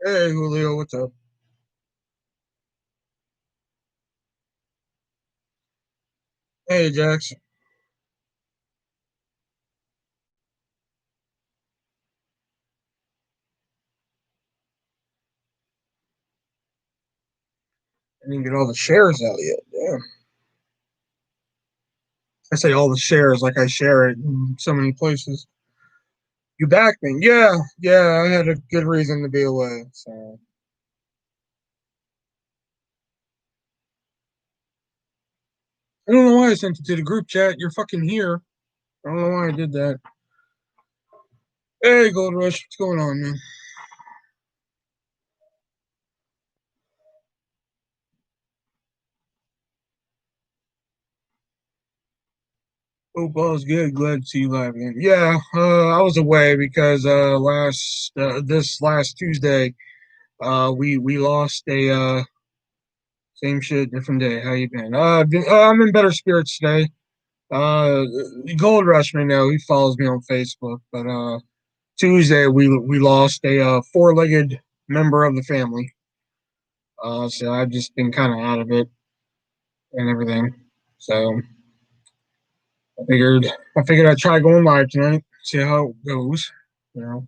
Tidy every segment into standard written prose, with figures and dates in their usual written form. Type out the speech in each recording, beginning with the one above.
Hey Julio, what's up? Hey Jackson. I didn't get all the shares out yet. Damn. I say all the shares like I share it in so many places. You back me? Yeah, yeah. I had a good reason to be away. So I don't know why I sent it to the group chat. You're fucking here. I don't know why I did that. Hey Gold Rush, what's going on, man? Hope all's good. Glad to see you live again. Yeah, I was away because this last Tuesday, we lost a same shit, different day. How you been? I'm in better spirits today. Uh, Gold Rush may know. He follows me on Facebook. But Tuesday we lost a four-legged member of the family. So I've just been kind of out of it and everything. So I figured I'd try going live tonight, see how it goes. You know,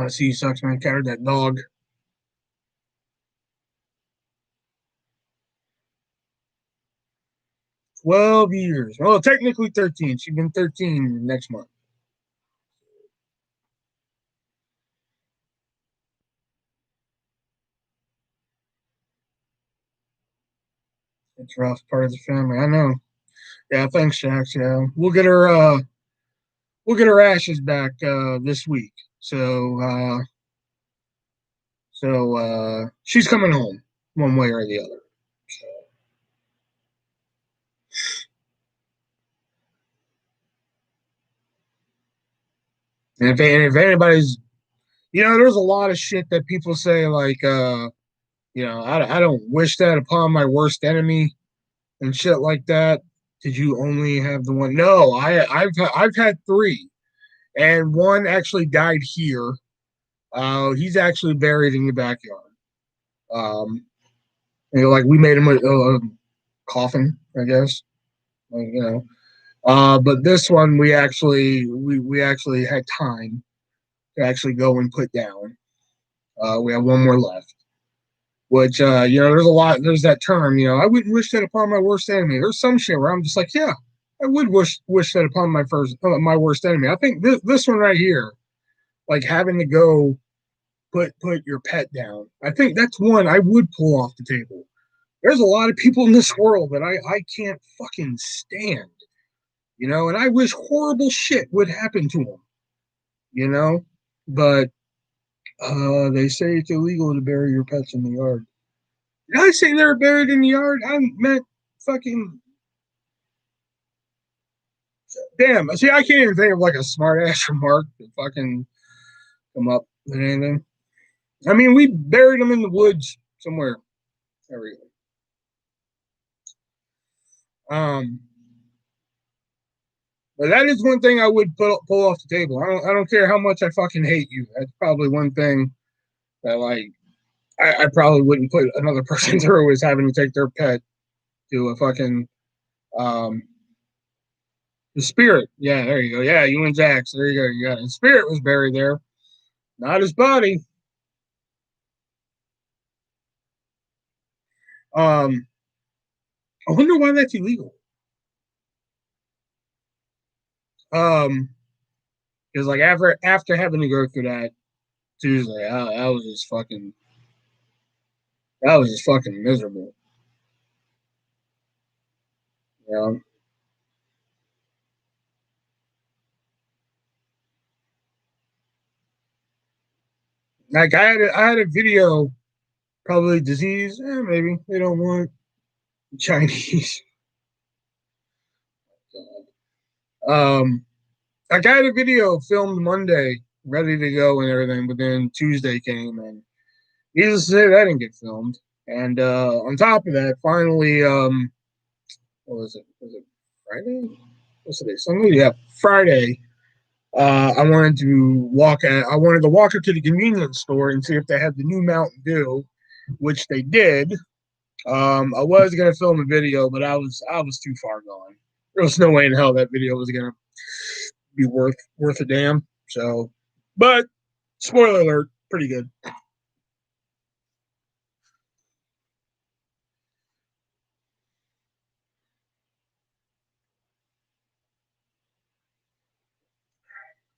I see you sucks, man. Carried that dog 12 years. Well, technically 13. She's been 13 next month. It's a rough part of the family. I know. Yeah, thanks, Jax. Yeah, we'll get her ashes back this week. So she's coming home one way or the other. So, and if anybody's, there's a lot of shit that people say like, I don't wish that upon my worst enemy and shit like that. Did you only have the one? No, I've had three, and one actually died here. He's actually buried in the backyard. Um, like we made him a coffin, I guess. Like, but this one we actually had time to actually go and put down. We have one more left, which there's that term. I wouldn't wish that upon my worst enemy. There's some shit where I'm just like, yeah, I would wish that upon my worst enemy. I think this one right here, like having to go put your pet down. I think that's one I would pull off the table. There's a lot of people in this world that I can't fucking stand, and I wish horrible shit would happen to them, you know, but they say it's illegal to bury your pets in the yard. Did I say they're buried in the yard? I meant fucking damn. See, I can't even think of like a smart ass remark to fucking come up with anything. I mean, we buried them in the woods somewhere. There we go. But that is one thing I would pull off the table. I don't care how much I fucking hate you. That's probably one thing that like I probably wouldn't put another person through is having to take their pet to a fucking um the spirit. Yeah, there you go. Yeah, you and Jax. There you go. You got it. The spirit was buried there, not his body. Um, I wonder why that's illegal. Um, because like after having to go through that Tuesday, I was just fucking miserable. You know, like I had a video, probably disease. Maybe they don't want Chinese. um, like I had a video filmed Monday. ready to go and everything. But then Tuesday came, and needless to say, that didn't get filmed. And on top of that, finally, what was it? Was it Friday? What's today? Sunday? Yeah, Friday. I wanted to walk into the convenience store and see if they had the new Mountain Dew, which they did. I was gonna film a video, but I was too far gone. There was no way in hell that video was gonna be worth a damn. So, but spoiler alert, pretty good.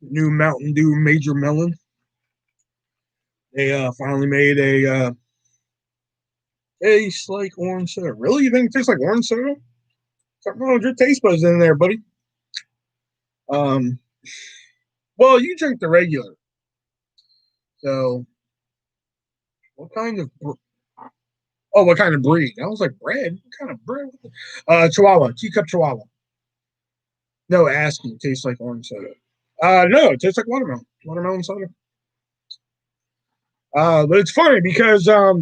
New Mountain Dew Major Melon. They finally made a tastes like orange soda. Really? You think it tastes like orange soda? Something wrong with your taste buds in there, buddy. Um, well, you drink the regular. So, what kind of what kind of breed? I was like, bread? What kind of bread? Chihuahua, teacup Chihuahua. No, asking. It tastes like orange soda. No, it tastes like watermelon. Watermelon soda. But it's funny because I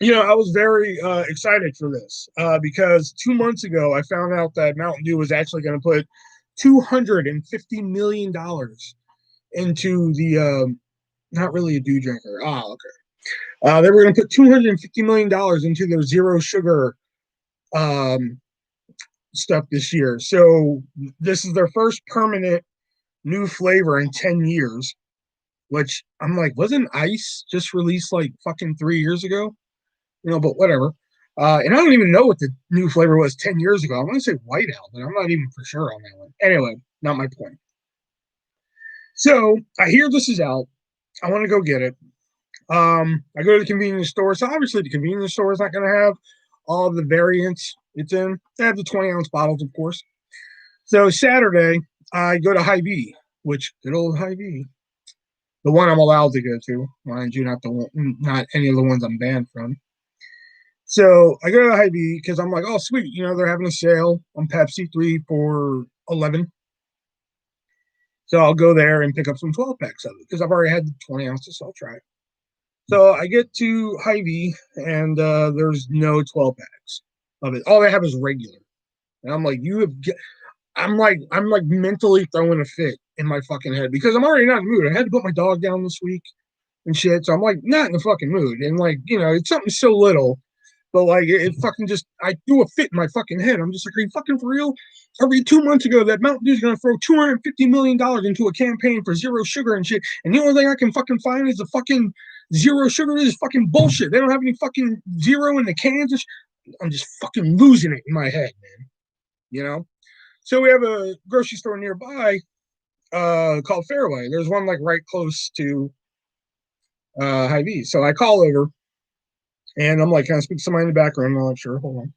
was very excited for this because 2 months ago I found out that Mountain Dew was actually going to put $250 million into the not really a dew drinker. Okay. They were going to put $250 million into their zero sugar um, stuff this year. So this is their first permanent new flavor in 10 years, which I'm like, wasn't Ice just released like fucking 3 years ago? But whatever. And I don't even know what the new flavor was 10 years ago. I want to say Whiteout, but I'm not even for sure on that one. Anyway, not my point. So I hear this is out. I want to go get it. I go to the convenience store. So obviously the convenience store is not going to have all of the variants it's in. They have the 20-ounce bottles, of course. So Saturday, I go to Hy-Vee, which good old Hy-Vee, the one I'm allowed to go to, mind you, not any of the ones I'm banned from. So I go to Hy-Vee because I'm like, oh sweet, they're having a sale on Pepsi 3 for 11. So I'll go there and pick up some 12 packs of it because I've already had the 20 ounces. So I'll try it. So I get to Hy-Vee and there's no 12 packs of it. All they have is regular. And I'm like, I'm like mentally throwing a fit in my fucking head because I'm already not in the mood. I had to put my dog down this week and shit. So I'm like not in the fucking mood. And like, it's something so little. But like it fucking just I threw a fit in my fucking head. I'm just like, are you fucking for real? Every 2 months ago that Mountain Dew's gonna throw $250 million into a campaign for zero sugar and shit. And the only thing I can fucking find is the fucking zero sugar. This is fucking bullshit. They don't have any fucking zero in the cans. I'm just fucking losing it in my head, man. You know? So we have a grocery store nearby called Fairway. There's one like right close to Hy-Vee. So I call over and I'm like, can I speak to somebody in the background? I'm like, sure, hold on.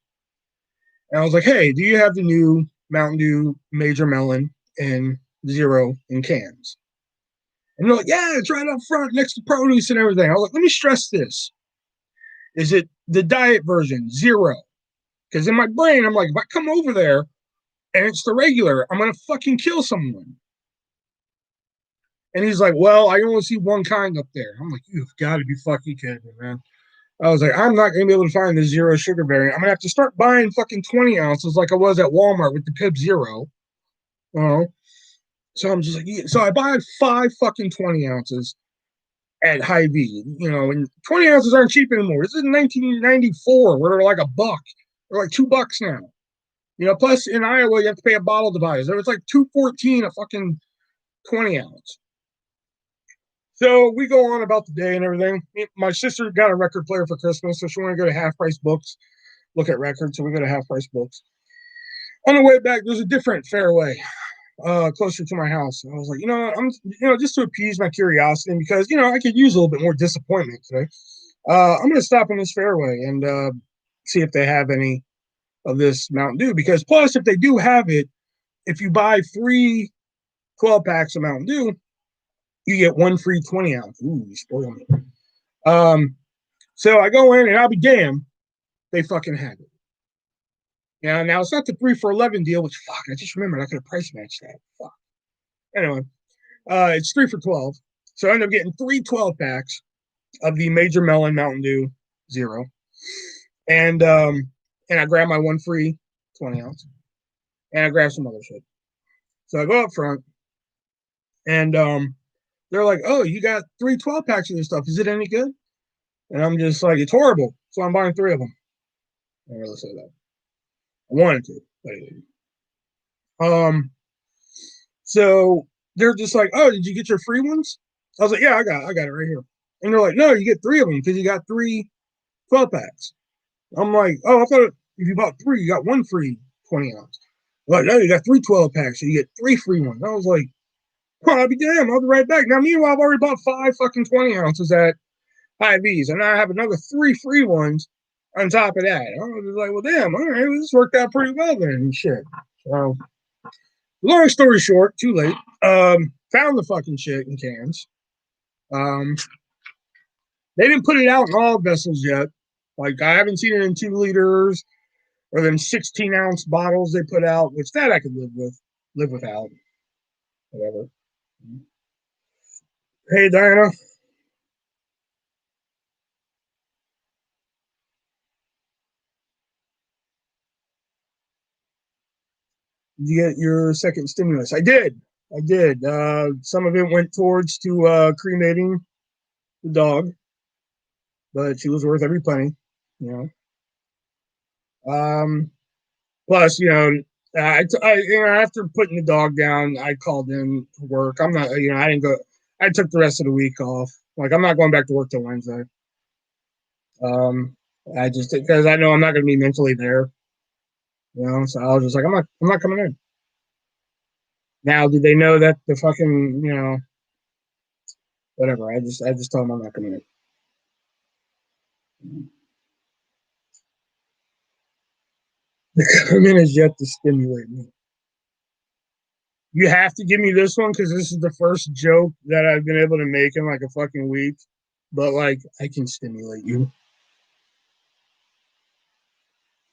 And I was like, hey, do you have the new Mountain Dew Major Melon in zero in cans? And they're like, yeah, it's right up front next to produce and everything. I was like, let me stress this. Is it the diet version, zero? Because in my brain, I'm like, if I come over there and it's the regular, I'm going to fucking kill someone. And he's like, well, I only see one kind up there. I'm like, you've got to be fucking kidding me, man. I was like, I'm not going to be able to find the zero sugar variant. I'm going to have to start buying fucking 20 ounces like I was at Walmart with the Pip Zero. You know? So I'm just like, yeah. So I buy 5 fucking 20 ounces at Hy-Vee, and 20 ounces aren't cheap anymore. This is 1994 where they're like a buck. They're like $2 now. Plus in Iowa, you have to pay a bottle device. It was like $2.14 a fucking 20 ounce. So we go on about the day and everything. My sister got a record player for Christmas, so she wanted to go to Half Price Books, look at records. So we go to Half Price Books. On the way back, there's a different Fairway closer to my house. And I was like, just to appease my curiosity because, I could use a little bit more disappointment today. I'm going to stop in this Fairway and see if they have any of this Mountain Dew. Because plus, if they do have it, if you buy 3 12 packs of Mountain Dew, you get 1 free 20 ounce. Ooh, you spoil me. So I go in and I'll be damned, they fucking have it. Now it's not the 3 for 11 deal, which fuck, I just remembered I could have price matched that. Fuck. Anyway, It's 3 for 12. So I ended up getting 3 12 packs of the Major Melon Mountain Dew Zero. And I grabbed my one free 20 ounce. And I grabbed some other shit. So I go up front and they're like, "Oh, you got 3 12 packs of this stuff. Is it any good?" And I'm just like, "It's horrible." So I'm buying 3 of them. I didn't really say that. I wanted to, but I didn't. So they're just like, "Oh, did you get your free ones?" I was like, "Yeah, I got it right here." And they're like, "No, you get 3 of them because you got 3 12 packs." I'm like, "Oh, I thought if you bought 3, you got one free 20 ounce." Like, "No, you got 3 12 packs, so you get 3 free ones." I was like, "Well, I'll be damned. I'll be right back." Now, meanwhile, I've already bought 5 fucking 20 ounces at Hy-Vees, and I have another 3 free ones on top of that. I was just like, "Well, damn, all right, well, this worked out pretty well then," and shit. So, long story short, too late. Found the fucking shit in cans. Um, they didn't put it out in all vessels yet. Like, I haven't seen it in 2 liters or them 16-ounce bottles they put out, which that I could live without. Whatever. Hey, Diana, did you get your second stimulus? I did. I did. Some of it went towards to cremating the dog, but she was worth every penny. You know. Plus, after putting the dog down, I called in to work. I'm not, I didn't go. I took the rest of the week off. Like, I'm not going back to work till Wednesday. Um, I just because I know I'm not going to be mentally there. So I was just like, I'm not coming in. Now, did they know that the fucking, whatever? I just told them I'm not coming in. The government has yet to stimulate me. You have to give me this one because this is the first joke that I've been able to make in like a fucking week. But like, I can stimulate you.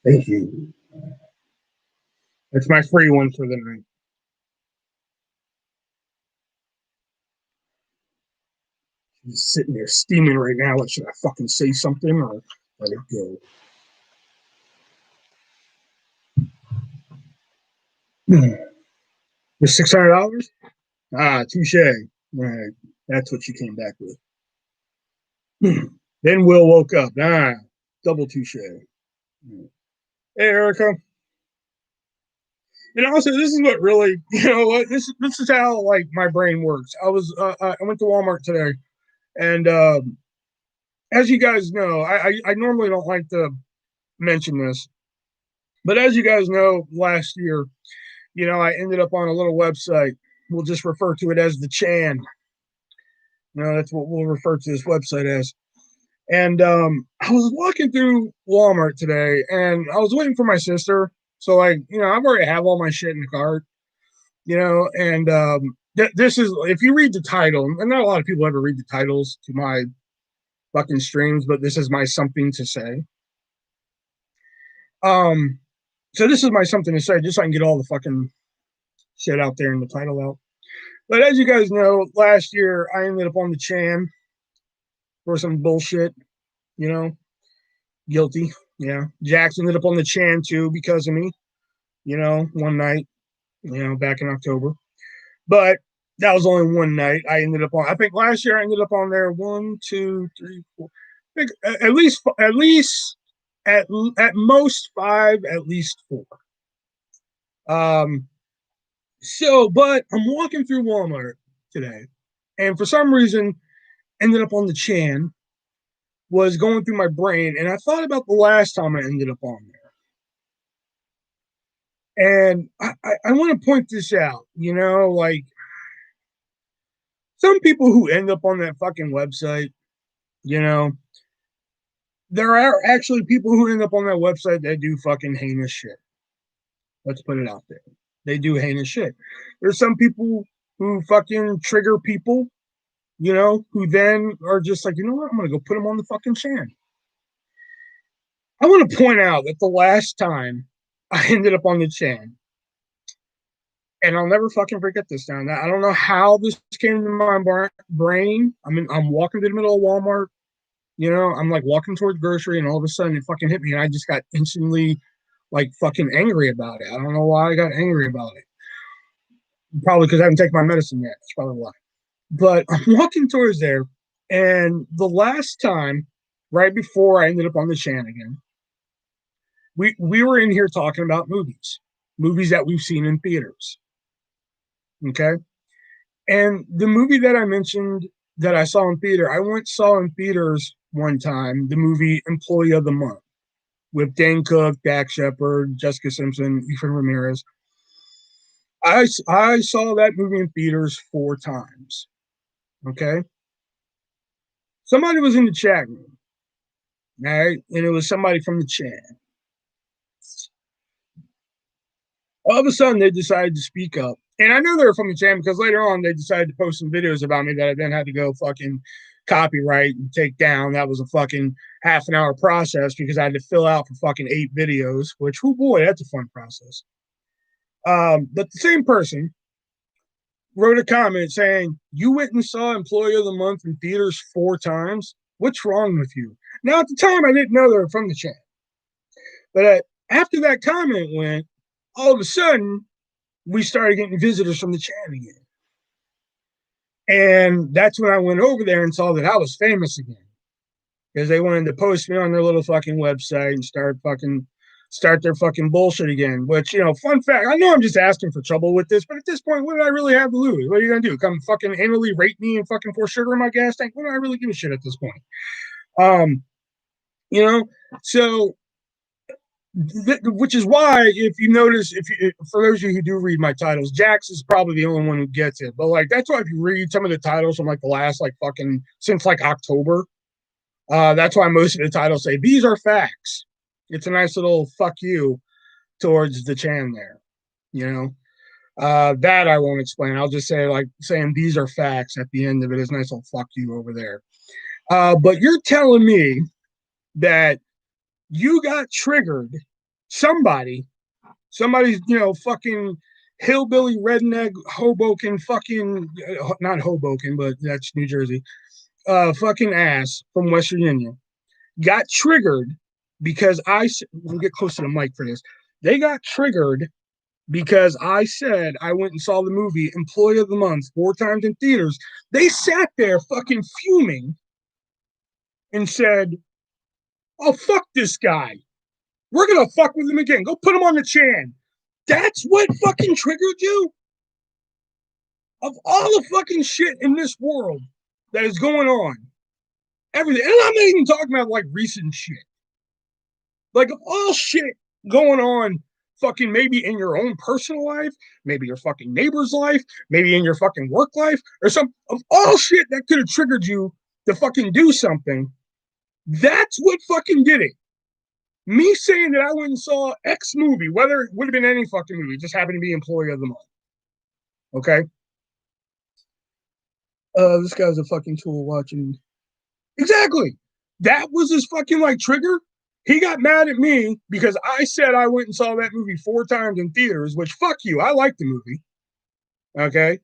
Thank you. It's my free one for the night. She's sitting there steaming right now. Like, should I fucking say something or let it go? The $600? Ah, touche. Right. That's what she came back with. Then Will woke up. Ah, double touche. Hey, Erica. And also, this is what really, what this is how like my brain works. I went to Walmart today, and as you guys know, I normally don't like to mention this, but as you guys know, last year, I ended up on a little website. We'll just refer to it as the Chan. That's what we'll refer to this website as. And I was walking through Walmart today, and I was waiting for my sister. So, like, I've already have all my shit in the cart, and this is, if you read the title, and not a lot of people ever read the titles to my fucking streams, but this is my something to say. Um, so this is my something to say, just so I can get all the fucking shit out there in the title out. But as you guys know, last year I ended up on the Chan for some bullshit, you know, guilty. Yeah. Jax ended up on the Chan too because of me, one night, back in October. But that was only one night. I think last year I ended up on there one, two, three, four. I think at at most five, at least four. Um, but I'm walking through Walmart today, and for some reason, ended up on the Chan. Was going through my brain, and I thought about the last time I ended up on there, and I want to point this out. Like, some people who end up on that fucking website, you know, there are actually people who end up on that website that do fucking heinous shit. Let's put it out there. They do heinous shit. There's some people who fucking trigger people, who then are just like, you know what? I'm going to go put them on the fucking Chan. I want to point out that the last time I ended up on the Chan, and I'll never fucking forget this now. I don't know how this came to my brain. I mean, I'm walking to the middle of Walmart, I'm like walking towards grocery, and all of a sudden it fucking hit me, and I just got instantly like fucking angry about it. I don't know why I got angry about it. Probably because I haven't taken my medicine yet. That's probably why. But I'm walking towards there, and the last time, right before I ended up on the Chan again, we were in here talking about movies that we've seen in theaters. Okay. And the movie that I mentioned that I saw in theater, I went saw in theaters one time, the movie Employee of the Month with Dane Cook, Dax Shepard, Jessica Simpson, Ethan Ramirez. I saw that movie in theaters 4 times. Okay. Somebody was in the chat room, right? And it was somebody from the chat. All of a sudden, they decided to speak up. And I know they were from the channel because later on, they decided to post some videos about me that I then had to go fucking copyright and take down. That was a fucking half an hour process because I had to fill out for fucking 8 videos, which, oh boy, that's a fun process. But the same person wrote a comment saying, "You went and saw Employee of the Month in theaters 4 times? What's wrong with you?" Now, at the time, I didn't know they were from the channel. But after that comment went, all of a sudden, we started getting visitors from the chat again. And that's when I went over there and saw that I was famous again. Because they wanted to post me on their little fucking website and start their fucking bullshit again. Which, fun fact, I know I'm just asking for trouble with this, but at this point, what do I really have to lose? What are you gonna do? Come fucking anally rate me and fucking pour sugar in my gas tank? What do I really give a shit at this point? So which is why, if you notice, for those of you who do read my titles, Jax is probably the only one who gets it. But like, that's why if you read some of the titles from like the last like fucking since like October, that's why most of the titles say these are facts. It's a nice little fuck you towards the Chan there, that I won't explain. I'll just say like saying these are facts at the end of it is nice little fuck you over there. But you're telling me that you got triggered. Somebody's, fucking hillbilly redneck Hoboken, fucking not Hoboken, but that's New Jersey, fucking ass from West Virginia got triggered because let me get close to the mic for this. They got triggered because I said I went and saw the movie Employee of the Month 4 times in theaters. They sat there fucking fuming and said, "Oh, fuck this guy. We're going to fuck with him again. Go put him on the Chan." That's what fucking triggered you? Of all the fucking shit in this world that is going on, everything, and I'm not even talking about like recent shit. Like, of all shit going on, fucking maybe in your own personal life, maybe your fucking neighbor's life, maybe in your fucking work life, or some of all shit that could have triggered you to fucking do something, that's what fucking did it. Me saying that I went and saw X movie, whether it would have been any fucking movie, just happened to be Employee of the Month. Okay? This guy's a fucking tool watching. Exactly. That was his fucking like trigger. He got mad at me because I said I went and saw that movie 4 times in theaters, which fuck you. I like the movie. Okay?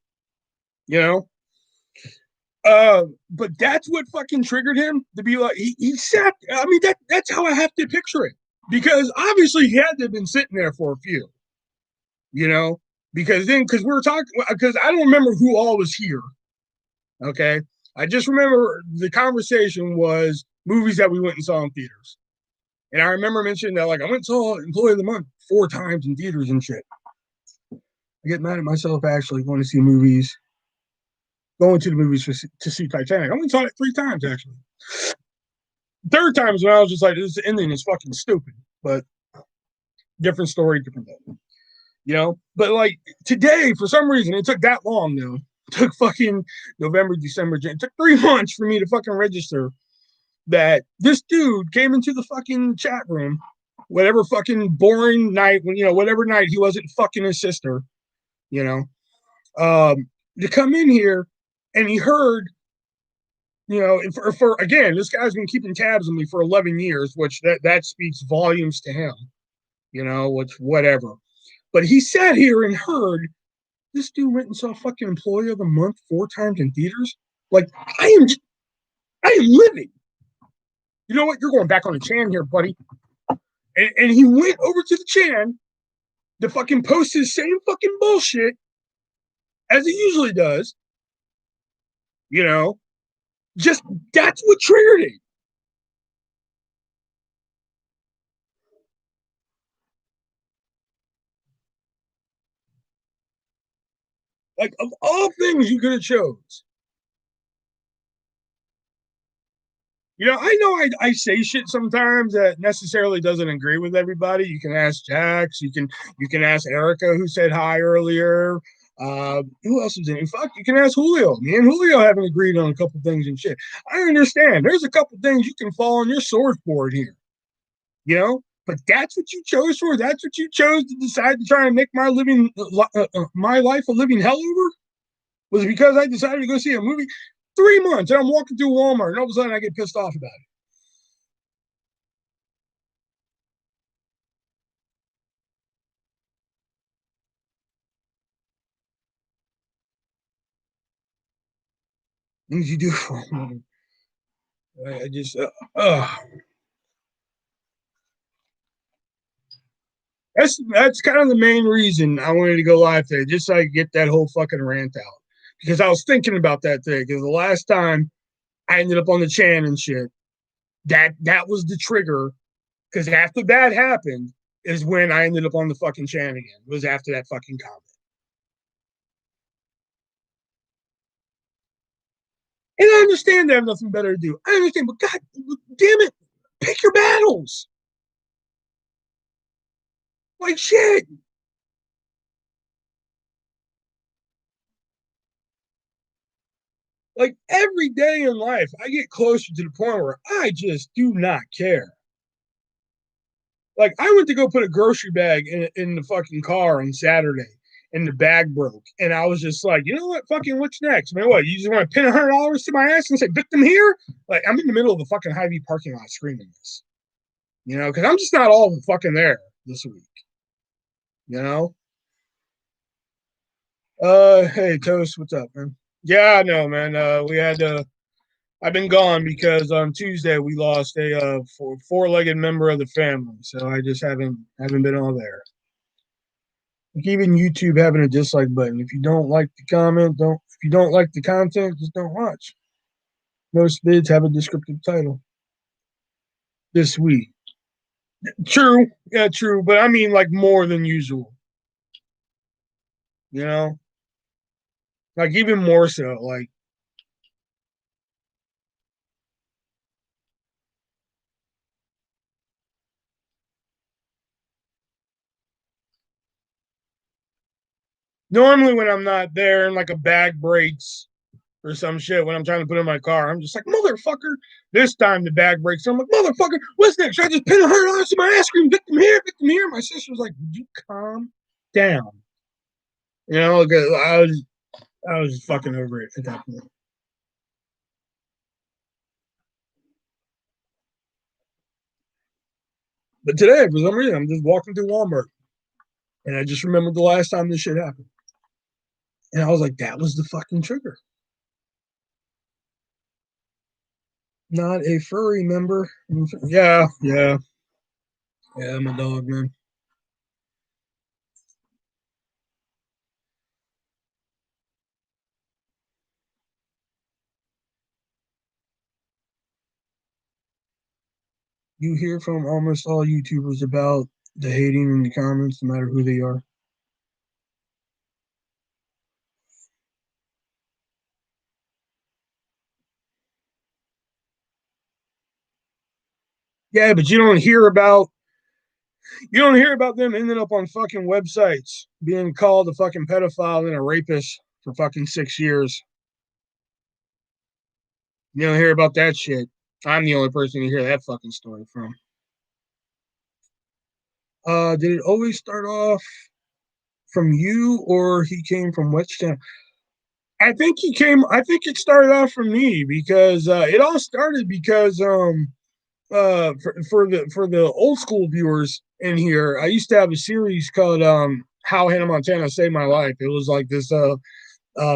But that's what fucking triggered him to be like, he sat, I mean, that's how I have to picture it. Because obviously he had to have been sitting there for a few, because we were talking, because I don't remember who all was here. Okay. I just remember the conversation was movies that we went and saw in theaters. And I remember mentioning that, like, I went and saw Employee of the Month 4 times in theaters and shit. I get mad at myself actually going to the movies to see Titanic. I went and saw it 3 times actually. 3rd time is when I was just like, this ending is fucking stupid. But different story, different day. But like today, for some reason, it took that long though. It took fucking November, December, January. It took 3 months for me to fucking register that this dude came into the fucking chat room, whatever fucking boring night, when, whatever night he wasn't fucking his sister, to come in here, and he heard, for again, this guy's been keeping tabs on me for 11 years, which that speaks volumes to him, which whatever. But he sat here and heard This dude went and saw fucking Employee of the Month 4 times in theaters. Like, I am living. You know what? You're going back on the Chan here, buddy. And he went over to the Chan to fucking post his same fucking bullshit as he usually does. You know, just that's what triggered it. Like, of all things you could have chose. I know I say shit sometimes that necessarily doesn't agree with everybody. You can ask Jax, you can ask Erica who said hi earlier. Who else is in? Fuck, you can ask Julio. Me and Julio haven't agreed on a couple things and shit. I understand. There's a couple things you can fall on your sword for here, but that's what you chose for. That's what you chose to decide to try and make my life a living hell over. Was because I decided to go see a movie 3 months and I'm walking through Walmart and all of a sudden I get pissed off about it. Things you do for them. I just, that's kind of the main reason I wanted to go live today, just so I could get that whole fucking rant out. Because I was thinking about that thing. Because the last time I ended up on the Chan and shit, that was the trigger. Because after that happened, is when I ended up on the fucking Chan again. It was after that fucking comment. And I understand they have nothing better to do. I understand, but God damn it, pick your battles. Like shit. Like every day in life, I get closer to the point where I just do not care. Like I went to go put a grocery bag in the fucking car on Saturday, and the bag broke, and I was just like, you know what? Fucking what's next, man? What you just want to pin $100 to my ass and say victim here? Like I'm in the middle of the fucking Hy-Vee parking lot screaming this, because I'm just not all fucking there this week, you know. Hey Toast, what's up, man? Yeah, I know, man. We had to. I've been gone because on Tuesday we lost a four-legged member of the family, so I just haven't been all there. Like even YouTube having a dislike button. If you don't like the comment, don't. If you don't like the content, just don't watch. Most vids have a descriptive title. This week, true, yeah, true, but I mean like more than usual. You know, like even more so. Like normally when I'm not there and like a bag breaks or some shit when I'm trying to put in my car. I'm just like, motherfucker. This time the bag breaks. I'm like, motherfucker, what's next? Should I just pin $100 to my ice cream? Victim here, victim here. My sister was like, would you calm down? I was just fucking over it at that point. But today, for some reason, I'm just walking through Walmart and I just remembered the last time this shit happened. And I was like, that was the fucking trigger. Not a furry member. Yeah, yeah. Yeah, I'm a dog, man. You hear from almost all YouTubers about the hating in the comments, no matter who they are. Yeah, but you don't hear about them ending up on fucking websites being called a fucking pedophile and a rapist for fucking 6 years. You don't hear about that shit. I'm the only person to hear that fucking story from. Did it always start off from you or he came from Wetstown? I think it started off from me because it all started because for the old school viewers in here, I used to have a series called how Hannah Montana saved my life. It was like this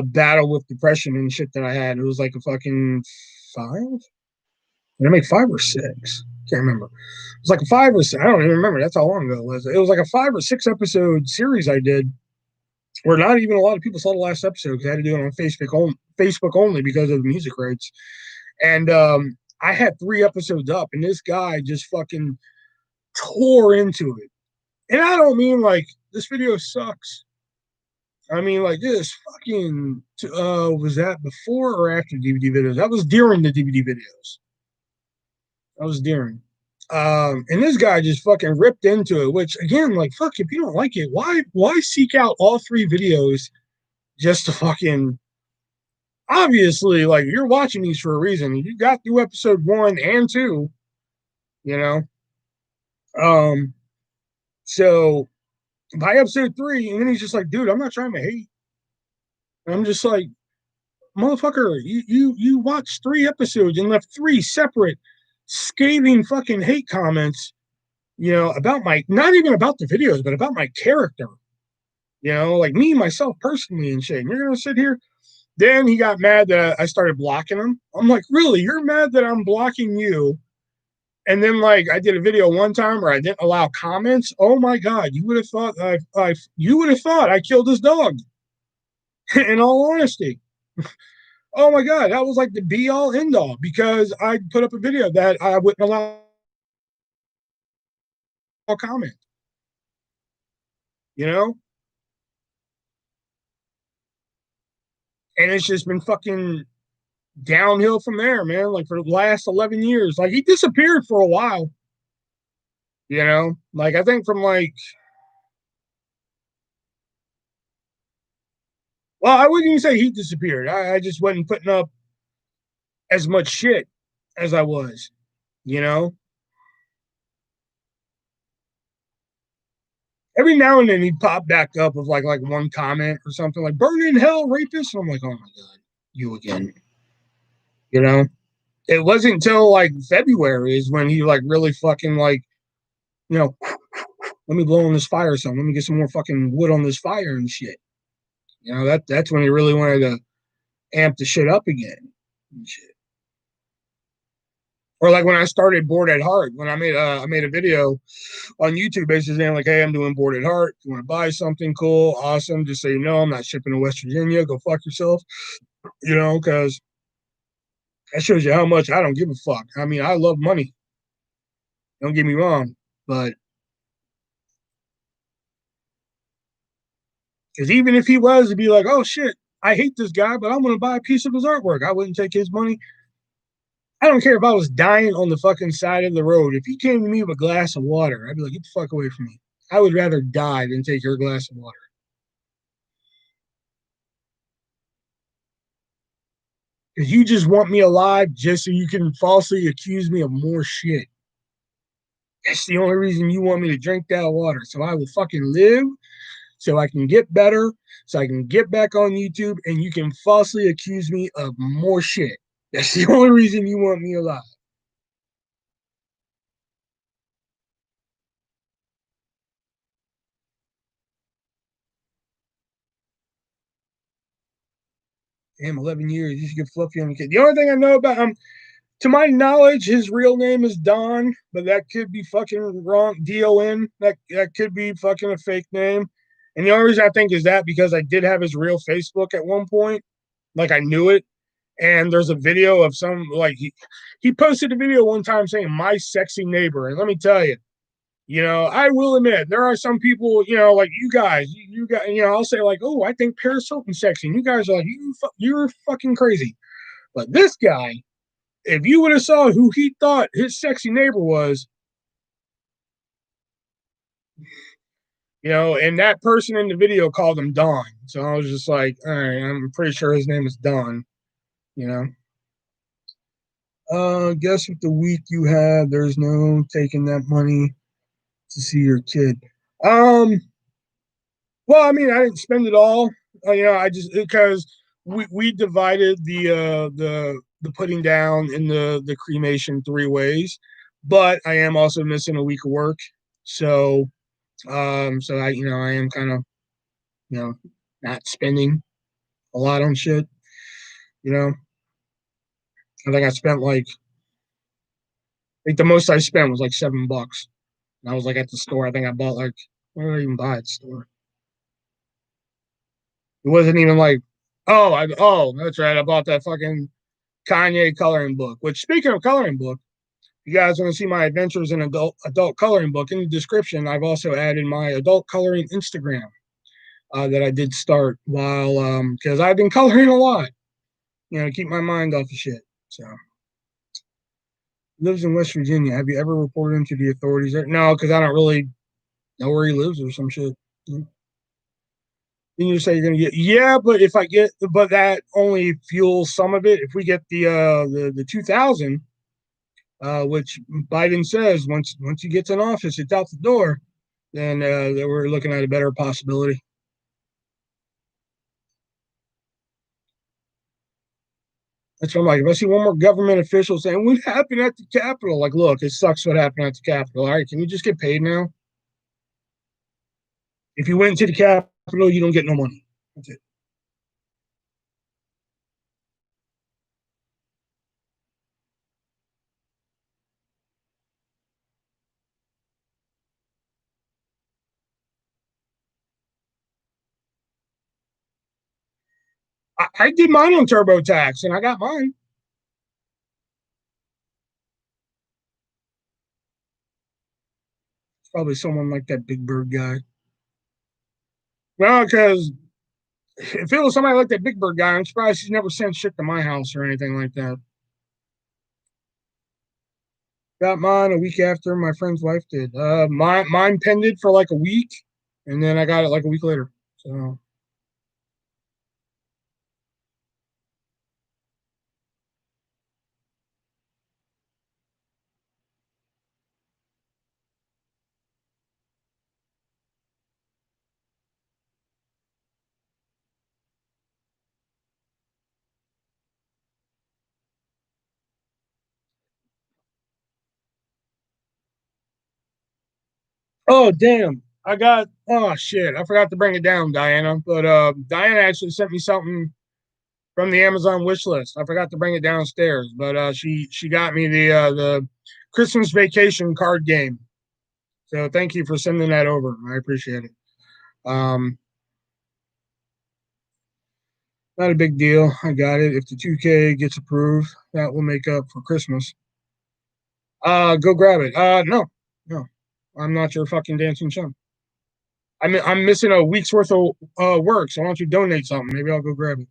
battle with depression and shit that I had. It was like a fucking five. Did I make 5 or 6? Can't remember. It was like a 5 or 6. I don't even remember. That's how long ago it was. It was like a 5 or 6 episode series I did, where not even a lot of people saw the last episode because I had to do it on Facebook only because of the music rights. And I had 3 episodes up, and this guy just fucking tore into it. And I don't mean like this video sucks. I mean like this fucking was that before or after DVD videos? That was during the DVD videos. That was during. And this guy just fucking ripped into it, which again, like fuck, if you don't like it, why seek out all 3 videos just to fucking obviously like you're watching these for a reason. You got through episode 1 and 2, you know. So by episode 3, and then he's just like, dude, I'm not trying to hate. And I'm just like, motherfucker, you watched 3 episodes and left 3 separate scathing fucking hate comments, about my not even about the videos, but about my character. Like me, myself personally and shit. And you're gonna sit here. Then he got mad that I started blocking him. I'm like, really? You're mad that I'm blocking you? And then like I did a video one time where I didn't allow comments. Oh my god, you would have thought I killed his dog. In all honesty. Oh my god, that was like the be all end all because I put up a video that I wouldn't allow a comment. You know? And it's just been fucking downhill from there, man. Like for the last 11 years. Like he disappeared for a while. Like I think from like, well, I wouldn't even say he disappeared. I just wasn't putting up as much shit as I was, you know? Every now and then he'd pop back up with like one comment or something like burn in hell, rapist. And I'm like, oh my god, you again. You know? It wasn't until like February is when he like really fucking like, you know, let me blow on this fire some. Let me get some more fucking wood on this fire and shit. That's when he really wanted to amp the shit up again. And shit. Or like when I started Bored at Heart, when I made a video on YouTube basically saying like, hey, I'm doing Bored at Heart. If you want to buy something cool, awesome. Just so you know, I'm not shipping to West Virginia. Go fuck yourself. Because that shows you how much I don't give a fuck. I mean, I love money. Don't get me wrong, but because even if he was to be like, oh shit, I hate this guy, but I'm gonna buy a piece of his artwork, I wouldn't take his money. I don't care if I was dying on the fucking side of the road. If he came to me with a glass of water, I'd be like, get the fuck away from me. I would rather die than take your glass of water. Because you just want me alive just so you can falsely accuse me of more shit. That's the only reason you want me to drink that water. So I will fucking live, so I can get better, so I can get back on YouTube, and you can falsely accuse me of more shit. That's the only reason you want me alive. Damn, 11 years. You should get fluffy on the kid. The only thing I know about him, to my knowledge, his real name is Don, but that could be fucking wrong. Don. That could be fucking a fake name. And the only reason I think is that because I did have his real Facebook at one point. Like I knew it. And there's a video of some like he posted a video one time saying my sexy neighbor. And let me tell you, I will admit there are some people, like you guys, you got, I'll say like, oh, I think Paris Hilton's sexy. And you guys are like, you're fucking crazy. But this guy, if you would have saw who he thought his sexy neighbor was, and that person in the video called him Don. So I was just like, all right, I'm pretty sure his name is Don, you know. Guess what the week you had, there's no taking that money to see your kid. Um, well, I mean, I didn't spend it all. I just because we divided the putting down in the cremation 3 ways, but I am also missing a week of work, so I am kind of you know, not spending a lot on shit. You know, I think I spent like I think the most I spent was like $7. And I was like at the store. I think I bought like what did I even buy at the store? It wasn't even like oh that's right. I bought that fucking Kanye coloring book. Which speaking of coloring book, you guys want to see my adventures in adult coloring book in the description. I've also added my adult coloring Instagram that I did start while because I've been coloring a lot. You know, keep my mind off of shit. So lives in West Virginia. Have you ever reported him to the authorities? No, because I don't really know where he lives or some shit. Then you say you're gonna get but if I get but that only fuels some of it. If we get the 2000, which Biden says once he gets in office, it's out the door, then we're looking at a better possibility. That's what I'm like. If I see one more government official saying what happened at the Capitol, like, look, it sucks what happened at the Capitol. All right, can you just get paid now? If you went to the Capitol, you don't get no money. That's it. I did mine on TurboTax, and I got mine. It's probably someone like that Big Bird guy. Well, because if it was somebody like that Big Bird guy, I'm surprised he's never sent shit to my house or anything like that. Got mine a week after my friend's wife did. Mine pended for like a week, and then I got it like a week later. So, oh damn, oh shit, I forgot to bring it down, Diana. But Diana actually sent me something from the Amazon wish list. I forgot to bring it downstairs, but she got me the Christmas vacation card game. So thank you for sending that over. I appreciate it. Um, Not a big deal. I got it. If the 2K gets approved, that will make up for Christmas. Go grab it. No, no, I'm not your fucking dancing chum. I'm missing a week's worth of work. So why don't you donate something? Maybe I'll go grab it.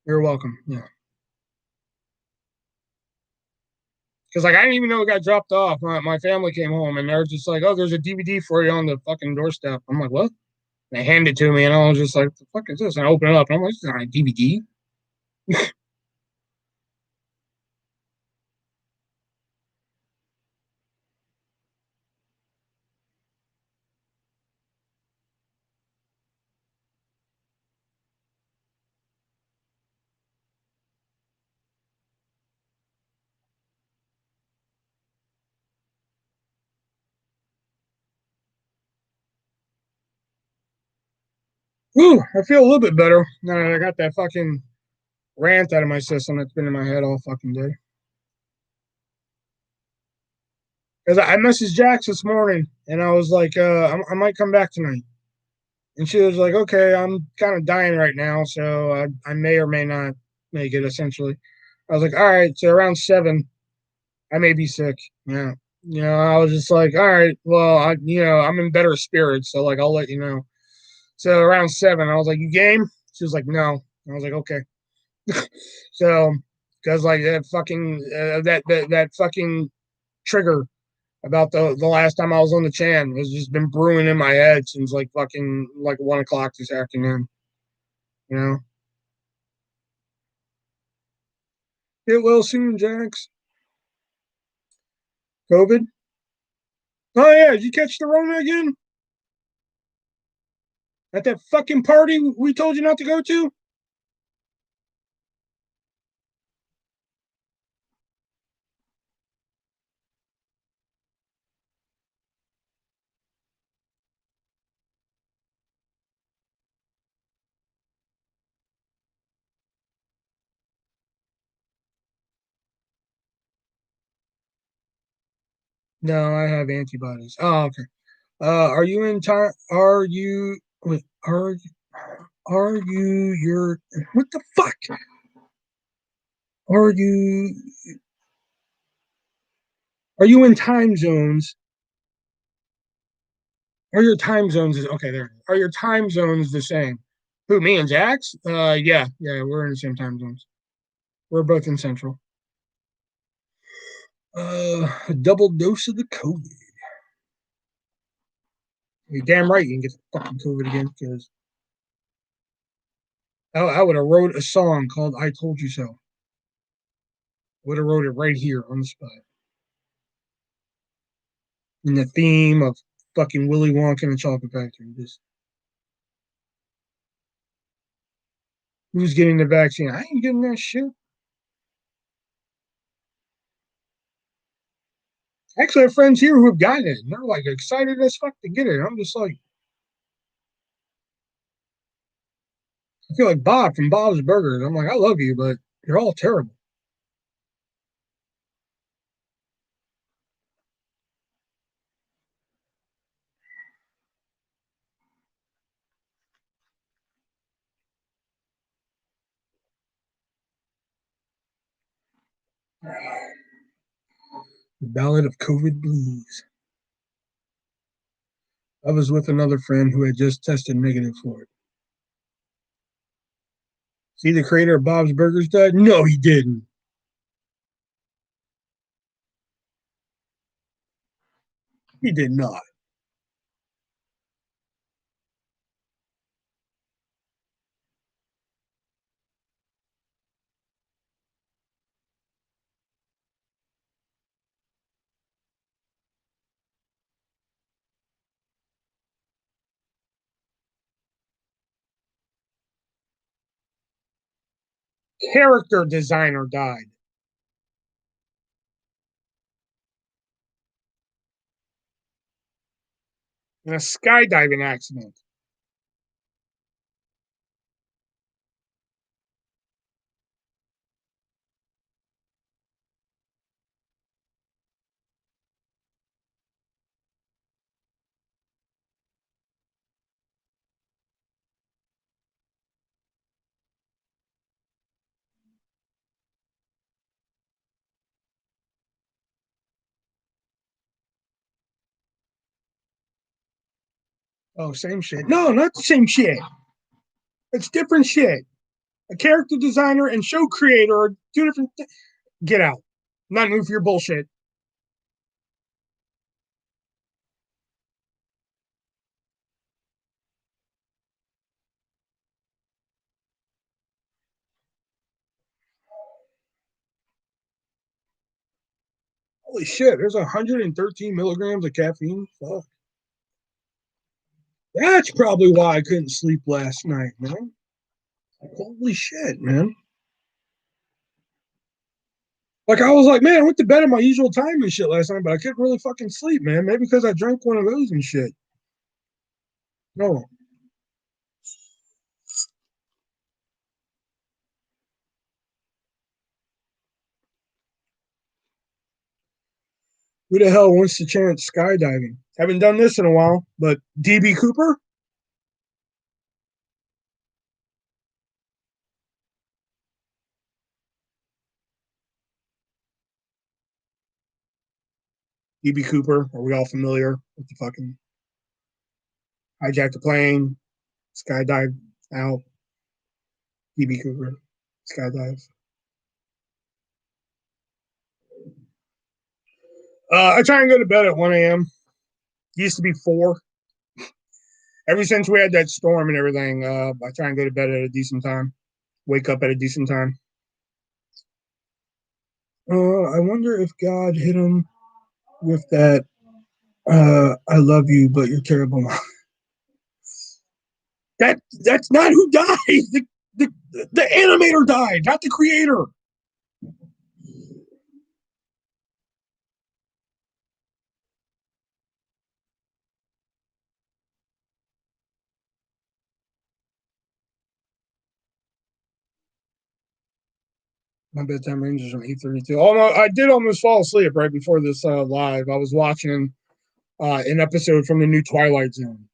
You're welcome. Yeah, because like I didn't even know it got dropped off. My family came home and they're just like, "Oh, there's a DVD for you on the fucking doorstep." I'm like, "What?" And they handed it to me, and I was just like, "The fuck is this?" And I open it up, and I'm like, "This is not a DVD." Ooh, I feel a little bit better now that I got that fucking rant out of my system that's been in my head all fucking day. Because I messaged Jax this morning, and I was like, I might come back tonight. And she was like, okay, I'm kind of dying right now, so I may or may not make it, essentially. I was like, all right, so around 7, I may be sick. Yeah. I was just like, all right, well, I'm in better spirits, so like, I'll let you know. So around 7, I was like, you game? She was like, no. I was like, okay. So, because like that fucking trigger about the last time I was on the Chan has just been brewing in my head since like fucking like 1 o'clock this afternoon. You know, get well soon, Jax. COVID. Oh yeah, did you catch the Rona again at that fucking party we told you not to go to? No, I have antibodies. Oh, okay. Are you in time? Are you? Wait, are you your? What the fuck? Are you? Are you in time zones? Are your time zones okay? There. Are your time zones the same? Who? Me and Jax? Yeah, yeah. We're in the same time zones. We're both in Central. A double dose of the COVID. You're damn right you can get the fucking COVID again because I would have wrote a song called "I Told You So." Would have wrote it right here on the spot in the theme of fucking Willy Wonka and the Chocolate Factory. Just who's getting the vaccine? I ain't getting that shit. Actually, I have friends here who have gotten it, and they're like excited as fuck to get it. I'm just like, I feel like Bob from Bob's Burgers. I'm like, I love you, but you're all terrible. The Ballad of COVID Blues. I was with another friend who had just tested negative for it. See, the creator of Bob's Burgers died? No, he didn't. He did not. Character designer died in a skydiving accident. Oh, same shit. No, not the same shit. It's different shit. A character designer and show creator are two different things. Get out. I'm not moved for your bullshit. Holy shit, there's 113 milligrams of caffeine. Fuck. That's probably why I couldn't sleep last night, man. Holy shit, man. Like I was like, man, I went to bed at my usual time and shit last night, but I couldn't really fucking sleep, man. Maybe because I drank one of those and shit. No. Who the hell wants to chance skydiving? Haven't done this in a while, but DB Cooper? DB Cooper, are we all familiar with the fucking hijacked the plane, skydive out, DB Cooper, skydive? I try and go to bed at 1 a.m. Used to be 4. Ever since we had that storm and everything, I try and go to bed at a decent time, wake up at a decent time. I wonder if God hit him with that. I love you, but you're terrible. That's not who died. The, the animator died, not the creator. My bedtime range is from 8:32. Almost, I did almost fall asleep right before this live. I was watching an episode from the new Twilight Zone.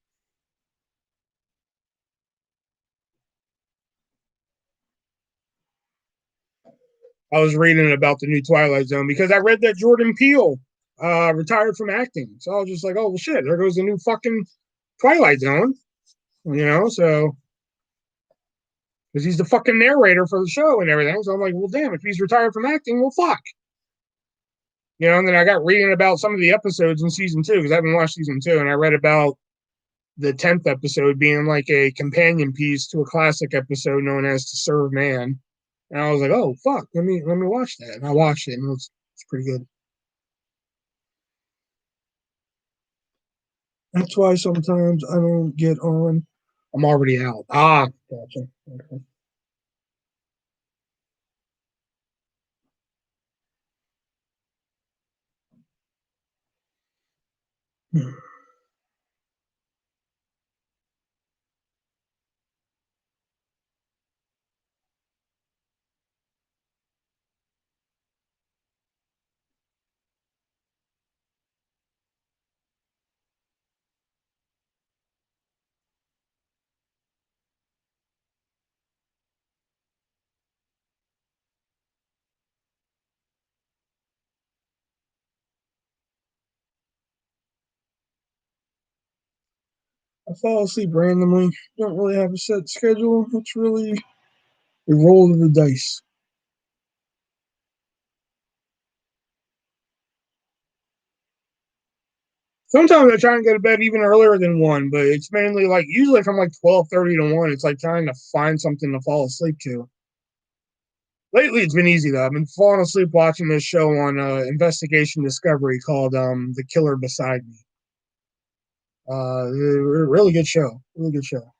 I was reading about the new Twilight Zone because I read that Jordan Peele retired from acting. So I was just like, oh, well, shit, there goes the new fucking Twilight Zone. So because he's the fucking narrator for the show and everything. So I'm like, well, damn, if he's retired from acting, well, fuck. And then I got reading about some of the episodes in season 2 because I haven't watched season 2, and I read about the 10th episode being like a companion piece to a classic episode known as To Serve Man. And I was like, oh fuck, let me watch that. And I watched it, and it's pretty good. That's why sometimes I don't get on. I'm already out. Ah, gotcha. Okay. I fall asleep randomly. Don't really have a set schedule. It's really a roll of the dice. Sometimes I try and go to bed even earlier than 1, but it's mainly like usually from like 12:30 to 1. It's like trying to find something to fall asleep to. Lately, it's been easy though. I've been falling asleep watching this show on Investigation Discovery called "The Killer Beside Me." Really good show. Really good show.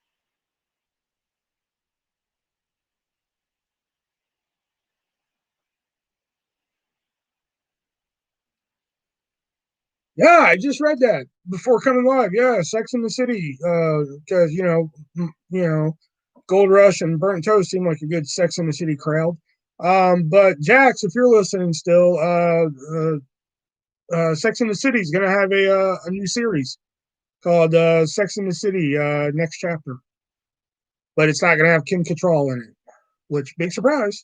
Yeah, I just read that before coming live. Yeah, Sex in the City. Because Gold Rush and Burnt Toast seem like a good Sex in the City crowd. But Jax, if you're listening still, Sex in the City is gonna have a new series called Sex in the City Next Chapter, but it's not gonna have Kim Cattrall in it, which big surprise.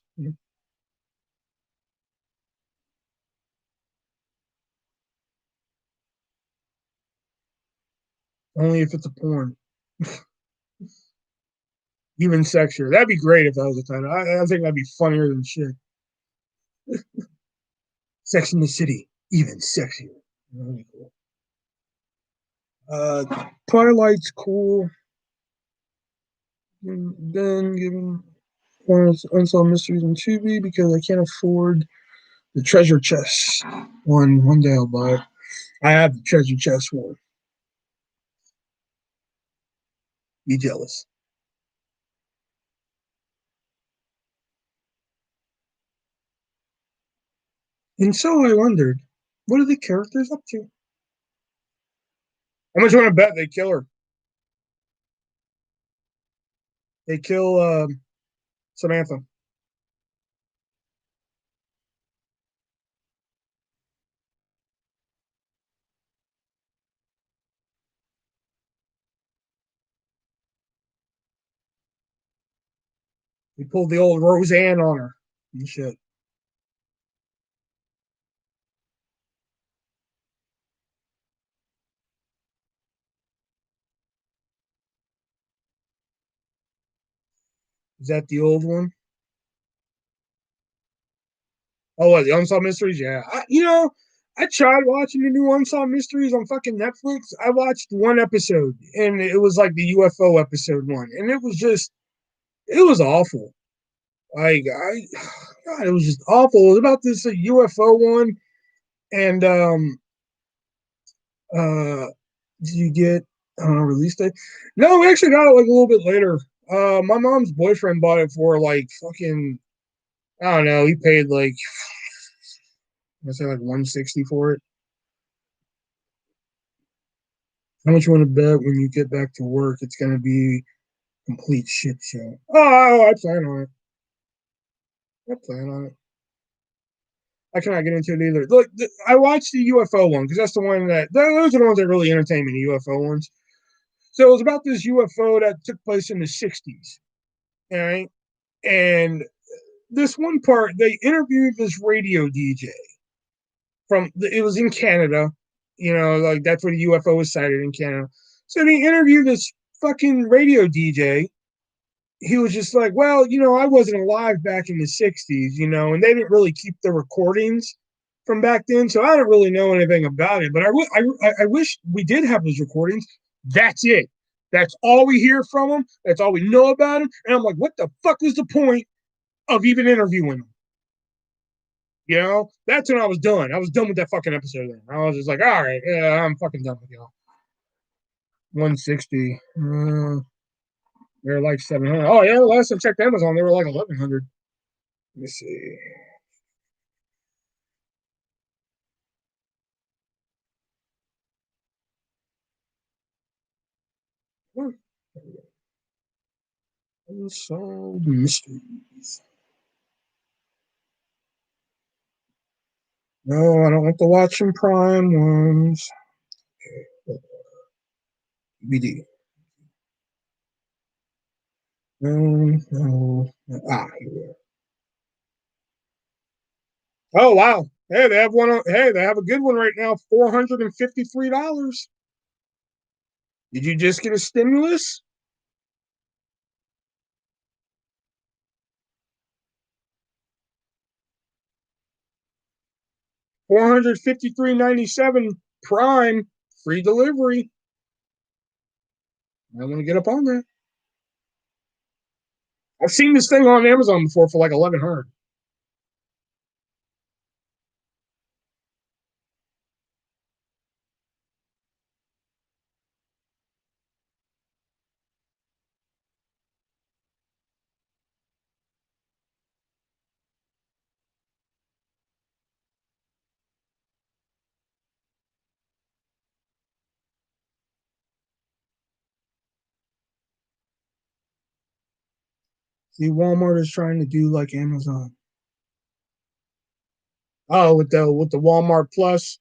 Only if it's a porn. Even sexier. That'd be great if that was the title. I think that'd be funnier than shit. Sex in the City, even sexier. That'd be cool. Twilight's cool. Then giving Unsolved Mysteries on Tubi because I can't afford the treasure chest. One day I'll buy it. I have the treasure chest one. Be jealous. And so I wondered, what are the characters up to? How much you want to bet they kill her? They kill Samantha. They pulled the old Roseanne on her and shit. Is that the old one? Oh, what, the Unsolved Mysteries? Yeah. I tried watching the new Unsolved Mysteries on fucking Netflix. I watched one episode, and it was like the UFO episode one, and it was awful. Like God, it was just awful. It was about this UFO one, and uh, did you get release date? No, we actually got it like a little bit later. My mom's boyfriend bought it for like fucking, I don't know. He paid like, I say like 160 for it. How much you want to bet when you get back to work? It's gonna be complete shit show. Oh, I plan on it. I plan on it. I cannot get into it either. Look, I watched the UFO one because that's the one that those are the ones that really entertain me. The UFO ones. So it was about this UFO that took place in the '60s. All right, and this one part they interviewed this radio DJ from. It was in Canada. You know, like that's where the UFO was sighted in Canada. So they interviewed this fucking radio DJ. He was just like, well, I wasn't alive back in the '60s, and they didn't really keep the recordings from back then, so I don't really know anything about it. But I wish we did have those recordings. That's it. That's all we hear from them. That's all we know about them. And I'm like, what the fuck was the point of even interviewing them? That's when I was done. I was done with that fucking episode. Then I was just like, all right, yeah, I'm fucking done with y'all. 160. They're like 700. Oh yeah, last I checked Amazon, they were like 1,100. Let me see. Unsolved mysteries. No, I don't want the Watching Prime ones. Okay. DVD. No, no. Here we are. Oh wow. Hey, they have one. Hey, they have a good one right now. $453. Did you just get a stimulus? $453.97 Prime free delivery. I want to get up on that. I've seen this thing on Amazon before for like 1,100. See, Walmart is trying to do like Amazon. Oh, with the Walmart Plus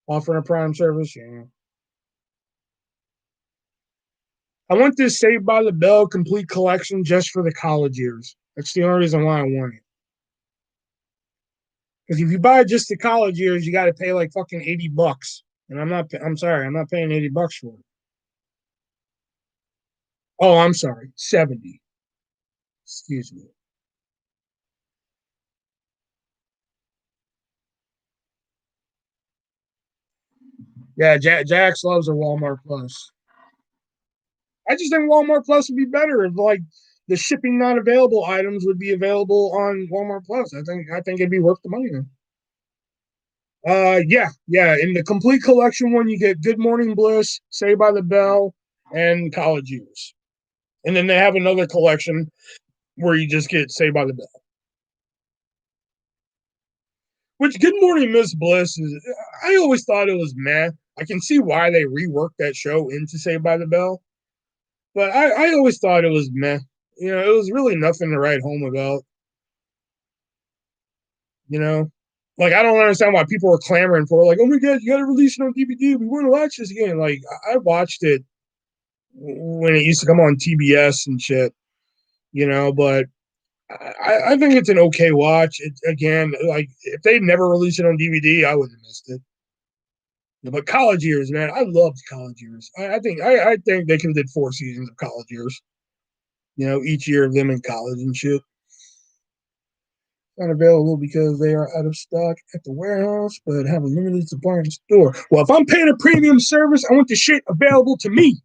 offering a Prime service, yeah. I want this Saved by the Bell complete collection just for the college years. That's the only reason why I want it. Because if you buy just the college years, you got to pay like fucking $80, and I'm not. I'm sorry, I'm not paying $80 for it. Oh, I'm sorry, 70. Excuse me. Yeah, Jax loves a Walmart Plus. I just think Walmart Plus would be better if like the shipping not available items would be available on Walmart Plus. I think it'd be worth the money then. Yeah. In the complete collection one, you get Good Morning Bliss, Saved by the Bell, and College Years. And then they have another collection where you just get Saved by the Bell. Which Good Morning Miss Bliss is. I always thought it was meh. I can see why they reworked that show into Saved by the Bell, but I always thought it was meh. It was really nothing to write home about. You know, like I don't understand why people were clamoring for like, oh my god, you got to release it on DVD. We want to watch this again. Like I watched it when it used to come on TBS and shit. But I think it's an okay watch. It again, like if they'd never released it on DVD, I would have missed it. But College Years, man, I loved College Years. I think they could have did 4 seasons of College Years. Each year of them in college and shit. Not available because they are out of stock at the warehouse, but have a limited supply in store. Well, if I'm paying a premium service, I want the shit available to me.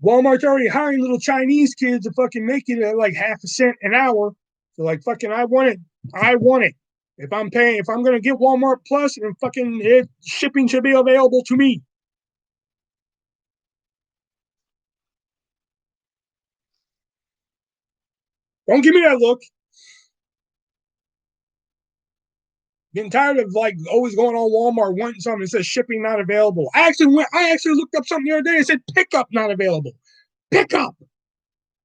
Walmart's already hiring little Chinese kids to fucking make it at like half a cent an hour. So like fucking I want it. I want it. If I'm gonna get Walmart Plus, then fucking shipping should be available to me. Don't give me that look. Getting tired of like always going on Walmart wanting something that says shipping not available. I actually looked up something the other day and said pickup not available. Pickup.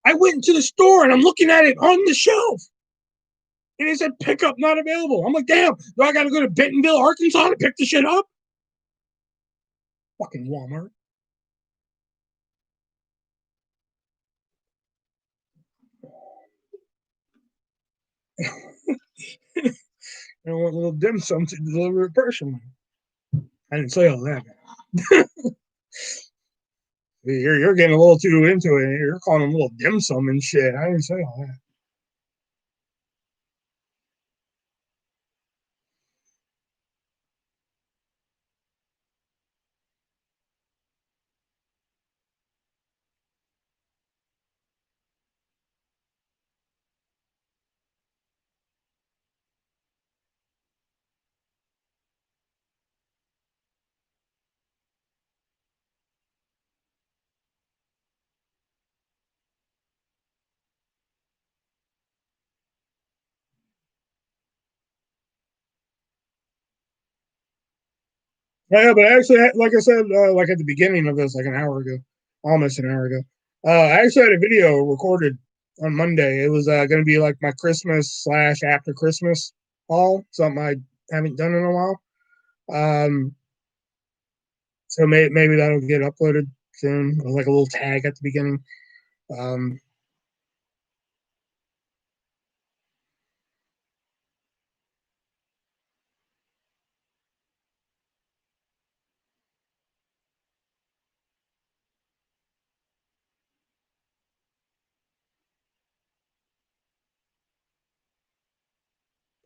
I went into the store and I'm looking at it on the shelf. And it said pickup not available. I'm like, damn, do I got to go to Bentonville, Arkansas to pick the shit up? Fucking Walmart. I want a little dim sum to deliver it personally. I didn't say all that. You're getting a little too into it. You're calling them little dim sum and shit. I didn't say all that. Yeah, but actually, like I said, like at the beginning of this, like an hour ago, almost an hour ago, I actually had a video recorded on Monday. It was going to be like my Christmas slash after Christmas haul, something I haven't done in a while. So maybe that'll get uploaded soon, like a little tag at the beginning. Um,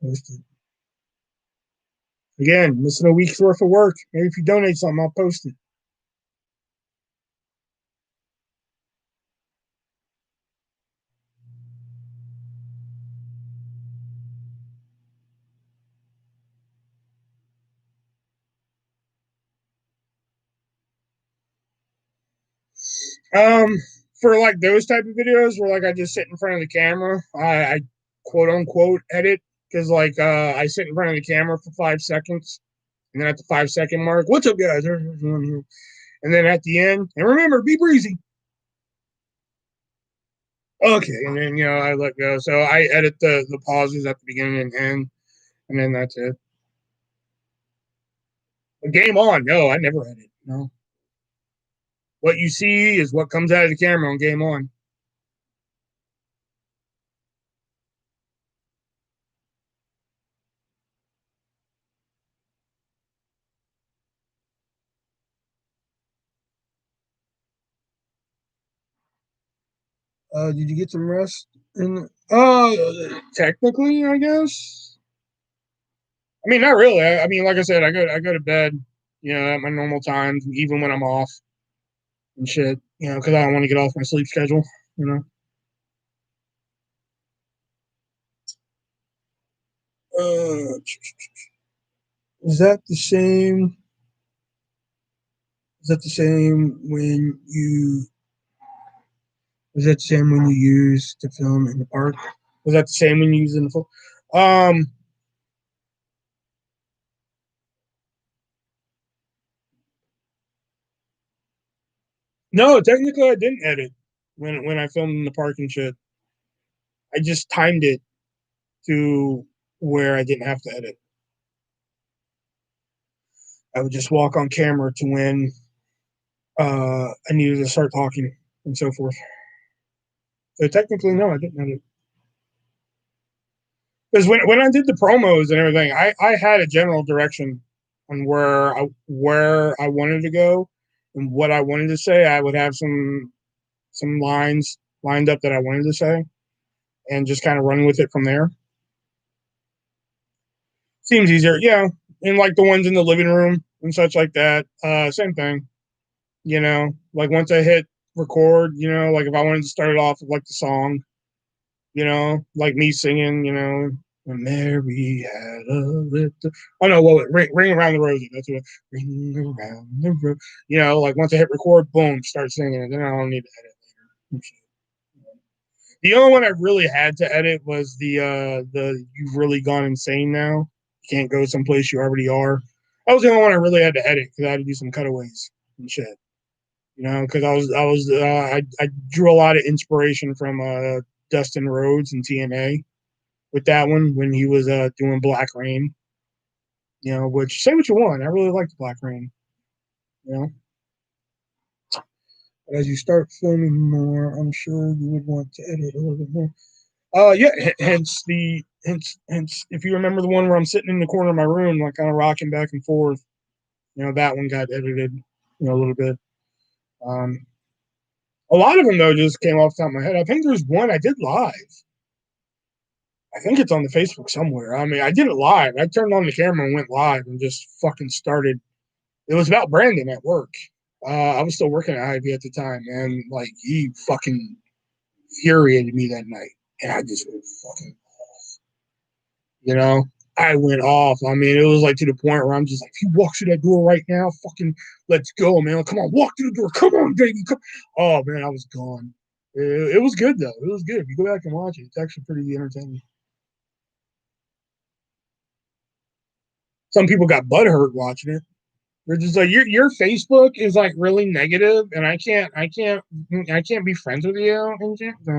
Posted again, missing a week's worth of work. Maybe if you donate something, I'll post it. Um, for like those type of videos where like I just sit in front of the camera, I quote unquote edit because like I sit in front of the camera for 5 seconds, and then at the 5 second mark, what's up, guys? And then at the end, and remember, be breezy. Okay, and then I let go. So I edit the pauses at the beginning and end, and then that's it. But game on. No, I never edit. No, what you see is what comes out of the camera on game on. Did you get some rest? Technically, I guess. I mean, not really. I mean, like I said, I go to bed, at my normal times, even when I'm off and shit. Because I don't want to get off my sleep schedule. You know. Uh, is that the same? Is that the same when you? Is that the same when you use to film in the park? Was that the same when you use in the film? Um, no, technically I didn't edit when I filmed in the park and shit. I just timed it to where I didn't have to edit. I would just walk on camera to when I needed to start talking and so forth. So technically, no, I didn't edit. Because when I did the promos and everything, I had a general direction on where I wanted to go and what I wanted to say. I would have some lines lined up that I wanted to say and just kind of run with it from there. Seems easier, yeah. And like the ones in the living room and such like that, same thing. Like once I hit record, like if I wanted to start it off with like the song, like me singing, when Mary had a little. Oh no, well, ring around the rosy. That's what. Ring around the rosy. Like once I hit record, boom, start singing it. Then I don't need to edit later. The only one I really had to edit was the "You've Really Gone Insane Now." You can't go someplace you already are. That was the only one I really had to edit because I had to do some cutaways and shit. Because I drew a lot of inspiration from Dustin Rhodes and TNA with that one when he was doing Black Rain. Which say what you want, I really liked Black Rain. You know, but as you start filming more, I'm sure you would want to edit a little bit more. Yeah. Hence, if you remember the one where I'm sitting in the corner of my room, like kind of rocking back and forth, that one got edited, a little bit. Um, a lot of them though just came off the top of my head. I think there's one I did live. I think it's on the Facebook somewhere. I mean, I did it live. I turned on the camera and went live and just fucking started. It was about Brandon at work. I was still working at Ivy at the time, and like he fucking infuriated me that night, and I just went fucking you know, I went off. I mean, it was like to the point where I'm just like, if you walk through that door right now, fucking let's go, man. Come on, walk through the door. Come on, baby. Come. Oh man, I was gone. It was good though. It was good. If you go back and watch it, it's actually pretty entertaining. Some people got butthurt watching it. They're just like, your Facebook is like really negative, and I can't be friends with you and shit. So,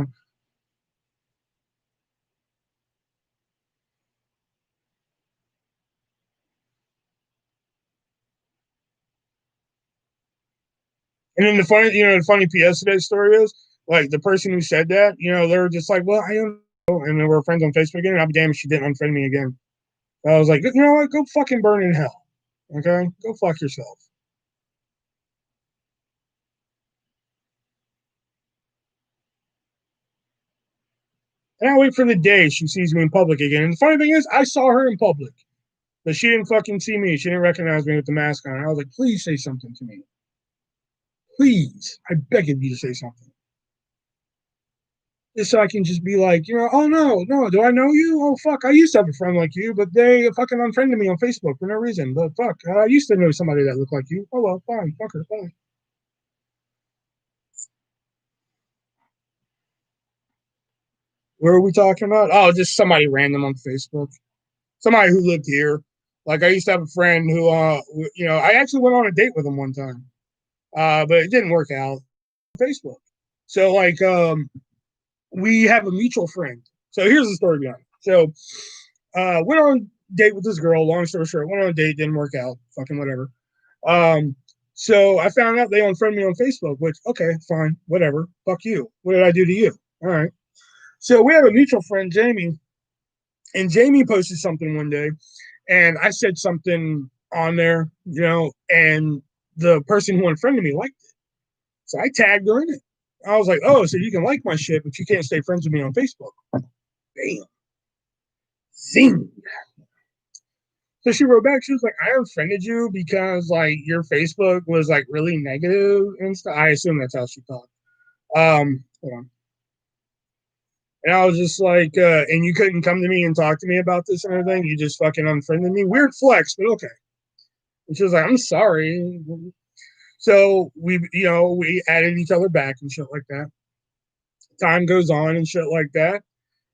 and then the funny PS of that story is like the person who said that, they were just like, well, I don't know, and then we're friends on Facebook again. And I'll be damned if she didn't unfriend me again. I was like, you know what? Go fucking burn in hell. Okay, go fuck yourself. And I wait for the day she sees me in public again. And the funny thing is, I saw her in public, but she didn't fucking see me. She didn't recognize me with the mask on. I was like, please say something to me. Please, I beg of you to say something. Just so I can just be like, oh no, no, do I know you? Oh fuck, I used to have a friend like you, but they fucking unfriended me on Facebook for no reason. But fuck, I used to know somebody that looked like you. Oh well, fine, fuck her, fine. What are we talking about? Oh, just somebody random on Facebook. Somebody who lived here. Like I used to have a friend who, I actually went on a date with him one time, but it didn't work out. Facebook. So like, we have a mutual friend. So here's the story behind it. So went on a date with this girl. Long story short, went on a date, didn't work out. Fucking whatever. Um, so I found out they unfriended me on Facebook. Which okay, fine, whatever. Fuck you. What did I do to you? All right. So we have a mutual friend, Jamie, and Jamie posted something one day, and I said something on there, and the person who unfriended me liked it. So I tagged her in it. I was like, oh, so you can like my shit, but you can't stay friends with me on Facebook. Damn. Zing. So she wrote back, she was like, I unfriended you because like your Facebook was like really negative and stuff. I assume that's how she thought. Hold on. And I was just like, and you couldn't come to me and talk to me about this and everything. You just fucking unfriended me. Weird flex, but okay. And she was like, I'm sorry. So we added each other back and shit like that. Time goes on and shit like that.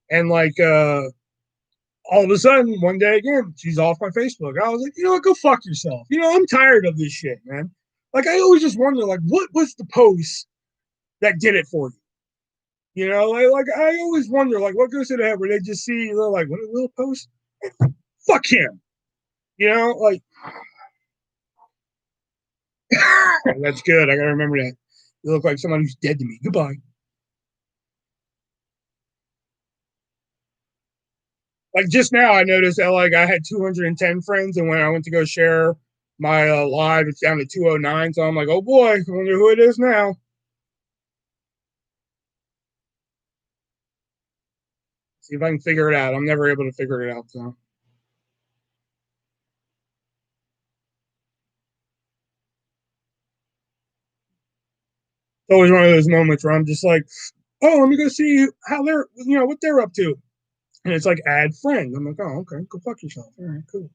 And like all of a sudden, one day again, she's off my Facebook. I was like, you know what, go fuck yourself. I'm tired of this shit, man. Like I always just wonder, like, what was the post that did it for you? Like I always wonder, like, what goes to the head where they just see, they're like, what a little post? Fuck him. Like that's good. I gotta remember that. You look like someone who's dead to me. Goodbye. Like just now, I noticed that like I had 210 friends, and when I went to go share my live, it's down to 209. So I'm like, oh boy, I wonder who it is now. See if I can figure it out. I'm never able to figure it out. So it's always one of those moments where I'm just like, oh, let me go see how they're, what they're up to. And it's like add friend. I'm like, oh, okay, go fuck yourself. All right, cool.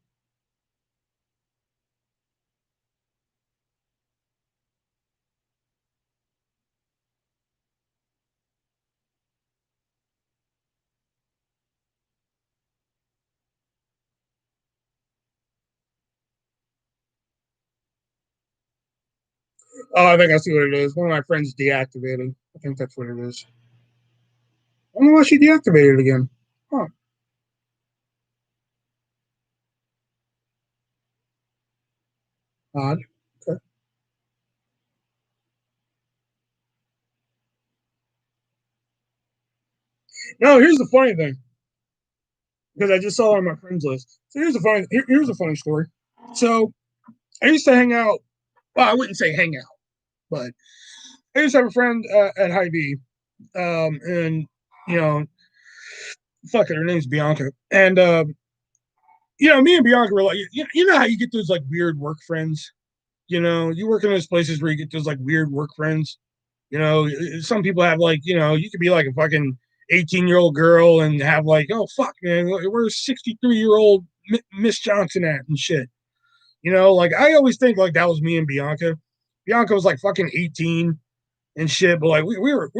Oh, I think I see what it is. One of my friends deactivated. I think that's what it is. I don't know why she deactivated it again. Huh. Odd. Okay. No, here's the funny thing because I just saw it on my friends list. So here's a funny story. So I used to hang out. Well, I wouldn't say hang out, but I used to have a friend at Hy-Vee, and you know, fuck it, her name's Bianca, and me and Bianca were like, you know how you get those like weird work friends. You work in those places where you get those like weird work friends. Some people have like, you could be like a fucking 18-year-old girl and have like, oh fuck, man, where's 63-year-old Miss Johnson at and shit. Like I always think like that was me and Bianca. Bianca was like fucking 18 and shit, but like we were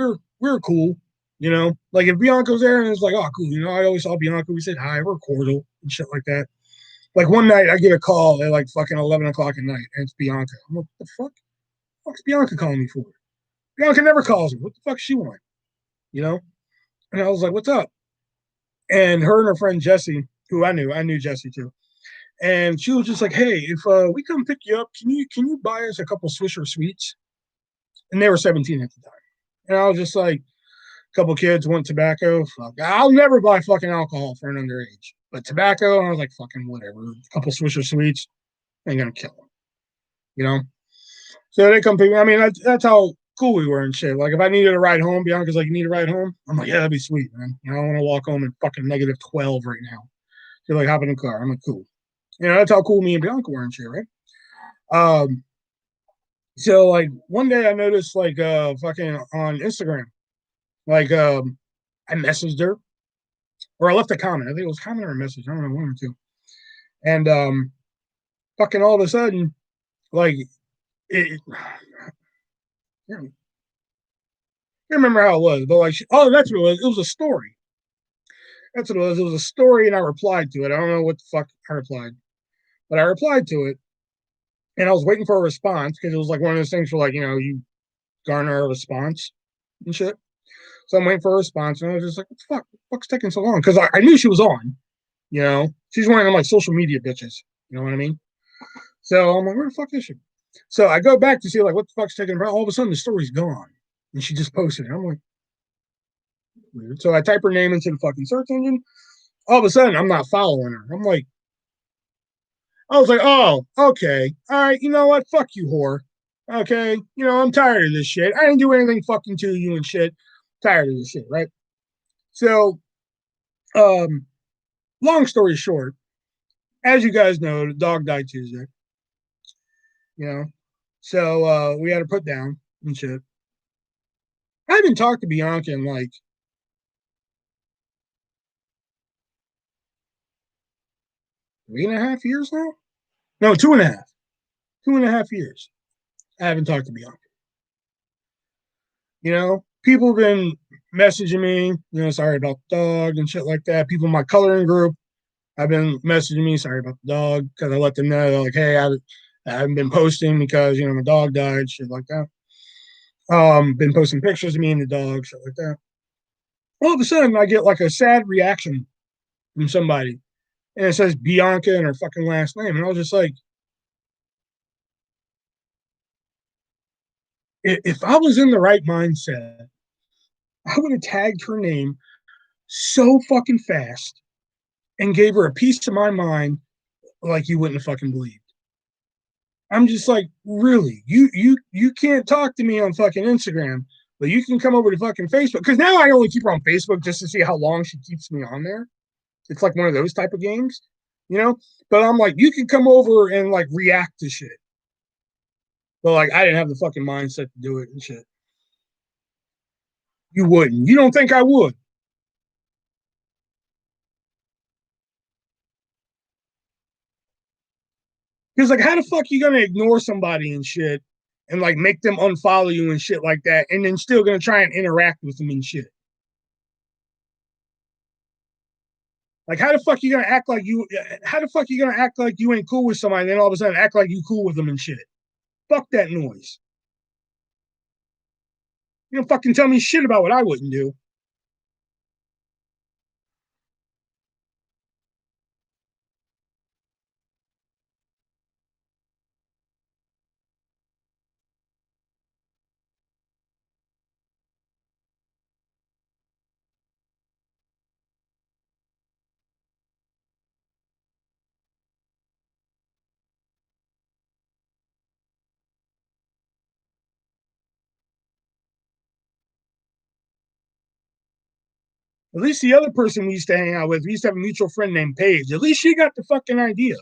cool. Like if Bianca was there and it's like, oh cool, I always saw Bianca, we said hi, we're cordial and shit like that. Like one night I get a call at like fucking 11 o'clock at night and it's Bianca. I'm like, what the fuck? What's Bianca calling me for? Bianca never calls me. What the fuck she want? You know? And I was like, what's up? And her and her friend Jesse, who I knew Jesse too. And she was just like, hey, if we come pick you up, can you buy us a couple Swisher Sweets? And they were 17 at the time. And I was just like, a couple kids want tobacco. Fuck, I'll never buy fucking alcohol for an underage. But tobacco, I was like, fucking whatever. A couple Swisher Sweets ain't gonna kill them. You know? So they come pick me. I mean, that's how cool we were and shit. Like if I needed a ride home, Bianca's like, you need a ride home? I'm like, yeah, that'd be sweet, man. I want to walk home in fucking -12 right now. You're like, hop in the car. I'm like, cool. That's how cool me and Bianca were and shit, right? Um, so like one day I noticed like fucking on Instagram, like I messaged her or I left a comment. I think it was a comment or a message. I don't know, one or two. And fucking all of a sudden, like it, I can't remember how it was, but like, oh, that's what it was. It was a story. That's what it was. It was a story, and I replied to it. I don't know what the fuck I replied, but I replied to it, and I was waiting for a response because it was like one of those things where, like, you garner a response and shit. So I'm waiting for a response, and I was just like, what the fuck? What the fuck's taking so long? Because I knew she was on, She's one of them, like, social media bitches. You know what I mean? So I'm like, where the fuck is she? So I go back to see, like, what the fuck's taking her. All of a sudden, the story's gone. And she just posted it. I'm like, weird. So I type her name into the fucking search engine. All of a sudden, I'm not following her. I was like, oh, okay. All right. You know what? Fuck you, whore. Okay. I'm tired of this shit. I didn't do anything fucking to you and shit. Tired of this shit, right? So, um, long story short, as you guys know, the dog died Tuesday, you know? So, we had to put down and shit. I haven't talked to Bianca in like 3.5 years now. No, 2.5. 2.5 years. I haven't talked to Bianca. People have been messaging me, sorry about the dog and shit like that. People in my coloring group have been messaging me, sorry about the dog, because I let them know, like, hey, I haven't been posting because, my dog died, shit like that. Been posting pictures of me and the dog, shit like that. All of a sudden, I get like a sad reaction from somebody, and it says Bianca and her fucking last name. And I was just like, if I was in the right mindset, I would have tagged her name so fucking fast and gave her a piece of my mind like you wouldn't have fucking believed. I'm just like, really? You can't talk to me on fucking Instagram, but you can come over to fucking Facebook. Because now I only keep her on Facebook just to see how long she keeps me on there. It's like one of those type of games, you know? But I'm like, you can come over and like react to shit. But like I didn't have the fucking mindset to do it and shit. You wouldn't. You don't think I would. Because like how the fuck you gonna ignore somebody and shit and like make them unfollow you and shit like that, and then still gonna try and interact with them and shit? Like, how the fuck you gonna act like you? How the fuck you gonna act like you ain't cool with somebody, and then all of a sudden act like you cool with them and shit? Fuck that noise. You don't fucking tell me shit about what I wouldn't do. At least the other person we used to hang out with, we used to have a mutual friend named Paige. At least she got the fucking idea.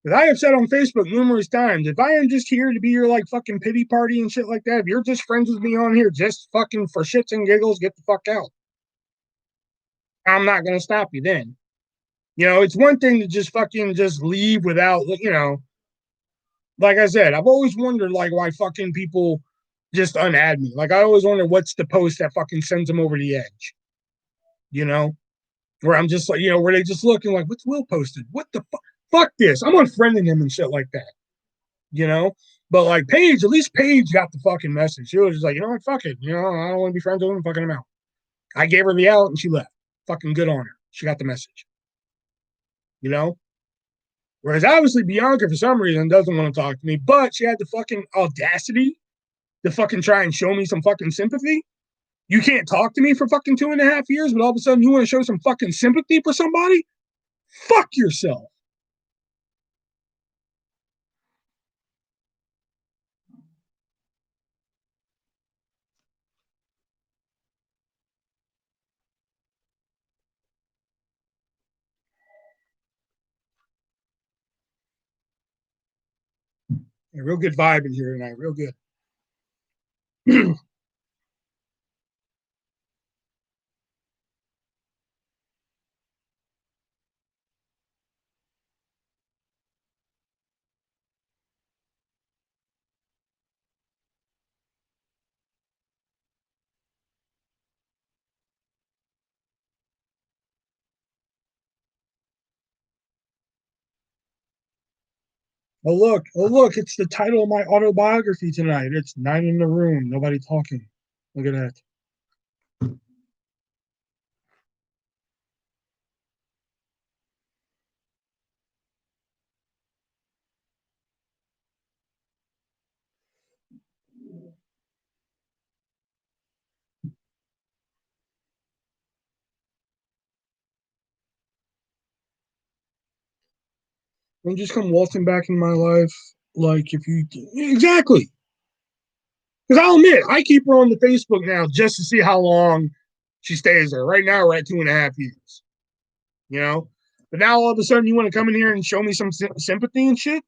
Because I have said on Facebook numerous times, if I am just here to be your like fucking pity party and shit like that, if you're just friends with me on here just fucking for shits and giggles, get the fuck out. I'm not gonna stop you then. You know, it's one thing to just fucking just leave without, you know, like I said, I've always wondered like why fucking people just unadd me. Like I always wonder what's the post that fucking sends them over the edge. You know, where I'm just like, you know, where they just looking like, what's Will posted? What the fuck? Fuck this. I'm unfriending him and shit like that. You know, but like Paige, at least Paige got the fucking message. She was just like, you know what, fuck it. You know, I don't want to be friends with him. Fucking him out. I gave her the out and she left. Fucking good on her. She got the message. You know, whereas obviously Bianca for some reason doesn't want to talk to me, but she had the fucking audacity to fucking try and show me some fucking sympathy. You can't talk to me for fucking 2.5 years, but all of a sudden you want to show some fucking sympathy for somebody? Fuck yourself. A real good vibe in here tonight. Real good. Oh look, it's the title of my autobiography tonight. It's Nine in the Room, Nobody Talking. Look at that. Don't just come waltzing back in my life like if you exactly. Because I'll admit, I keep her on the Facebook now just to see how long she stays there. Right now, we're at 2.5 years. You know, but now all of a sudden you want to come in here and show me some sympathy and shit.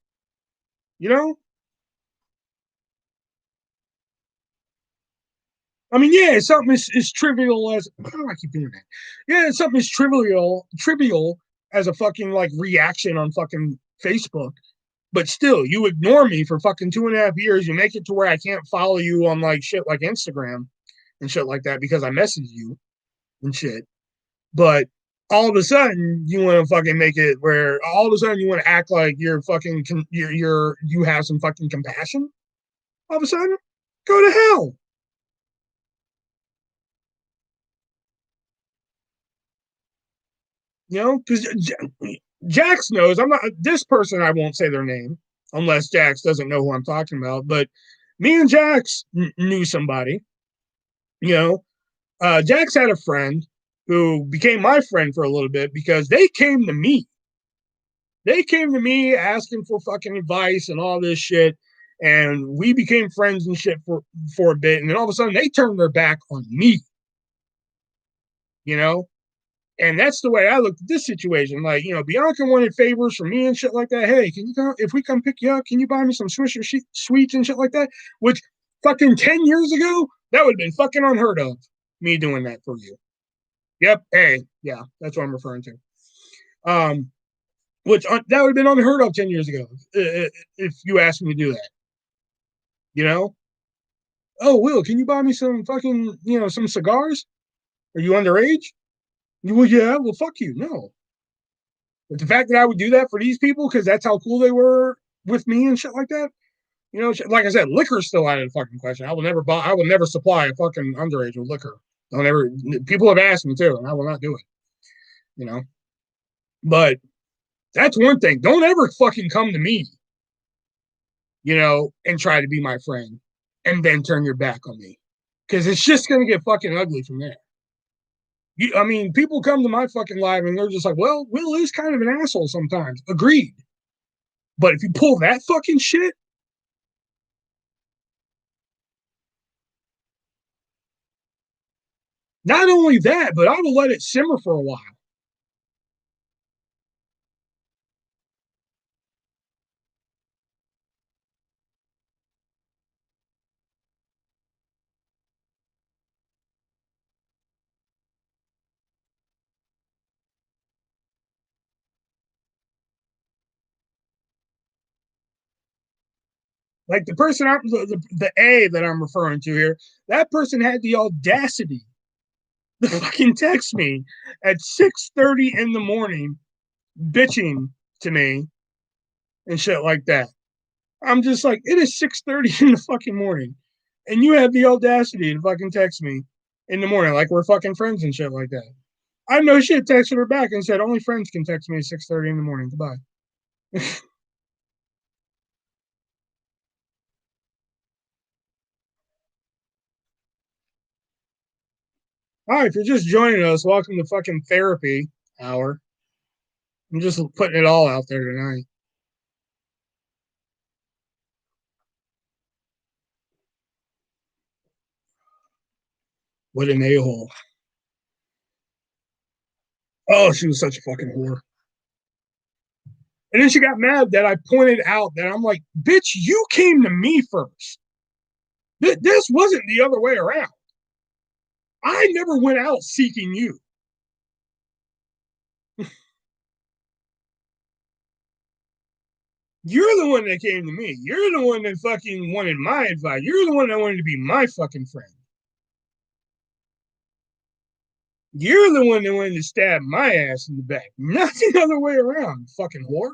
You know, I mean, yeah, something is trivial as how do I keep doing that? Yeah, something is trivial as a fucking like reaction on fucking Facebook. But still, you ignore me for fucking 2.5 years. You make it to where I can't follow you on like shit like Instagram and shit like that because I message you and shit. But all of a sudden, you want to fucking make it where all of a sudden you want to act like you're fucking you have some fucking compassion. All of a sudden, go to hell. You know, because Jax knows I'm not this person. I won't say their name unless Jax doesn't know who I'm talking about. But me and Jax knew somebody. You know, Jax had a friend who became my friend for a little bit because they came to me. They came to me asking for fucking advice and all this shit, and we became friends and shit for a bit. And then all of a sudden, they turned their back on me. You know, and that's the way I looked at this situation. Like, you know, Bianca wanted favors from me and shit like that. Hey, can you come if we come pick you up? Can you buy me some Swisher sweets and shit like that? Which fucking 10 years ago, that would have been fucking unheard of. Me doing that for you. Yep. Hey, yeah, that's what I'm referring to. Um, which that would have been unheard of 10 years ago if you asked me to do that. You know? Oh, Will, can you buy me some fucking some cigars? Are you underage? Well, yeah. Well, fuck you. No. But the fact that I would do that for these people because that's how cool they were with me and shit like that, You know, like I said, liquor's still out of the fucking question. I will never buy. I will never supply a fucking underage with liquor. Don't ever. People have asked me too, and I will not do it. You know, but that's one thing. Don't ever fucking come to me, you know, and try to be my friend, and then turn your back on me, because it's just gonna get fucking ugly from there. I mean, people come to my fucking live and they're just like, well, Will is kind of an asshole sometimes. Agreed. But if you pull that fucking shit, not only that, but I will let it simmer for a while. Like the person, the A that I'm referring to here, that person had the audacity to fucking text me at 6:30 in the morning, bitching to me and shit like that. I'm just like, it is 6:30 in the fucking morning, and you have the audacity to fucking text me in the morning like we're fucking friends and shit like that. I know shit texted her back and said only friends can text me at 6:30 in the morning. Goodbye. All right, if you're just joining us, welcome to fucking therapy hour. I'm just putting it all out there tonight. What an a-hole. Oh, she was such a fucking whore. And then she got mad that I pointed out that I'm like, bitch, you came to me first. This wasn't the other way around. I never went out seeking you. You're the one that came to me. You're the one that fucking wanted my advice. You're the one that wanted to be my fucking friend. You're the one that wanted to stab my ass in the back. Not the other way around, fucking whore.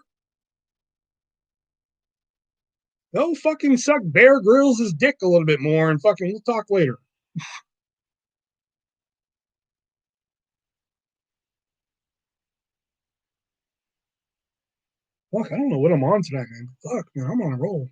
Go fucking suck Bear Grylls' dick a little bit more and fucking we'll talk later. Fuck, I don't know what I'm on tonight, man. Fuck, man, I'm on a roll.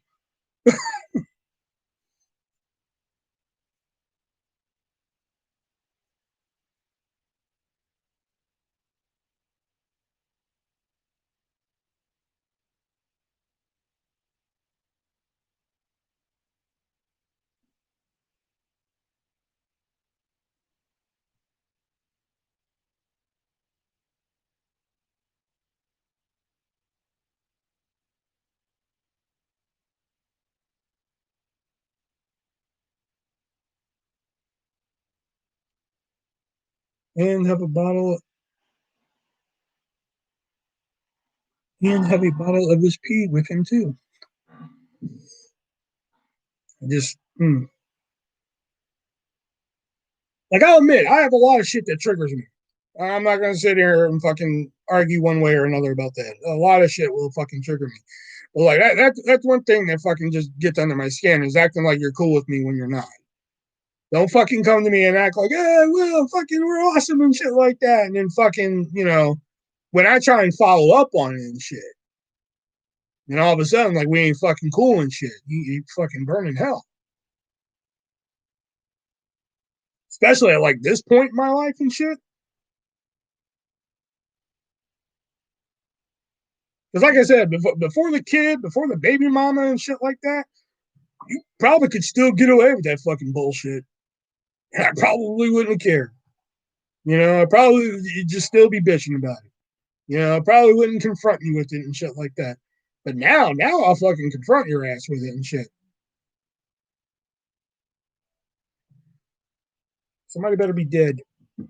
And have a bottle and have a bottle of his pee with him too. Just like I'll admit, I have a lot of shit that triggers me. I'm not gonna sit here and fucking argue one way or another about that. A lot of shit will fucking trigger me. But like that's one thing that fucking just gets under my skin is acting like you're cool with me when you're not. Don't fucking come to me and act like, yeah, well, fucking we're awesome and shit like that. And then fucking, you know, when I try and follow up on it and shit, and all of a sudden, like we ain't fucking cool and shit. You fucking burn in hell. Especially at like this point in my life and shit. Because like I said, before the kid, before the baby mama and shit like that, you probably could still get away with that fucking bullshit. And I probably wouldn't care. You know, I probably you'd just still be bitching about it. You know, I probably wouldn't confront you with it and shit like that. But now I'll fucking confront your ass with it and shit. Somebody better be dead. What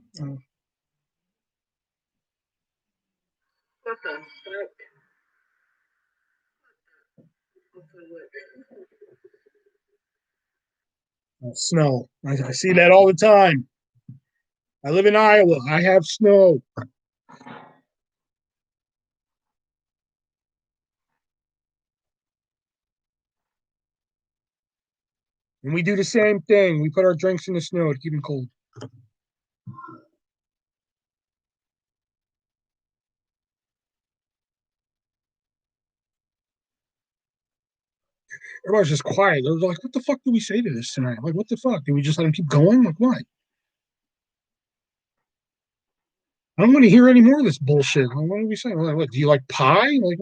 the fuck? Snow. I see that all the time. I live in Iowa. I have snow. And we do the same thing. We put our drinks in the snow to keep them cold. Everybody's just quiet. They're like, what the fuck did we say to this tonight? Like, what the fuck? Did we just let him keep going? Like, what? I don't want to hear any more of this bullshit. Like, what are we saying? Like, what, do you like pie? Like,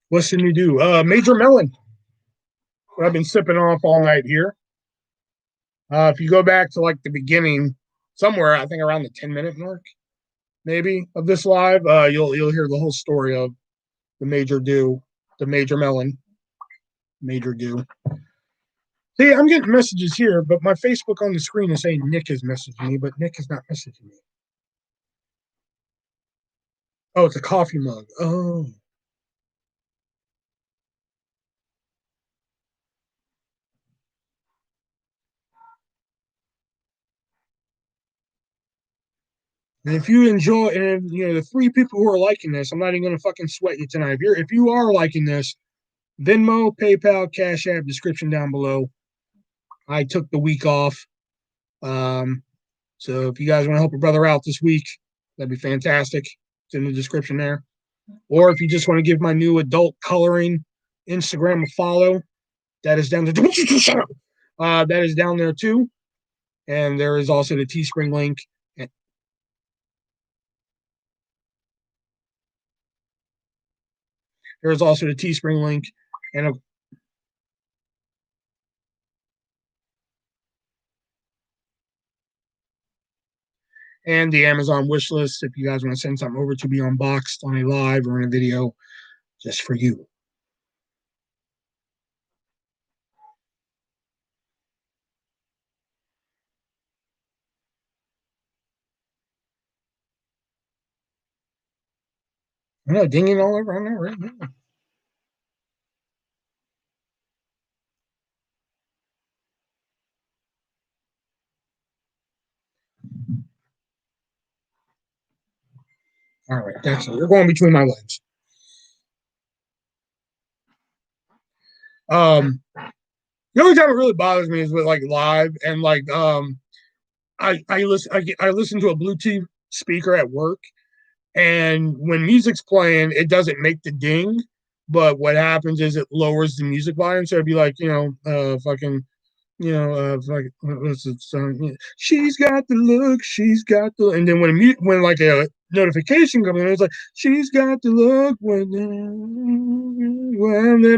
what's the new do? Major Melon. What I've been sipping off all night here. If you go back to like the beginning, somewhere I think around the 10-minute mark, maybe of this live, you'll hear the whole story of the Major Do, the Major Melon, Major Do. See, I'm getting messages here, but my Facebook on the screen is saying Nick is messaging me, but Nick is not messaging me. Oh, it's a coffee mug. Oh. And if you enjoy, and you know the three people who are liking this, I'm not even gonna fucking sweat you tonight. If you are liking this, Venmo, PayPal, Cash App, description down below. I took the week off, so if you guys want to help a brother out this week, that'd be fantastic. It's in the description there. Or if you just want to give my new adult coloring Instagram a follow, that is down there. That is down there too. And there is also the Teespring link. There's also the Teespring link and the Amazon wish list if you guys want to send something over to be unboxed on a live or in a video just for you. I know, dinging all over on there right now. All right, that's it. You're going between my legs. Um, the only time it really bothers me is with like live and like I listen to a Bluetooth speaker at work, and when music's playing, it doesn't make the ding, but what happens is it lowers the music volume. So it'd be like fucking like what's it song? Yeah. She's got the look, she's got the, and then when like a notification comes in, it's like she's got the look when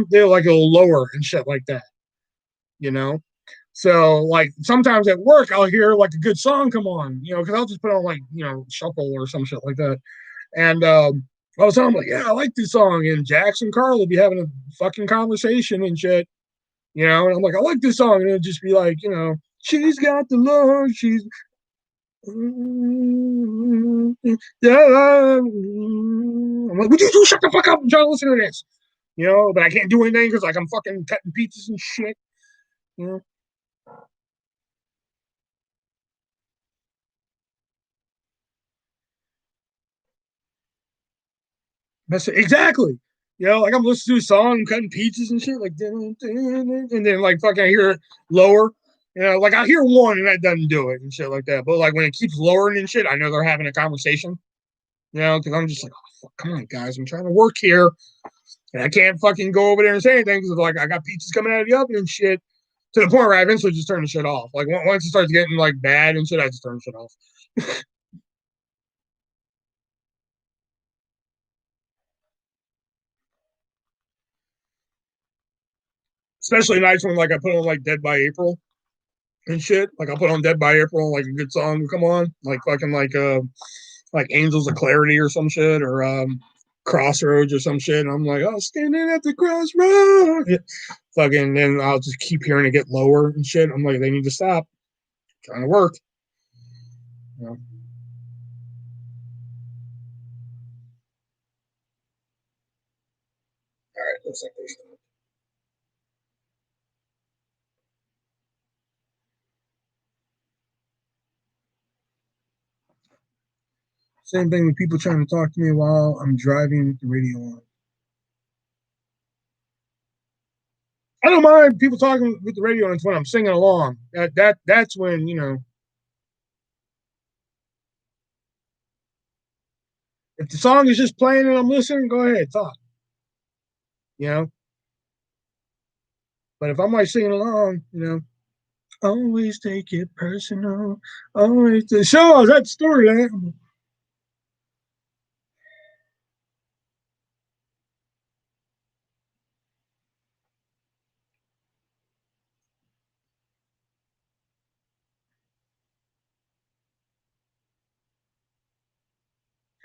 they're like a little lower and shit like that, you know. So like sometimes at work I'll hear like a good song come on, because I'll just put on like shuffle or some shit like that, and all of a sudden I'm like, yeah, I like this song, and Jackson Carl will be having a fucking conversation and shit, and I'm like, I like this song, and it'll just be like, she's got the love, she's yeah. I'm like, would you shut the fuck up and try to listen to this? But I can't do anything because like I'm fucking cutting pizzas and shit. You know, exactly. Like I'm listening to a song, I'm cutting pizzas and shit, like, and then like fucking I hear it lower. Like I hear one and that doesn't do it and shit like that. But like when it keeps lowering and shit, I know they're having a conversation. Because I'm just like, oh, fuck, come on, guys, I'm trying to work here, and I can't fucking go over there and say anything because like I got pizzas coming out of the oven and shit. To the point where I eventually just turn the shit off. Like once it starts getting like bad and shit, I just turn the shit off. Especially nights when like I put on like Dead by April and shit. Like I'll put on Dead by April, like a good song will come on, like fucking like Angels of Clarity or some shit, or Crossroads or some shit. And I'm like, oh, standing at the crossroads. Yeah. Fucking, then I'll just keep hearing it get lower and shit. I'm like, they need to stop. I'm trying to work. You know? Looks like they stopped. Same thing with people trying to talk to me while I'm driving with the radio on. I don't mind people talking with the radio on when I'm singing along. That's when, you know, if the song is just playing and I'm listening, go ahead, talk. You know, but if I'm like singing along, you know, always take it personal. Always show us that story. Man.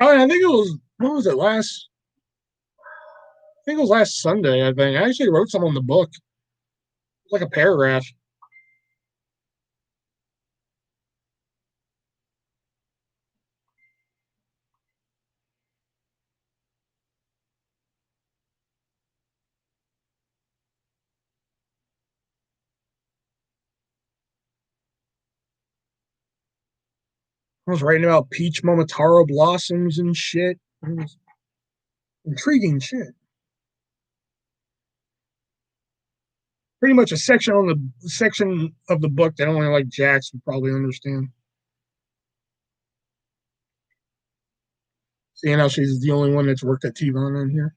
Oh, I think it was what was it last? I think it was last Sunday. I think I actually wrote some on the book. It was like a paragraph. I was writing about peach momotaro blossoms and shit. It was intriguing shit. Pretty much a section of the book that only like Jax would probably understand. Seeing how she's the only one that's worked at T-Von in here.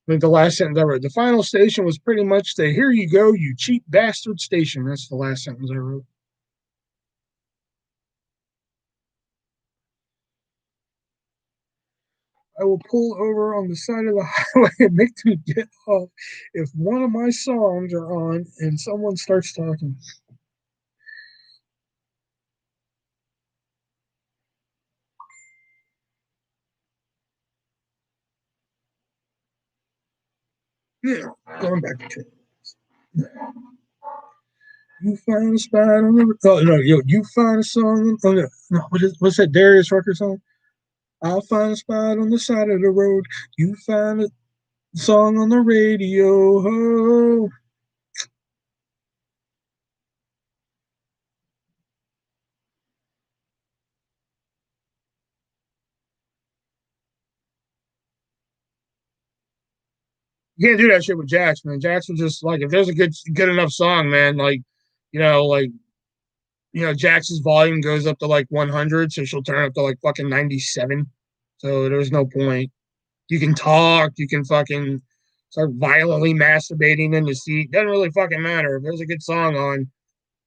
I think the last sentence I wrote. The final station was pretty much the "Here you go, you cheap bastard" station. That's the last sentence I wrote. I will pull over on the side of the highway and make them get off if one of my songs are on and someone starts talking. Yeah, going back to it. You find a spot on the oh no, you find a song. Oh no, what's that Darius Rucker song? I'll find a spot on the side of the road. You find a song on the radio. Oh. You can't do that shit with Jax, man. Jax was just like if there's a good enough song, man, like like Jax's volume goes up to like 100, so she'll turn up to like fucking 97. So there's no point. You can talk, you can fucking start violently masturbating in the seat. Doesn't really fucking matter. If there's a good song on,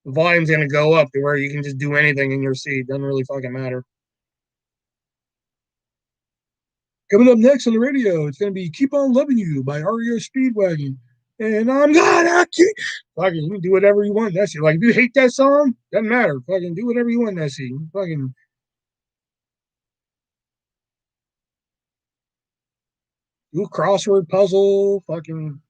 the volume's gonna go up to where you can just do anything in your seat. Doesn't really fucking matter. Coming up next on the radio, it's gonna be "Keep on Loving You" by REO Speedwagon. And I'm gonna keep fucking you can do whatever you want. That's it. Like if you hate that song, doesn't matter. Fucking do whatever you want. That's it. Fucking do a crossword puzzle. Fucking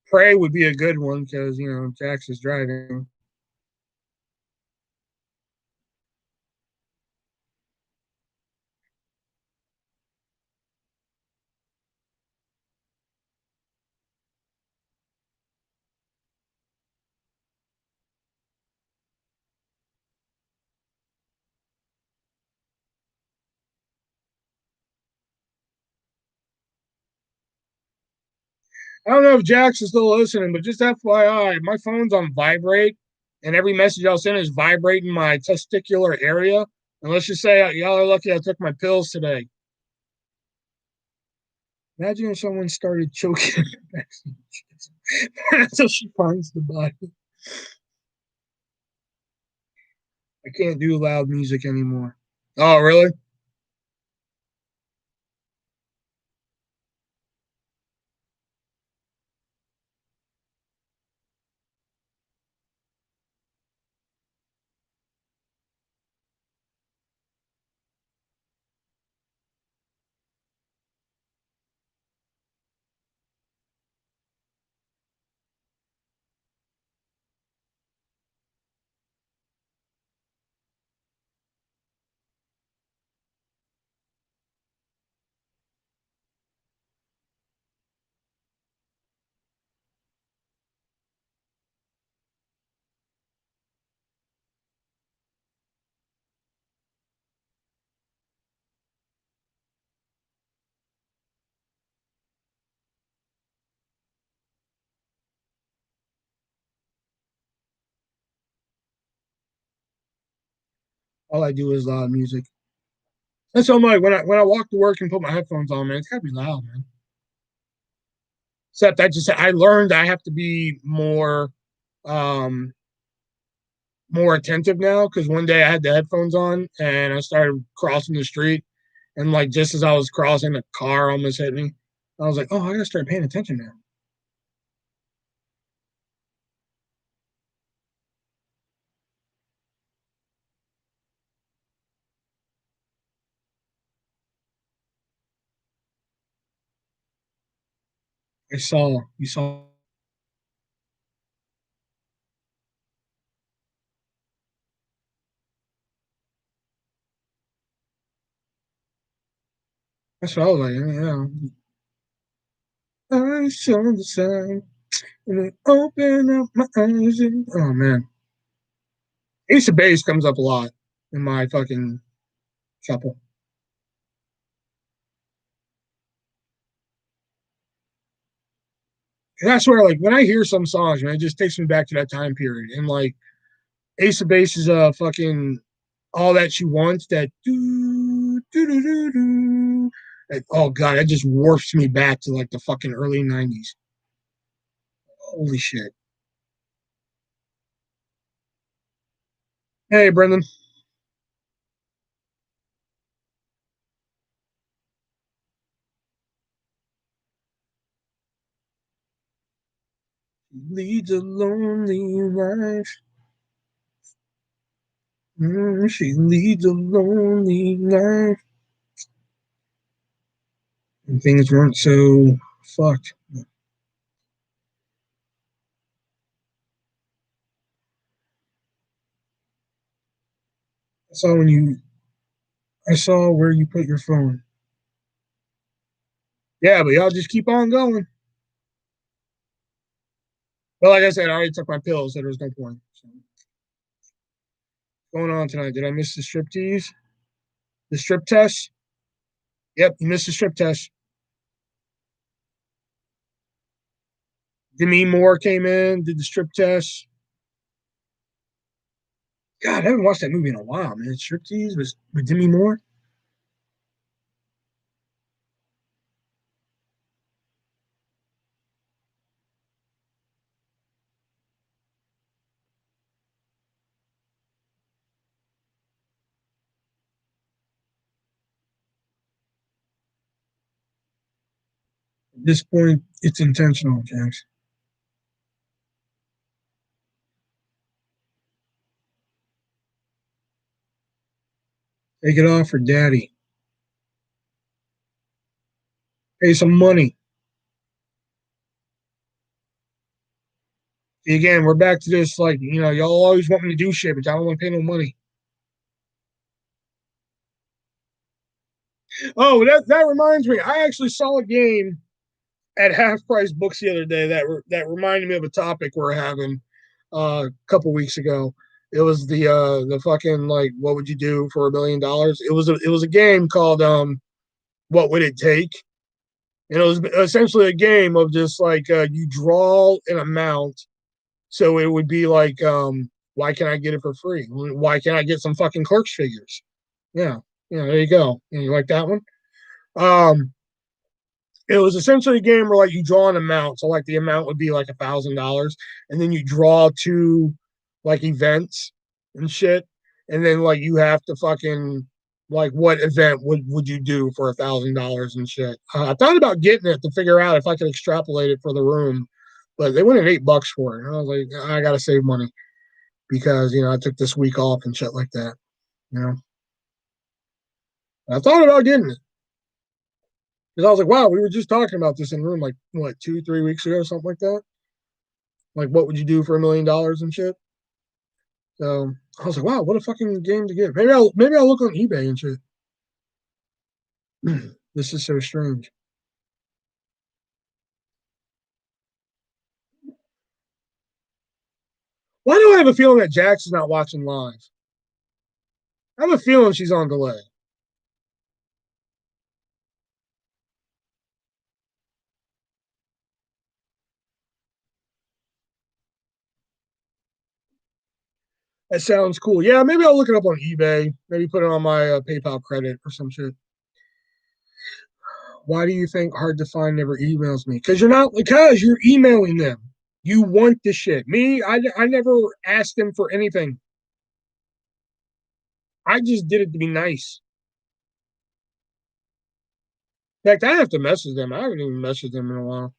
pray would be a good one because Jax is driving. I don't know if Jax is still listening, but just FYI, my phone's on vibrate, and every message I'll send is vibrating my testicular area. And let's just say y'all are lucky I took my pills today. Imagine if someone started choking until she finds the body. I can't do loud music anymore. Oh, really? All I do is loud music. That's how I'm like when I walk to work and put my headphones on, man, it's gotta be loud, man. Except I learned I have to be um more attentive now because one day I had the headphones on and I started crossing the street and like just as I was crossing, a car almost hit me. I was like, oh, I gotta start paying attention now. You saw that's what I was like, yeah. I saw the sign and it opened up my eyes. And, oh man, Ace of Base comes up a lot in my fucking shuffle. And I swear, like when I hear some songs, man, it just takes me back to that time period. And like Ace of Base is a fucking all that she wants. That do do do do do. Like, oh god, that just warps me back to like the fucking early '90s. Holy shit! Hey, Brendan, leads a lonely life. She leads a lonely life. And things weren't so fucked. I saw when you. I saw where you put your phone. Yeah, but y'all just keep on going. But like I said, I already took my pills, so there's no point. So, what's going on tonight? Did I miss the strip tease? The strip test? Yep, you missed the strip test. Demi Moore came in, did the strip test. God, I haven't watched that movie in a while, man. Strip tease with Demi Moore. At this point, it's intentional, Jax. Take it off for daddy. Pay some money. See, again, we're back to this, like, y'all always want me to do shit, but y'all don't want to pay no money. Oh, that reminds me. I actually saw a game at Half Price Books the other day that reminded me of a topic we're having a couple weeks ago. It was the fucking like what would you do for $1 million? It was a game called What Would It Take? And it was essentially a game of just like you draw an amount, so it would be like why can't I get it for free? Why can't I get some fucking Clerks figures? Yeah, there you go. You like that one? Um, it was essentially a game where like you draw an amount. So like the amount would be like $1,000, and then you draw two like events and shit, and then like you have to fucking like what event would you do for $1,000 and shit. I thought about getting it to figure out if I could extrapolate it for the room, but they wanted $8 for it. And I was like, I gotta save money because I took this week off and shit like that. You know, I thought about getting it because I was like, wow, we were just talking about this in the room like what 2, 3 weeks ago, something like that. Like, what would you do for $1 million and shit? So I was like, wow, what a fucking game to get. Maybe I'll look on eBay and shit. This is so strange. Why do I have a feeling that Jax is not watching live? I have a feeling she's on delay. That sounds cool. Yeah, maybe I'll look it up on eBay. Maybe put it on my PayPal credit or some shit. Why do you think Hard to Find never emails me? Because you're emailing them. You want the shit. Me, I never asked them for anything. I just did it to be nice. In fact, I have to message them. I haven't even messaged them in a while.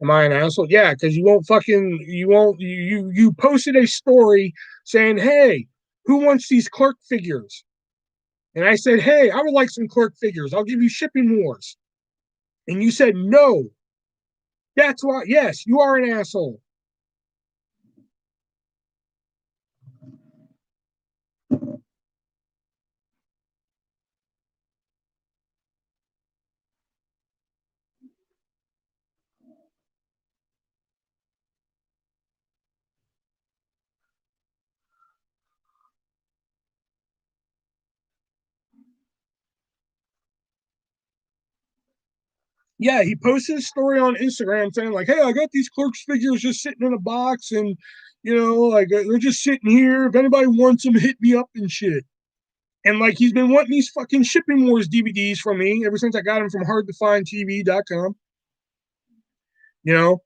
Am I an asshole? Yeah, because you posted a story saying, "Hey, who wants these clerk figures?" And I said, "Hey, I would like some clerk figures. I'll give you shipping wars." And you said no. That's why. Yes, you are an asshole. Yeah, he posted a story on Instagram saying like, "Hey, I got these clerks figures just sitting in a box, and like they're just sitting here. If anybody wants them, hit me up and shit." And like he's been wanting these fucking Shipping Wars DVDs from me ever since I got them from hardtofindtv.com. You know,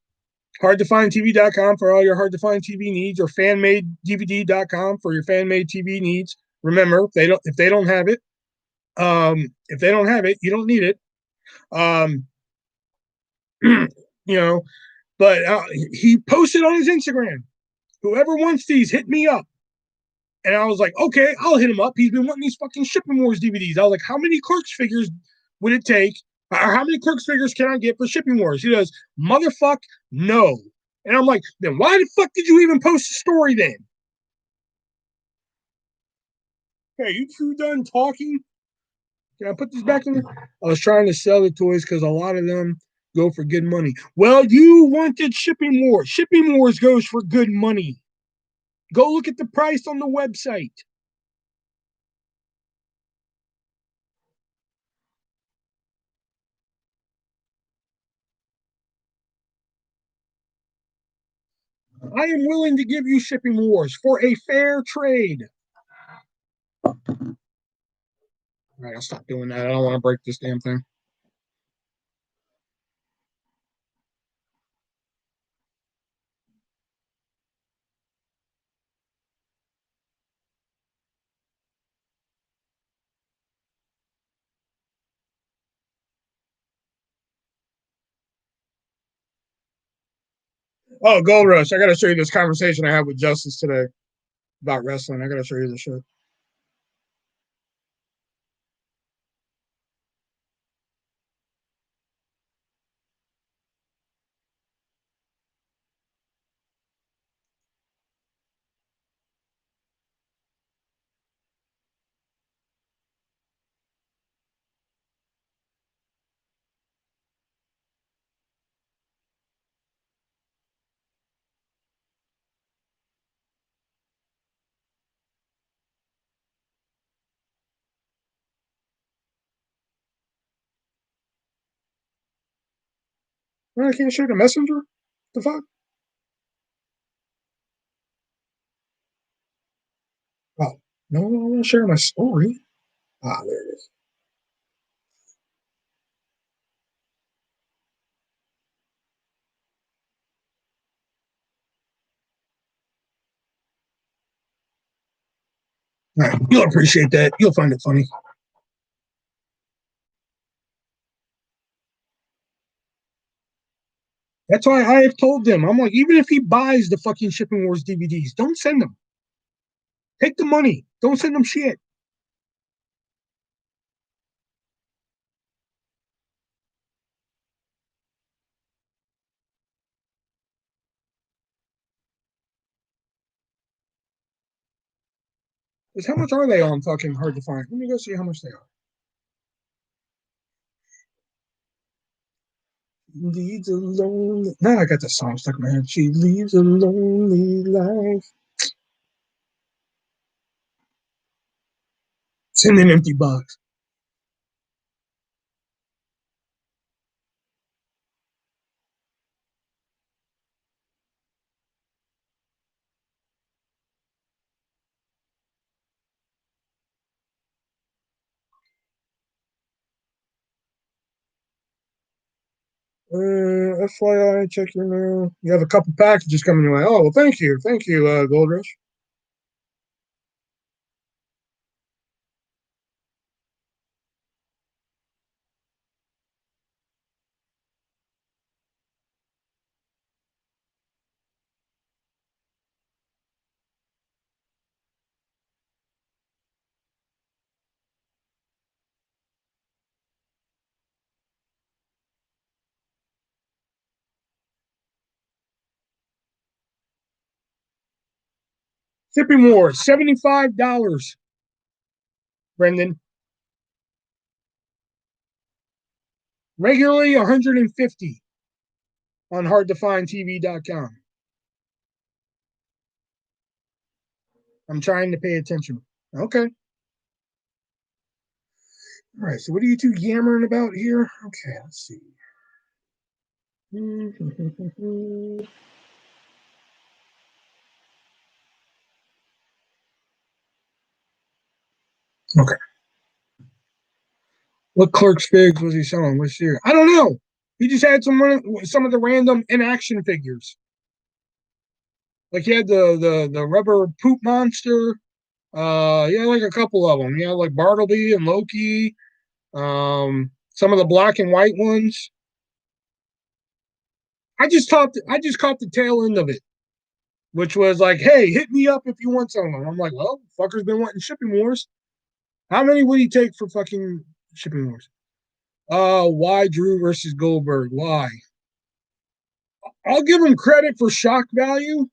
hardtofindtv.com for all your hard to find TV needs, or fanmadedvd.com for your fan made TV needs. Remember, if they don't have it, you don't need it. Um, you know, but he posted on his Instagram, "Whoever wants these, hit me up." And I was like, okay, I'll hit him up. He's been wanting these fucking Shipping Wars DVDs. I was like, how many Clerks figures would it take? Or how many Clerks figures can I get for Shipping Wars? He goes, motherfuck, no. And I'm like, then why the fuck did you even post a story then? Hey, you two done talking? Can I put this back in there? I was trying to sell the toys because a lot of them go for good money. Well, you wanted Shipping Wars. Shipping Wars goes for good money. Go look at the price on the website. I am willing to give you Shipping Wars for a fair trade. All right, I'll stop doing that. I don't want to break this damn thing. Oh, Gold Rush. I got to show you this conversation I had with Justice today about wrestling. I got to show you this shit. Well, I can't share the messenger. The fuck? Oh, no, I want to share my story. Ah, there it is. All right, you'll appreciate that. You'll find it funny. That's why I have told them. I'm like, even if he buys the fucking Shipping Wars DVDs, don't send them. Take the money. Don't send them shit. Because how much are they on fucking Hard to Find? Let me go see how much they are. Leads a lonely. Now I got the song stuck in my head. She leaves a lonely life. It's in an empty box. FYI, check your mail. You have a couple packages coming your way. Oh, well, thank you, Gold Rush. Shipping more, $75, Brendan. Regularly 150 on hardtofindtv.com. I'm trying to pay attention. Okay. All right. So what are you two yammering about here? Okay, let's see. Okay. What Clerks figs was he selling? Which year? I don't know. He just had some of the random in action figures. Like he had the rubber poop monster. He had like a couple of them. He had like Bartleby and Loki. Some of the black and white ones. I just caught the tail end of it, which was like, hey, hit me up if you want some. I'm like, well, fucker's been wanting shipping wars. How many would he take for fucking shipping wars? Why Drew versus Goldberg? Why? I'll give him credit for shock value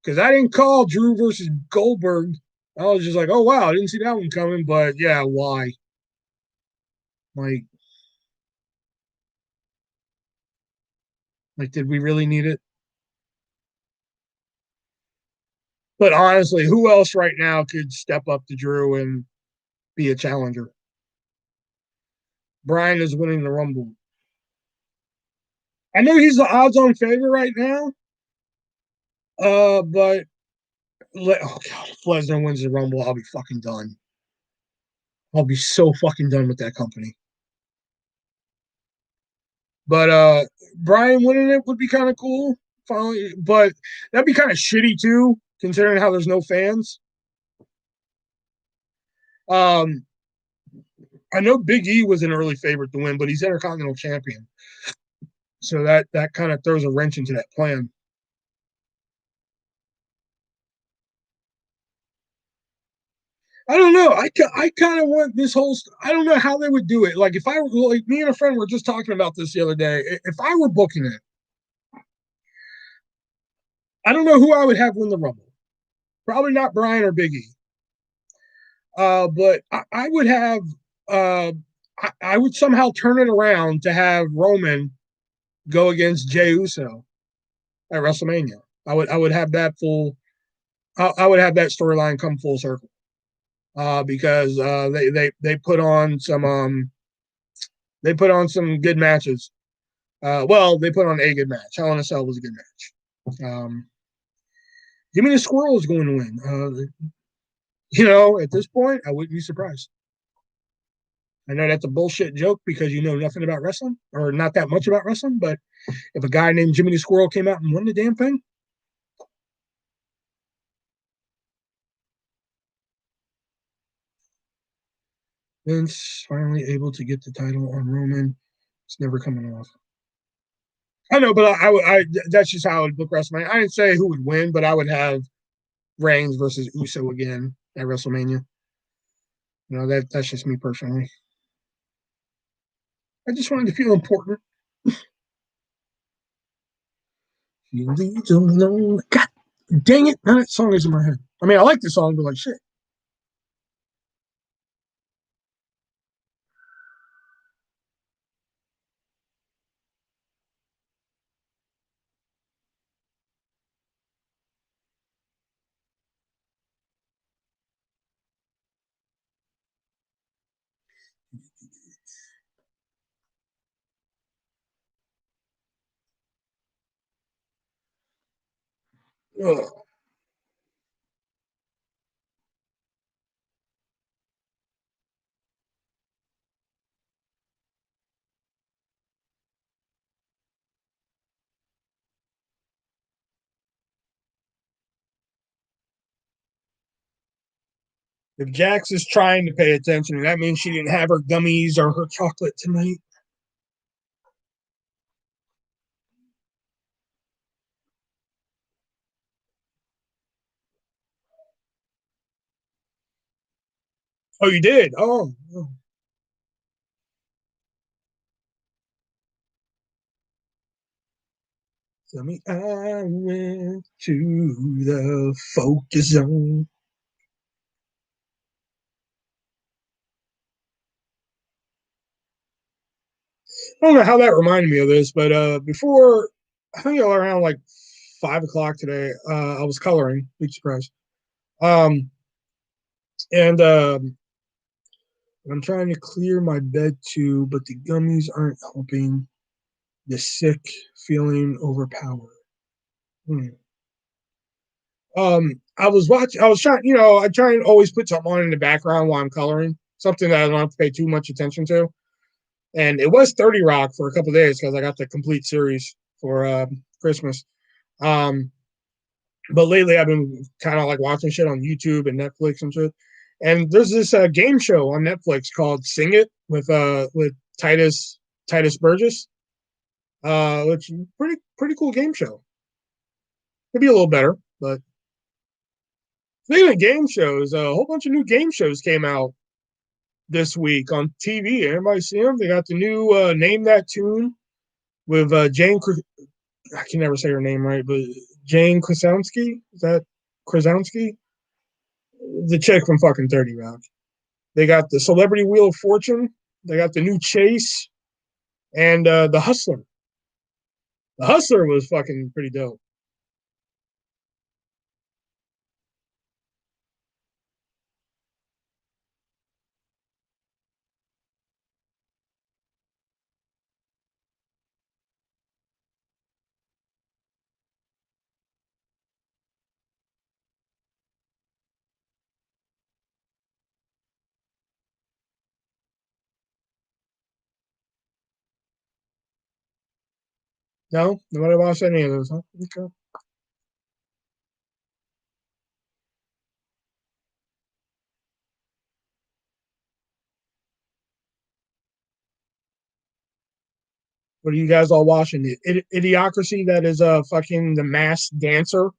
because I didn't call Drew versus Goldberg. I was just like, oh wow, I didn't see that one coming. But yeah, why? Like, did we really need it? But honestly, who else right now could step up to Drew and be a challenger? Brian is winning the Rumble. I know he's the odds-on favorite right now. But oh god, if Lesnar wins the Rumble, I'll be fucking done. I'll be so fucking done with that company. But Brian winning it would be kind of cool. Finally, but that'd be kind of shitty too, considering how there's no fans. Um, I know Big E was an early favorite to win, but he's Intercontinental Champion, so that kind of throws a wrench into that plan. I don't know. I kind of want this whole. I don't know how they would do it. Like if I were like me and a friend were just talking about this the other day. If I were booking it, I don't know who I would have win the Rumble. Probably not Brian or Big E. But I would have. Uh, I would somehow turn it around to have Roman go against Jey Uso at WrestleMania. I would have that full. I would have that storyline come full circle. Because they put on some good matches. Well, they put on a good match. Hell in a Cell was a good match. Give me the Squirrel is going to win. At this point, I wouldn't be surprised. I know that's a bullshit joke because you know nothing about wrestling or not that much about wrestling, but if a guy named Jimmy the Squirrel came out and won the damn thing, Vince finally able to get the title on Roman. It's never coming off. I know, but I that's just how I would book WrestleMania. I didn't say who would win, but I would have Reigns versus Uso again at WrestleMania. That's just me personally. I just wanted to feel important. You leave alone. God dang it. Now that song is in my head. I mean, I like the song, but like shit. Ugh. If Jax is trying to pay attention, that means she didn't have her gummies or her chocolate tonight. Oh, you did? Oh. Tell me I went to the focus zone. I don't know how that reminded me of this, but before, I think around like 5 o'clock today, I was coloring. Big surprise. Um, and I'm trying to clear my bed too, but the gummies aren't helping. The sick feeling overpower. Hmm. I was watching. I was trying. I try and always put something on in the background while I'm coloring, something that I don't have to pay too much attention to. And it was 30 Rock for a couple of days because I got the complete series for Christmas. Um, but lately I've been kind of like watching shit on YouTube and Netflix and shit. And there's this game show on Netflix called Sing It with Titus Burgess, which is pretty cool game show. Could be a little better, but speaking of game shows, a whole bunch of new game shows came out this week on TV. Everybody see them? They got the new Name That Tune with I can never say her name right, but Jane Krasinski. Is that Krasinski? The chick from fucking 30 Rock. They got the Celebrity Wheel of Fortune. They got the new Chase and the Hustler. The Hustler was fucking pretty dope. No, nobody watched any of those. Huh? Okay. What are you guys all watching? The Idiocracy that is fucking The Masked Dancer.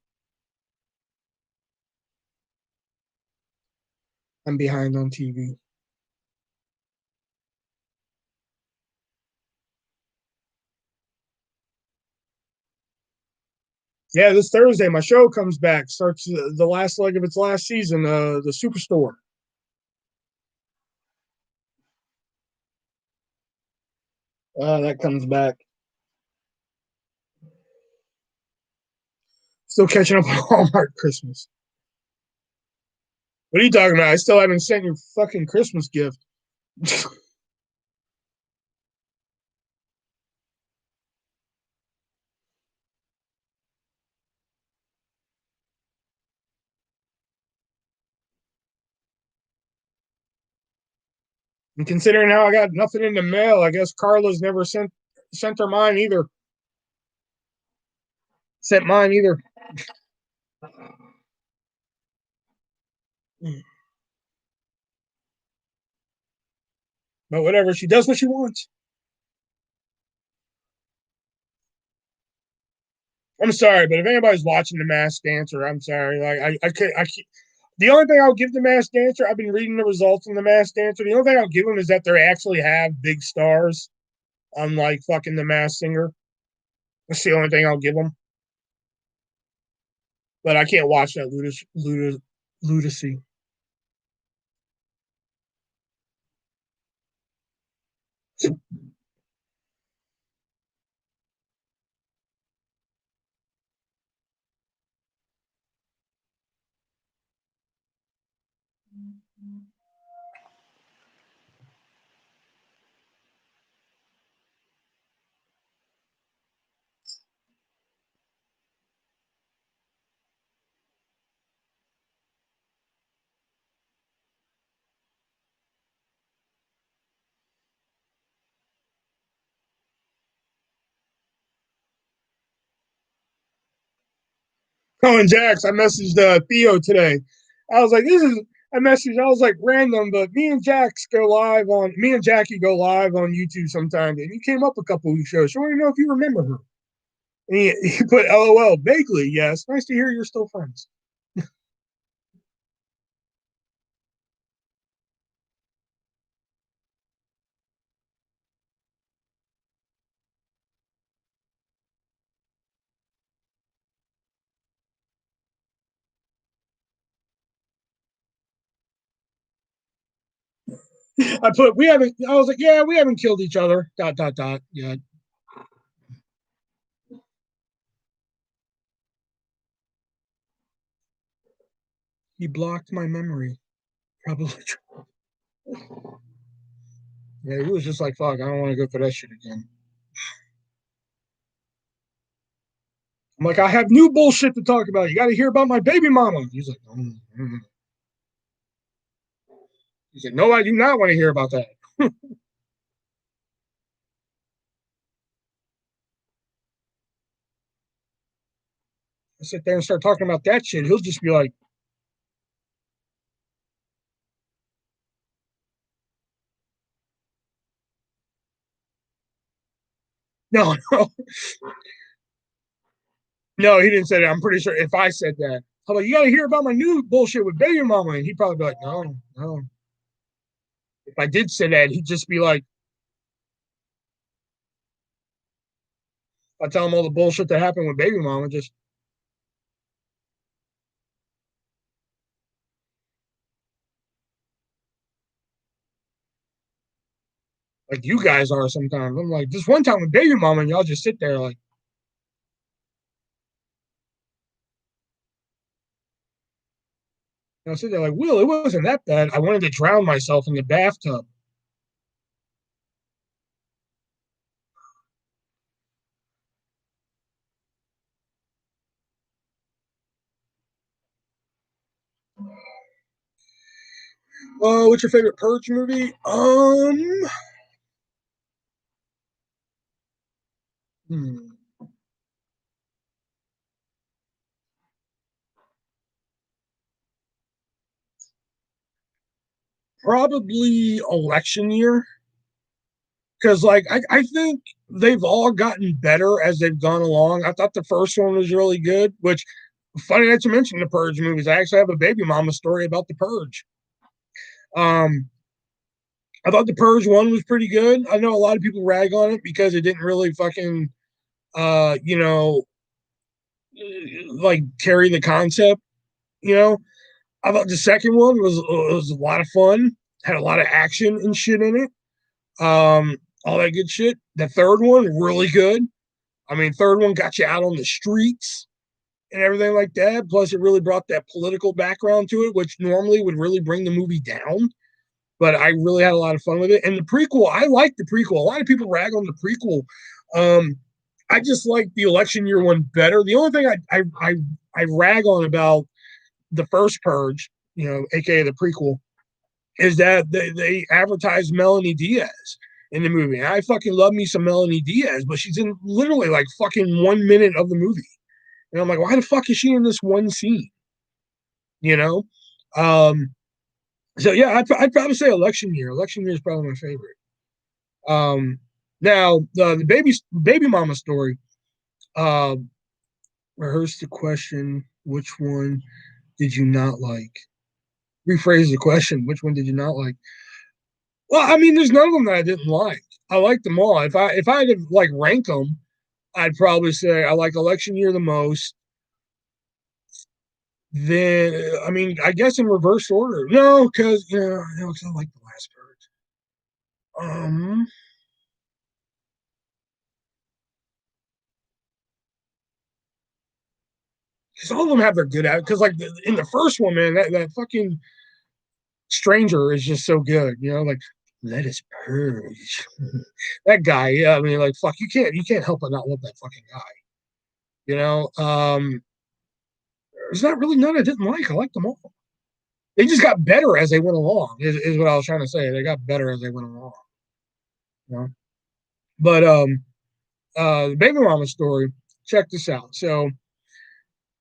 I'm behind on TV. Yeah, this Thursday my show comes back. Starts the last leg of its last season. The Superstore. That comes back. Still catching up on Hallmark Christmas. What are you talking about? I still haven't sent your fucking Christmas gift. And considering how I got nothing in the mail, I guess Carla's never sent her mine either. Sent mine either. But whatever, she does what she wants. I'm sorry, but if anybody's watching The Masked Dancer, I'm sorry. Like I can't. The only thing I'll give The Masked Dancer, I've been reading the results on The Masked Dancer. The only thing I'll give them is that they actually have big stars, unlike fucking The Masked Singer. That's the only thing I'll give them. But I can't watch that ludacy. Oh, and Jax, I messaged Theo today. I was like, I messaged. I was like random, but me and Jackie go live on YouTube sometimes, and you came up a couple weeks ago. So I want to know if you remember her. And he put LOL vaguely. Yes, nice to hear you're still friends. I put we haven't. I was like, yeah, we haven't killed each other. Dot dot dot. Yeah, he blocked my memory. Probably. Yeah, he was just like, fuck, I don't want to go for that shit again. I'm like, I have new bullshit to talk about. You got to hear about my baby mama. He's like, he said, no, I do not want to hear about that. I sit there and start talking about that shit. He'll just be like, no, no, no, he didn't say that. I'm pretty sure if I said that, I'm like, you got to hear about my new bullshit with baby mama. And he'd probably be like, no, no. If I did say that, he'd just be like, I tell him all the bullshit that happened with baby mama. Just like you guys are sometimes. I'm like, this one time with baby mama, and y'all just sit there like, I sit there like, Will, it wasn't that bad. I wanted to drown myself in the bathtub. Oh, what's your favorite Purge movie? Hmm, probably election year. Because like I think they've all gotten better as they've gone along. I thought the first one was really good, which funny that you mentioned the Purge movies. I actually have a baby mama story about the Purge. Um, I thought the Purge one was pretty good. I know a lot of people rag on it because it didn't really fucking you know, like carry the concept, you know. I thought the second one was a lot of fun, had a lot of action and shit in it. All that good shit. The third one, really good. I mean, third one got you out on the streets and everything like that. Plus, it really brought that political background to it, which normally would really bring the movie down. But I really had a lot of fun with it. And the prequel, I like the prequel. A lot of people rag on the prequel. Um, I just like the election year one better. The only thing I rag on about the first Purge, aka the prequel, is that they advertised Melanie Diaz in the movie. And I fucking love me some Melanie Diaz, but she's in literally like fucking 1 minute of the movie. And I'm like, why the fuck is she in this one scene? You know? Um, so yeah, I'd probably say election year. Election year is probably my favorite. Um, now the baby mama story. Uh, rehearse the question. Which one did you not like? Rephrase the question. Which one did you not like? Well, I mean, there's none of them that I didn't like. I liked them all. If I had to like rank them, I'd probably say I like election year the most. Then I mean, I guess in reverse order. No, because no, because I like the last bird. Because all of them have their good at. Because like in the first one, man, that fucking stranger is just so good. Like let us purge. That guy. Yeah, I mean, like fuck, you can't help but not love that fucking guy. You know, there's not really none I didn't like. I liked them all. They just got better as they went along. Is what I was trying to say. They got better as they went along. You know? But the baby mama story. Check this out. So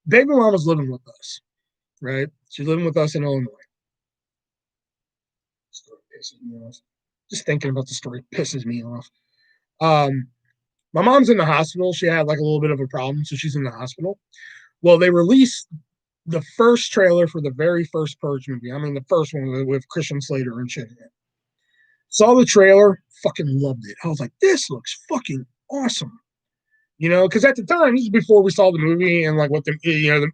baby mama's living with us, right? She's living with us in Illinois. pisses me off. Just thinking about the story pisses me off. Um, my mom's in the hospital. She had like a little bit of a problem, so she's in the hospital. Well, they released the first trailer for the very first Purge movie. I mean, the first one with Christian Slater and shit in it. Saw the trailer, fucking loved it. I was like, this looks fucking awesome. You know, because at the time, this is before we saw the movie and like what the, you know,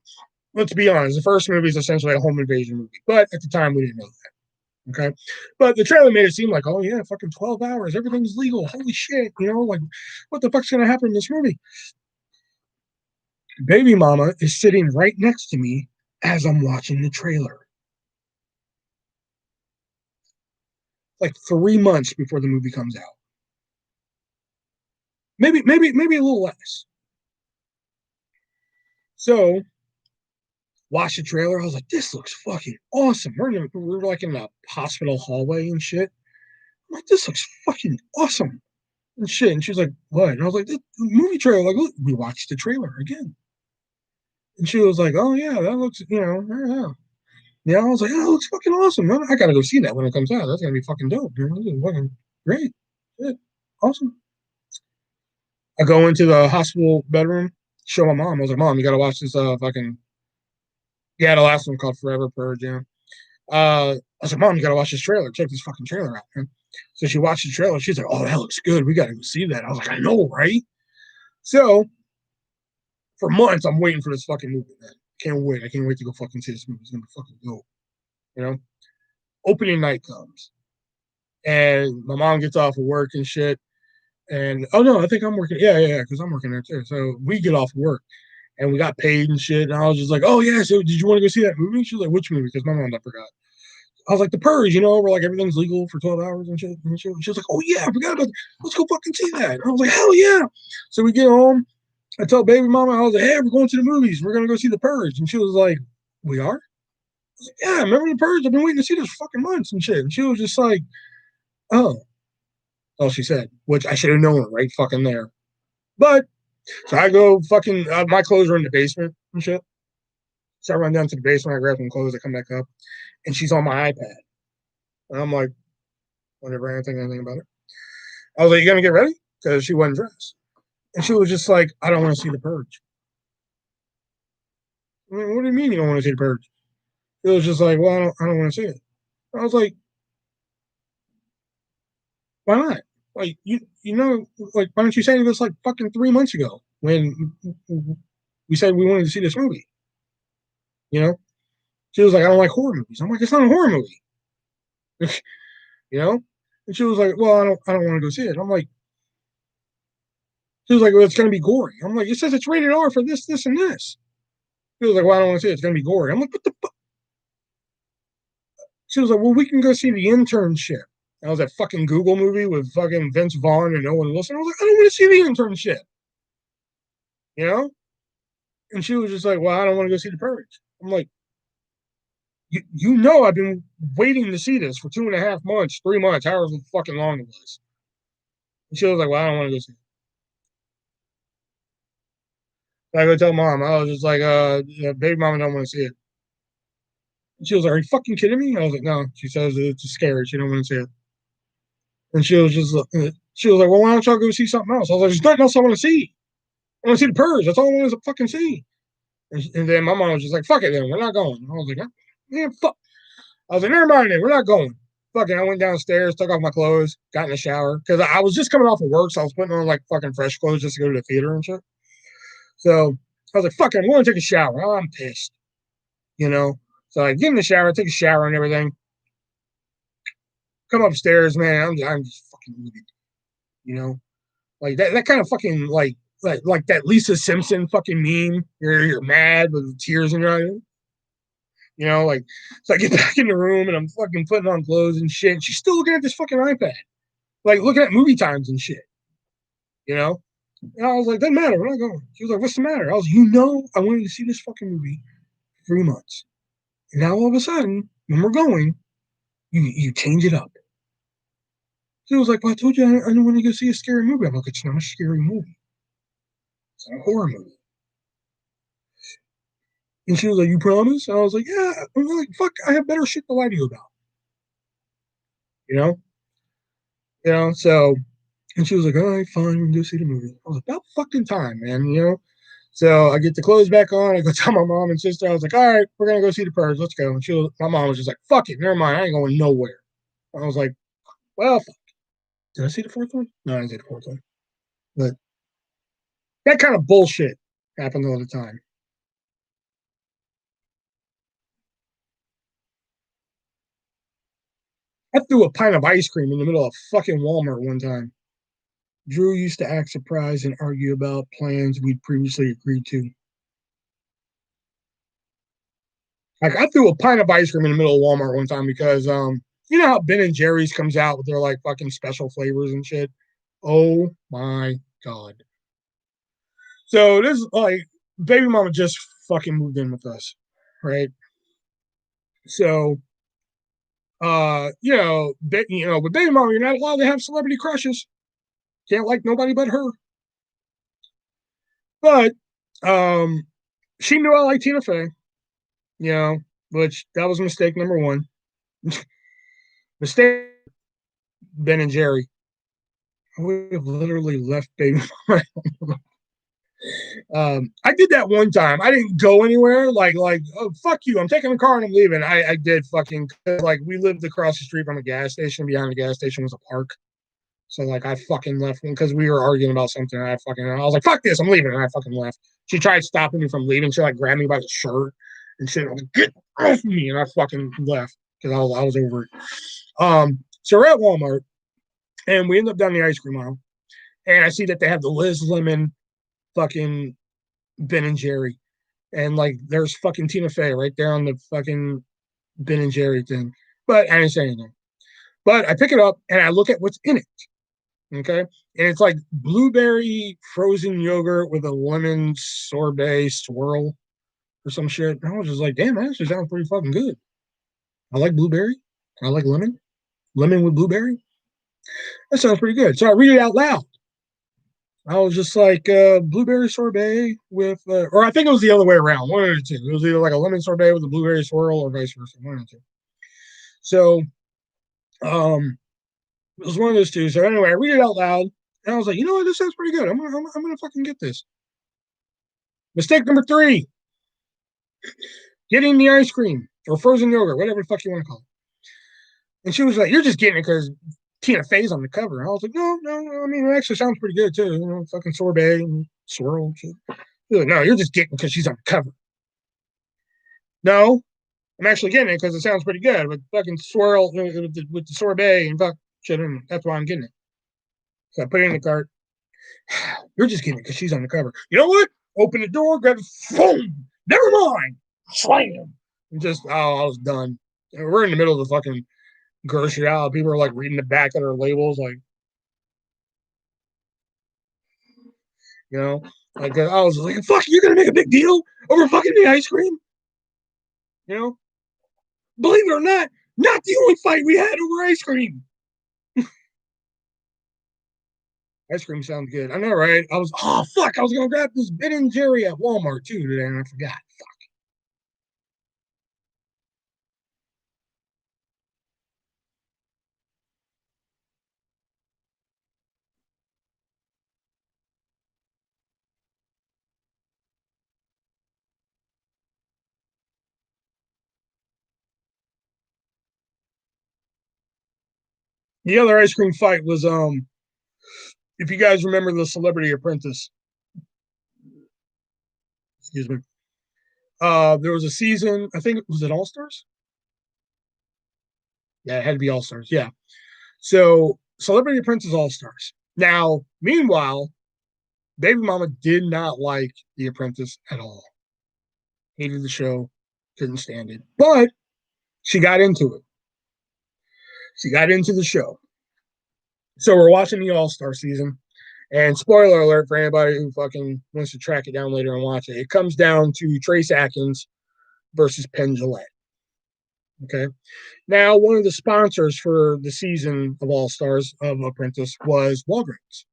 let's be honest, the first movie is essentially a home invasion movie. But at the time, we didn't know that. Okay. But the trailer made it seem like, oh, yeah, fucking 12 hours. Everything's legal. Holy shit. You know, like, what the fuck's going to happen in this movie? Baby mama is sitting right next to me as I'm watching the trailer. Like 3 months before the movie comes out. Maybe a little less. So watch the trailer. I was like, this looks fucking awesome. We're like in a hospital hallway and shit. I'm like, this looks fucking awesome and shit. And she was like, what? And I was like, the movie trailer. Like, look, we watched the trailer again. And she was like, oh yeah, that looks, you know, yeah. Yeah, I was like, oh, that looks fucking awesome. I gotta go see that when it comes out. That's gonna be fucking dope. Dude. This is fucking great. Shit. Awesome. I go into the hospital bedroom, show my mom. I was like, Mom, you gotta watch this fucking, yeah, the last one called Forever Purge, yeah. I was like, Mom, you gotta watch this trailer. Check this fucking trailer out, man. So she watched the trailer. She's like, oh, that looks good. We gotta go see that. I was like, I know, right? So for months, I'm waiting for this fucking movie, man. Can't wait. I can't wait to go fucking see this movie. It's gonna be fucking dope. You know? Opening night comes. And my mom gets off of work and shit. And oh no, I think I'm working. Yeah, because I'm working there too. So we get off of work and we got paid and shit. And I was just like, oh yeah, so did you want to go see that movie? She was like, which movie? Because my mom, I forgot. I was like, The Purge, you know, where like everything's legal for 12 hours and shit. And she was like, oh yeah, I forgot about that. Let's go fucking see that. And I was like, hell yeah. So we get home. I tell baby mama, I was like, hey, we're going to the movies. We're gonna go see The Purge. And she was like, we are? I was like, yeah, remember The Purge? I've been waiting to see this for fucking months and shit. And she was just like, oh, all she said, which I should have known right fucking there. But so I go fucking, my clothes are in the basement and shit. So I run down to the basement, I grab some clothes, I come back up, and she's on my iPad. And I'm like, whatever, I didn't think anything about it. I was like, you gonna get ready? Because she wasn't dressed. And she was just like, I don't want to see The Purge. I mean, what do you mean you don't want to see The Purge? It was just like, well, I don't want to see it. I was like, why not? Like, you know, like, why don't you say this like fucking 3 months ago when we said we wanted to see this movie? You know? She was like, I don't like horror movies. I'm like, it's not a horror movie. You know? And she was like, well, I don't want to go see it. I'm like, she was like, well, it's gonna be gory. I'm like, it says it's rated R for this, this, and this. She was like, well, I don't want to see it. It's gonna be gory. I'm like, what the fuck? She was like, well, we can go see the internship. That was that fucking Google movie with fucking Vince Vaughn and Owen Wilson. I was like, I don't want to see the internship. You know? And she was just like, well, I don't want to go see The Purge. I'm like, you know, I've been waiting to see this for 2.5 months, 3 months, however fucking long it was. And she was like, well, I don't want to go see it. So I go tell mom. I was just like, yeah, baby mama don't want to see it. And she was like, are you fucking kidding me? I was like, no. She says it's scary. She don't want to see it. And she was like, well, why don't y'all go see something else? I was like, there's nothing else I want to see. I want to see The Purge. That's all I want to fucking see. And then my mom was just like, fuck it then. We're not going. I was like, yeah, fuck. I was like, never mind then. We're not going. Fucking, I went downstairs, took off my clothes, got in the shower. Because I was just coming off of work, so I was putting on like fucking fresh clothes just to go to the theater and shit. So I was like, fuck it, I'm going to take a shower. Oh, I'm pissed. You know? So I get in the shower, take a shower and everything. Come upstairs, man. I'm just fucking livid. You know? Like that kind of fucking like that Lisa Simpson fucking meme. You're mad with tears in your eyes. You know, like so I get back in the room and I'm fucking putting on clothes and shit. And she's still looking at this fucking iPad, like looking at movie times and shit. You know, and I was like, doesn't matter, we're not going. She was like, what's the matter? I was, you know, I wanted to see this fucking movie for 3 months, and now all of a sudden, when we're going, you change it up. She was like, well, I told you I don't want to go see a scary movie. I'm like, it's not a scary movie. It's not a horror movie. And she was like, you promise? And I was like, yeah. I'm like, fuck, I have better shit to lie to you about. you know, so, and she was like, all right, fine, we can go see the movie. I was like, about fucking time, man. So I get the clothes back on. I go tell my mom and sister. I was like, all right, we're gonna go see the Purge. Let's go. And my mom was just like, fuck it, never mind. I ain't going nowhere. I was like, well, fuck. Did I see the fourth one? No, I didn't see the fourth one. But that kind of bullshit happened all the time. I threw a pint of ice cream in the middle of fucking Walmart one time. Drew used to act surprised and argue about plans we'd previously agreed to. Like I threw a pint of ice cream in the middle of Walmart one time because you know how Ben and Jerry's comes out with their like fucking special flavors and shit. Oh my god. So this like baby mama just fucking moved in with us, right? So with baby mama, you're not allowed to have celebrity crushes. Can't like nobody but her. But um she knew I liked Tina Fey, you know, which that was mistake number one. Mistake Ben and Jerry. I would have literally left baby mama. I did that one time. I didn't go anywhere. Like, oh fuck you! I'm taking the car and I'm leaving. I did fucking like we lived across the street from a gas station. Behind the gas station was a park. So like I fucking left because we were arguing about something. And I was like, fuck this, I'm leaving, and I fucking left. She tried stopping me from leaving. She like grabbed me by the shirt and shit. I was like, get off me, and I fucking left because I was over it. So we're at Walmart and we end up down the ice cream aisle, and I see that they have the Liz Lemon fucking Ben and Jerry, and like there's fucking Tina Fey right there on the fucking Ben and Jerry thing. But I didn't say anything. But I pick it up and I look at what's in it. Okay. And it's like blueberry frozen yogurt with a lemon sorbet swirl or some shit. And I was just like, damn, that actually sounds pretty fucking good. I like blueberry. I like lemon. Lemon with blueberry. That sounds pretty good. So I read it out loud. I was just like, blueberry sorbet with, or I think it was the other way around. One of the two. It was either like a lemon sorbet with a blueberry swirl or vice versa. One of the two. So, it was one of those two. So anyway, I read it out loud, and I was like, you know what, this sounds pretty good. I'm gonna fucking get this. Mistake number three: getting the ice cream or frozen yogurt, whatever the fuck you want to call it. And she was like, you're just getting it because Tina Fey's on the cover. And I was like, no. I mean, it actually sounds pretty good too. Fucking sorbet and swirl and shit. Like, no, you're just getting it because she's on the cover. No, I'm actually getting it because it sounds pretty good. With fucking swirl with the sorbet and fuck shit in it. That's why I'm getting it. So I put it in the cart. You're just getting it because she's on the cover. You know what? Open the door, grab it, boom. Never mind. Slam. And just, I was done. We're in the middle of the fucking grocery aisle. People are like reading the back of their labels, like, you know, like I was like, fuck, you're gonna make a big deal over fucking the ice cream? You know, believe it or not the only fight we had over ice cream. Ice cream sounds good. I know, right? I was, oh fuck, I was gonna grab this Ben and Jerry at Walmart too today, and I forgot. The other ice cream fight was if you guys remember the Celebrity Apprentice, excuse me. There was a season, I think was it All Stars? Yeah, it had to be All Stars. Yeah. So Celebrity Apprentice All Stars. Now, meanwhile, Baby Mama did not like The Apprentice at all. Hated the show, couldn't stand it. But she got into it. She got into the show. So we're watching the All Star season. And spoiler alert for anybody who fucking wants to track it down later and watch it. It comes down to Trace Atkins versus Penn Jillette. Okay. Now, one of the sponsors for the season of All Stars of Apprentice was Walgreens.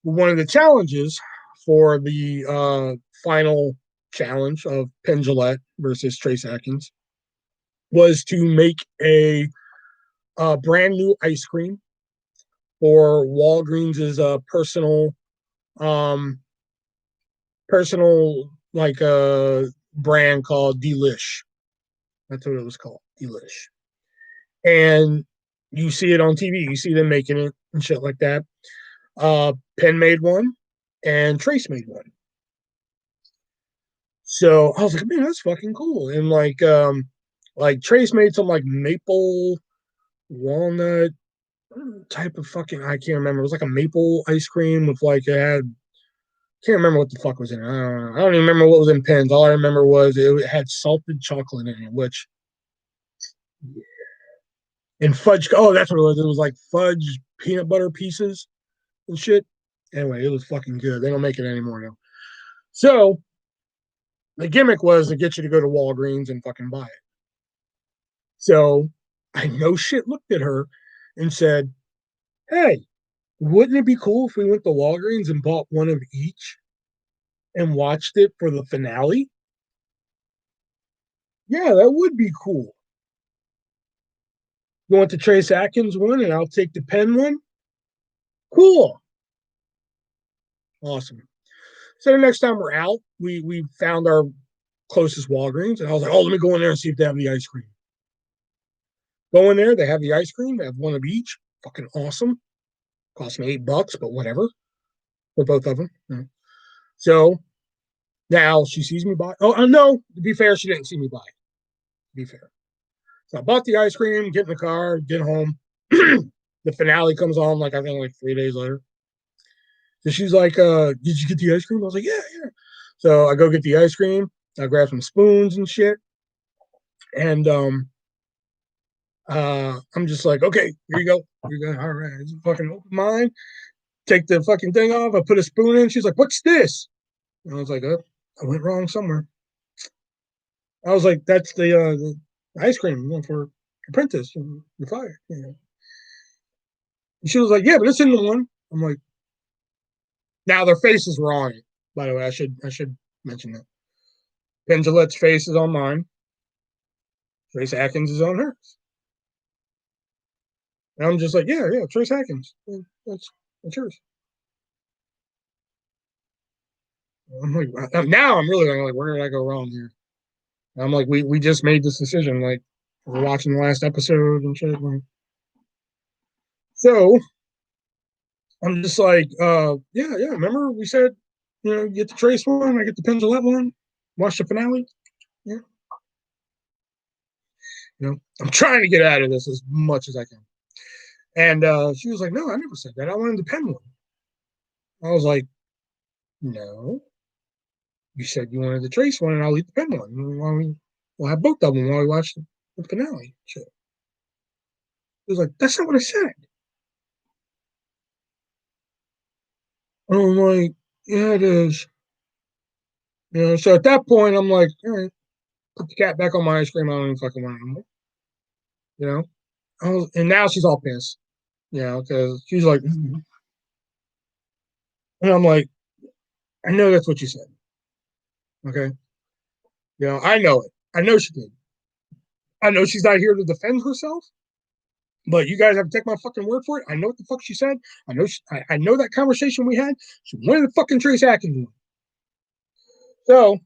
One of the challenges for the final challenge of Penn Jillette versus Trace Atkins was to make a brand new ice cream for Walgreens' um personal like brand called Delish. That's what it was called, Delish. And you see it on TV. You see them making it and shit like that. Penn made one, and Trace made one. So I was like, man, that's fucking cool. And like Trace made some like maple walnut type of fucking I can't remember. It was like a maple ice cream with like it had can't remember what the fuck was in it. I don't even remember what was in Penn's. All I remember was it had salted chocolate in it, which and fudge. Oh, that's what it was. It was like fudge peanut butter pieces and shit. Anyway, it was fucking good. They don't make it anymore now. So the gimmick was to get you to go to Walgreens and fucking buy it. So I no shit looked at her and said, "Hey, wouldn't it be cool if we went to Walgreens and bought one of each and watched it for the finale?" Yeah, that would be cool. You want the Trace Atkins one and I'll take the Penn one? Cool. Awesome. So the next time we're out, we found our closest Walgreens and I was like, oh, let me go in there and see if they have the ice cream. Go in there, they have the ice cream, they have one of each. Fucking awesome. Cost me $8, but whatever. For both of them. Yeah. So now she sees me buy. Oh, no, to be fair, she didn't see me buy it. To be fair. So I bought the ice cream, get in the car, get home. The finale comes on like I think like 3 days later. So she's like, did you get the ice cream? I was like, yeah, yeah. So I go get the ice cream. I grab some spoons and shit. And I'm just like, okay, here you go. Here you go. All right. It's fucking open mine. Take the fucking thing off. I put a spoon in. She's like, what's this? And I was like, oh, I went wrong somewhere. I was like, that's the ice cream for Apprentice. You're fired. And she was like, yeah, but it's in the one. I'm like, now their faces were on it. By the way, I should mention that. Penn face is on mine. Trace Atkins is on hers. And I'm just like, yeah, yeah, Trace Atkins. That's yours. I'm like, now I'm really like, where did I go wrong here? And I'm like, we just made this decision. Like, we're watching the last episode and shit. Like, so I'm just like, yeah, yeah. Remember we said, get the Trace one, I get the Penn one, watch the finale. Yeah, I'm trying to get out of this as much as I can. And she was like, no, I never said that. I wanted the Penn one. I was like, no, you said you wanted the Trace one, and I'll eat the Penn one. We'll have both of them while we watch the finale. Shit. He was like, that's not what I said. And I'm like, yeah, it is. So at that point, I'm like, all right, put the cat back on my ice cream. I don't even fucking want it anymore. You know? And now she's all pissed, because she's like, and I'm like, I know that's what you said. Okay. I know it. I know she did. I know she's not here to defend herself, but you guys have to take my fucking word for it. I know what the fuck she said. I know that conversation we had. She wanted to fucking Trace Atkins. So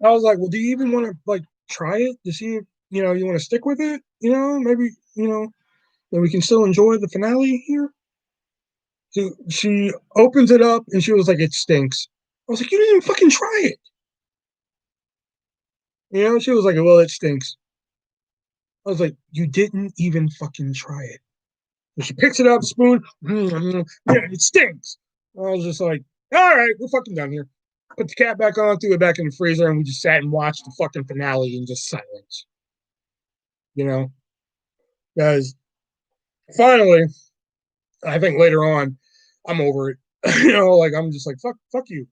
I was like, well, do you even want to like try it to see if you want to stick with it? Maybe that we can still enjoy the finale here. She opens it up and she was like, it stinks. I was like, you didn't even fucking try it. She was like, well, it stinks. I was like, you didn't even fucking try it. And she picks it up, spoon. Yeah, it stinks. I was just like, all right, we're fucking done here. Put the cat back on, threw it back in the freezer, and we just sat and watched the fucking finale in just silence. Because finally, I think later on, I'm over it. Like I'm just like, fuck you.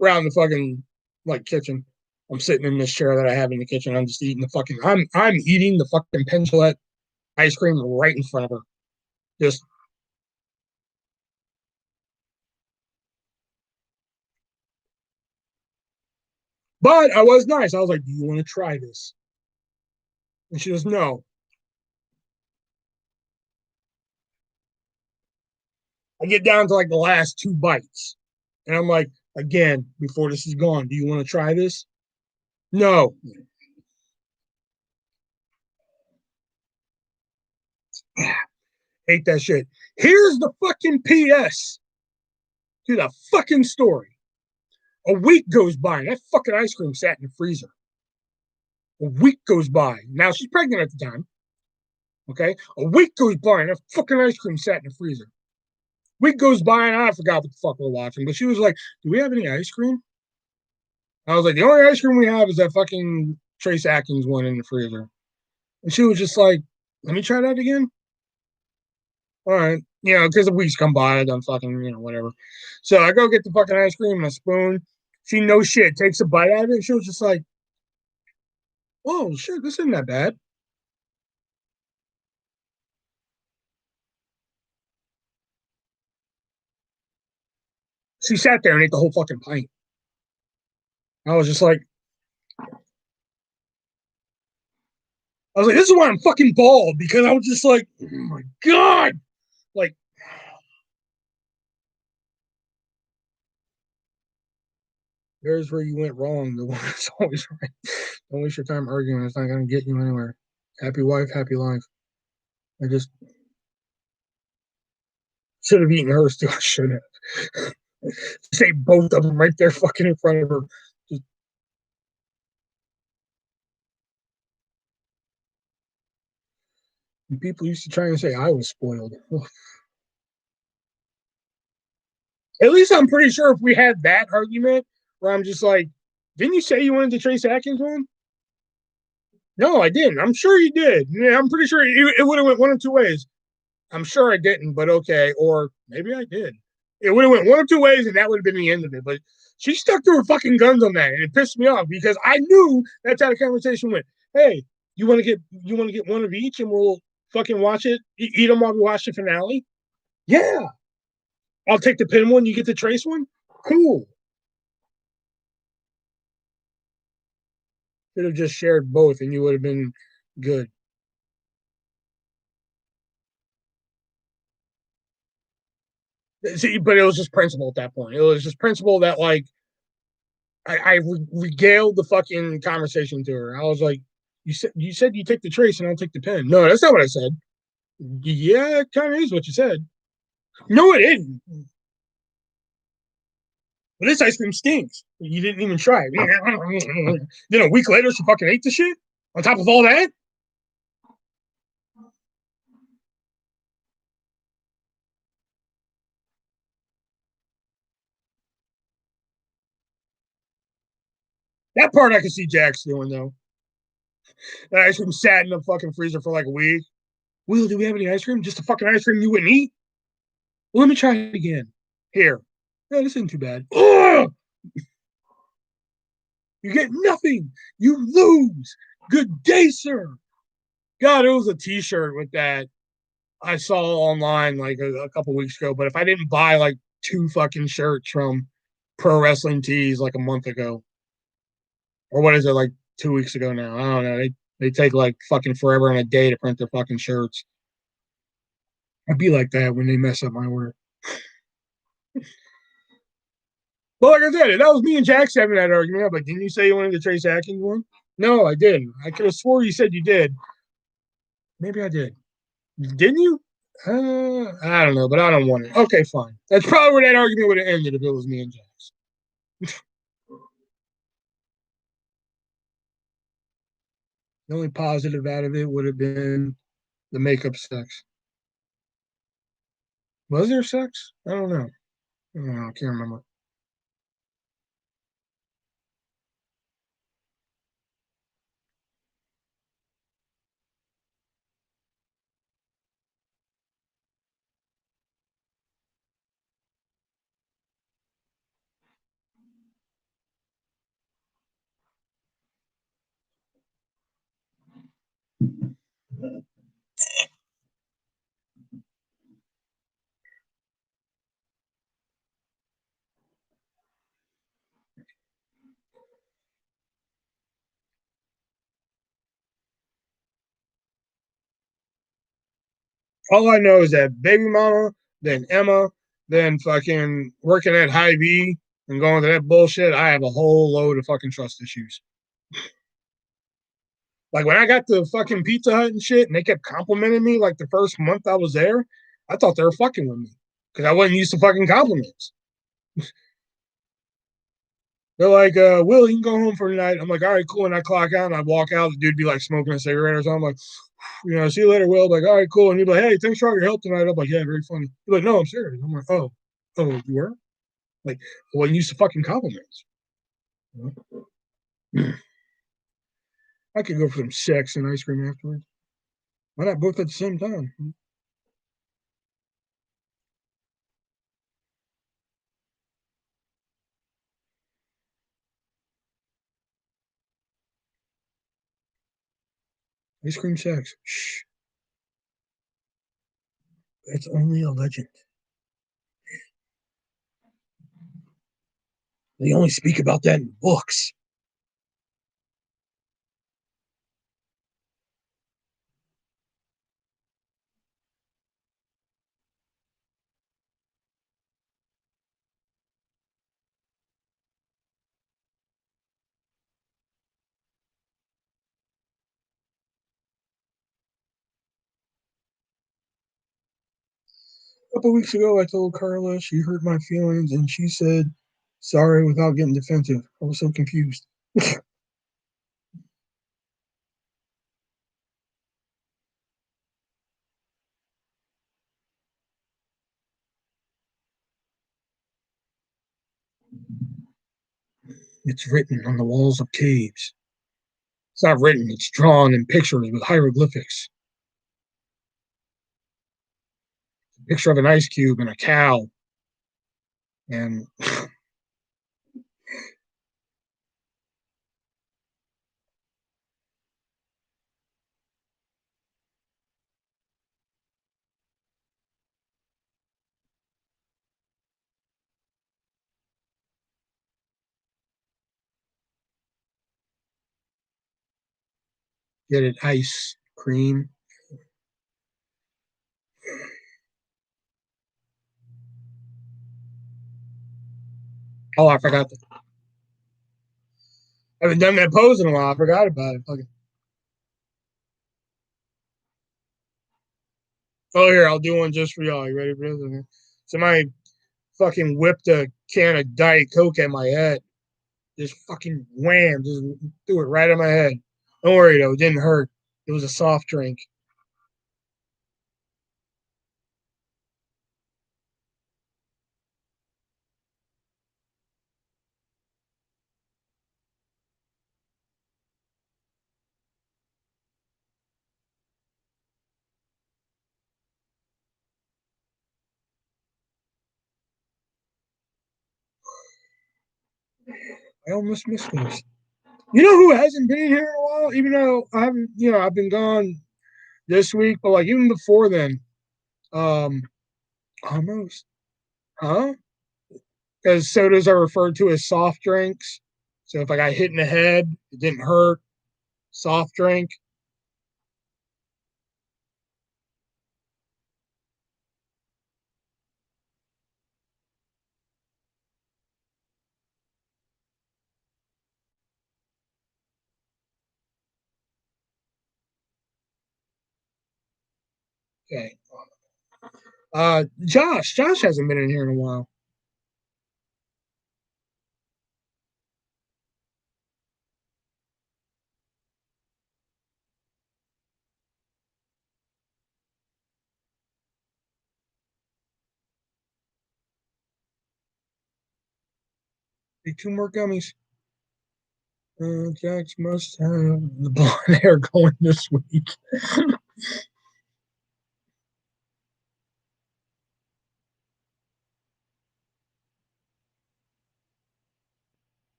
Around the fucking like kitchen. I'm sitting in this chair that I have in the kitchen. I'm just eating the fucking. I'm eating the fucking Pendulette ice cream right in front of her. Just. But I was nice. I was like, "Do you want to try this?" And she goes, no. I get down to like the last two bites. And I'm like, again, before this is gone, do you want to try this? No. Hate that shit. Here's the fucking PS to the fucking story. A week goes by and that fucking ice cream sat in the freezer. A week goes by. Now she's pregnant at the time. Okay. A week goes by and that fucking ice cream sat in the freezer. Week goes by and I forgot what the fuck we're watching. But she was like, do we have any ice cream? I was like, the only ice cream we have is that fucking Trace Atkins one in the freezer. And she was just like, let me try that again. All right. You know, because the weeks come by, I done fucking, whatever. So I go get the fucking ice cream and a spoon. She no shit takes a bite out of it. She was just like, oh shit, this isn't that bad. She sat there and ate the whole fucking pint. I was just like, this is why I'm fucking bald, because I was just like, oh my God. Like, there's where you went wrong. The one that's always right. Don't waste your time arguing. It's not going to get you anywhere. Happy wife, happy life. I just should have eaten hers too. I should have. Say both of them right there fucking in front of her. Just, people used to try and say I was spoiled. At least I'm pretty sure if we had that argument where I'm just like, didn't you say you wanted the Trace Atkins one? No, I didn't. I'm sure you did. Yeah, I'm pretty sure it would have went one of two ways. I'm sure I didn't, but okay. Or maybe I did. It would have went one of two ways, and that would have been the end of it. But she stuck to her fucking guns on that, and it pissed me off because I knew that's how the conversation went. Hey, you want to get one of each, and we'll fucking watch it, eat them while we watch the finale. Yeah, I'll take the pin one. You get the trace one. Cool. Should have just shared both, and you would have been good. See, but it was just principle at that point. It was just principle that like I regaled the fucking conversation to her. I was like, you said you take the trace and I'll take the pen. No, that's not what I said. Yeah, it kind of is what you said. No, it isn't. But this ice cream stinks. You didn't even try it. Then a week later, she fucking ate the shit. On top of all that, that part I could see Jax doing though. That ice cream sat in the fucking freezer for like a week. Will, do we have any ice cream? Just a fucking ice cream you wouldn't eat? Well, let me try it again. Here. No, this isn't too bad. Ugh! You get nothing. You lose. Good day, sir. God, it was a T-shirt with that I saw online like a couple weeks ago. But if I didn't buy like two fucking shirts from Pro Wrestling Tees like a month ago, or what is it, like 2 weeks ago now? I don't know. They take like fucking forever and a day to print their fucking shirts. I'd be like that when they mess up my work. But like I said, that was me and Jax having that argument. I'm like, didn't you say you wanted the Trace Atkins one? No, I didn't. I could have swore you said you did. Maybe I did. Didn't you? I don't know, but I don't want it. Okay, fine. That's probably where that argument would have ended if it was me and Jax. The only positive out of it would have been the makeup sex. Was there sex? I don't know. I don't know. I can't remember. All I know is that baby mama, then Emma, then fucking working at Hy-Vee and going to that bullshit. I have a whole load of fucking trust issues. Like when I got to fucking Pizza Hut and shit, and they kept complimenting me like the first month I was there, I thought they were fucking with me because I wasn't used to fucking compliments. They're like, Will, you can go home for the night. I'm like, all right, cool. And I clock out and I walk out. The dude be like smoking a cigarette or something. I'm like, see you later, Will. I'm like, all right, cool. And he'd be like, hey, thanks for all your help tonight. I'm like, yeah, very funny. He's like, no, I'm serious. I'm like, oh, you were? Like, I wasn't used to fucking compliments. I could go for some sex and ice cream afterwards. Why not both at the same time? Ice cream sex. Shh. It's only a legend. They only speak about that in books. A couple weeks ago, I told Carla she hurt my feelings, and she said sorry without getting defensive. I was so confused. It's written on the walls of caves. It's not written, it's drawn in pictures with hieroglyphics. A picture of an ice cube and a cow. And get it ice cream. Oh, I forgot that. I haven't done that pose in a while. I forgot about it. Okay. Oh, here, I'll do one just for y'all. You ready for this? Okay. Somebody fucking whipped a can of Diet Coke at my head. Just fucking wham, just threw it right at my head. Don't worry though, it didn't hurt. It was a soft drink. I almost missed this. You know who hasn't been here in a while? Even though I haven't, I've been gone this week, but like even before then, um, almost, huh? Because sodas are referred to as soft drinks. So if I got hit in the head, it didn't hurt. Soft drink. Okay. Josh hasn't been in here in a while. Need two more gummies. Jax must have the blonde hair going this week.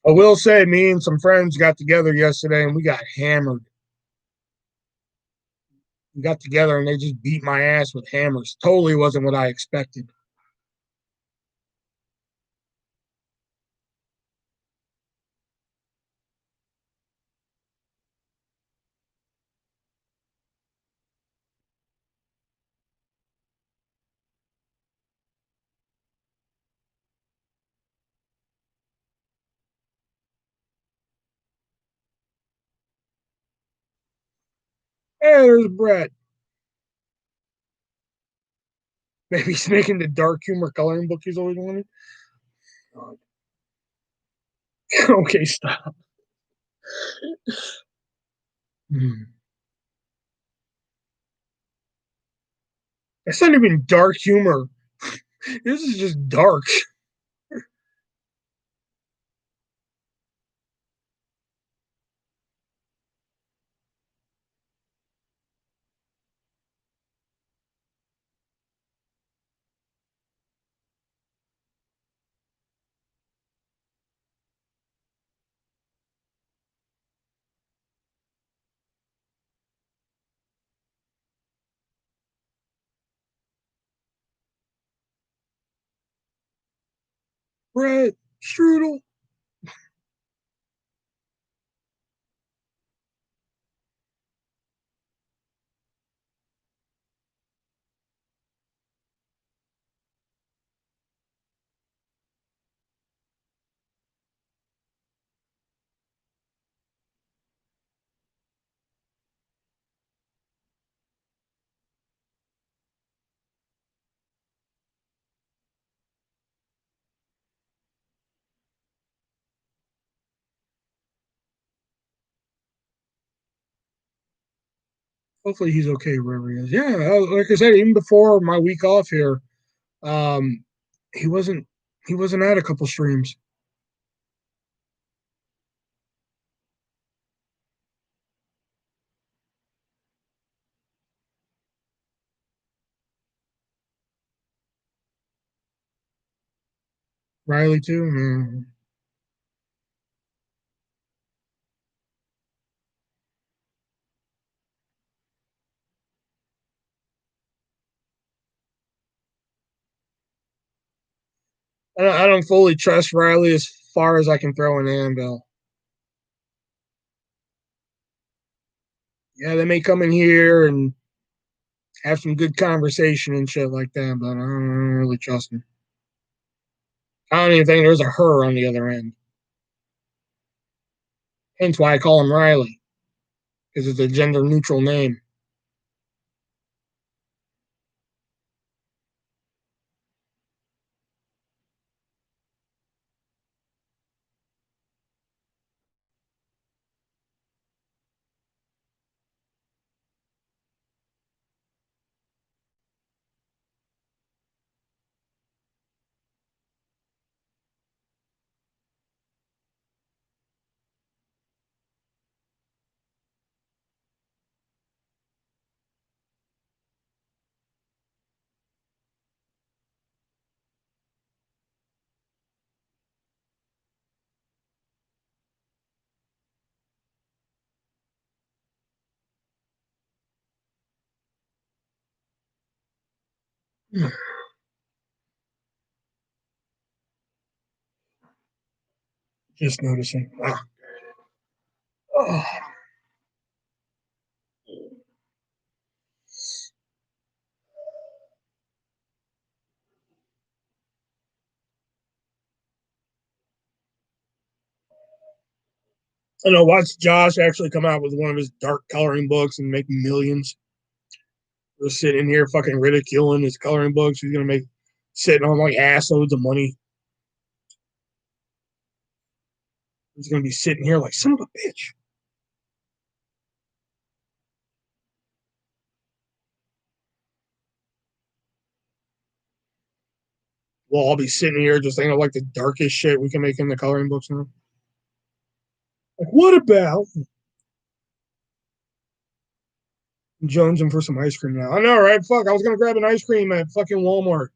I will say, me and some friends got together yesterday and we got hammered. We got together and they just beat my ass with hammers. Totally wasn't what I expected. Hey, there's Brett. Maybe he's making the dark humor coloring book he's always wanted. Okay, stop. Hmm. That's not even dark humor. This is just dark. Brett, strudel. Hopefully he's okay wherever he is. Yeah, like I said, even before my week off here, um, he wasn't he wasn't at a couple streams. Riley too. Mm. I don't fully trust Riley as far as I can throw an anvil. Yeah, they may come in here and have some good conversation and shit like that, but I don't really trust him. I don't even think there's a her on the other end. Hence why I call him Riley, because it's a gender neutral name. Just noticing. Oh. I know. Watch Josh actually come out with one of his dark coloring books and make millions. We're sitting here fucking ridiculing his coloring books. He's gonna make sitting on like ass loads of money. He's gonna be sitting here like son of a bitch. Well, I'll be sitting here just thinking of like the darkest shit we can make in the coloring books now. Like, what about jonesing for some ice cream now? I know, right? Fuck, I was gonna grab an ice cream at fucking Walmart.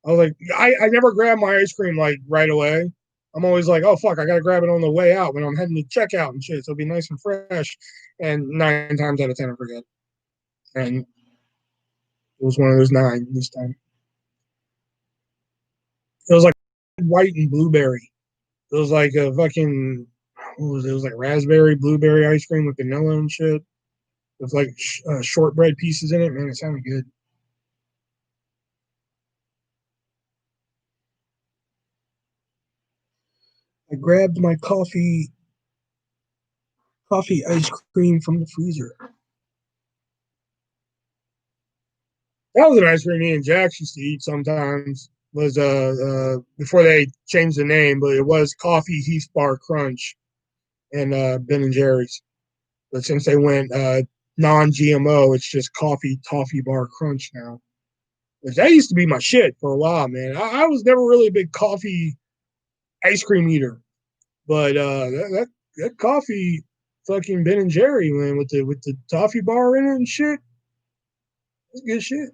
I was like, I never grab my ice cream like right away. I'm always like, oh fuck, I gotta grab it on the way out when I'm heading to checkout and shit. So it'll be nice and fresh. And 9 times out of 10, I forget. And it was one of those nine this time. It was like white and blueberry. It was like a fucking what was it? It was like raspberry, blueberry ice cream with vanilla and shit. With like shortbread pieces in it. Man, it sounded good. I grabbed my coffee ice cream from the freezer. That was an ice cream me and Jax used to eat sometimes. Was before they changed the name, but it was Coffee Heath Bar Crunch and Ben and Jerry's. But since they went non-GMO, it's just Coffee Toffee Bar Crunch now. Which that used to be my shit for a while, man. I was never really a big coffee ice cream eater, but that coffee fucking Ben and Jerry, man, with the toffee bar in it and shit, that's good shit.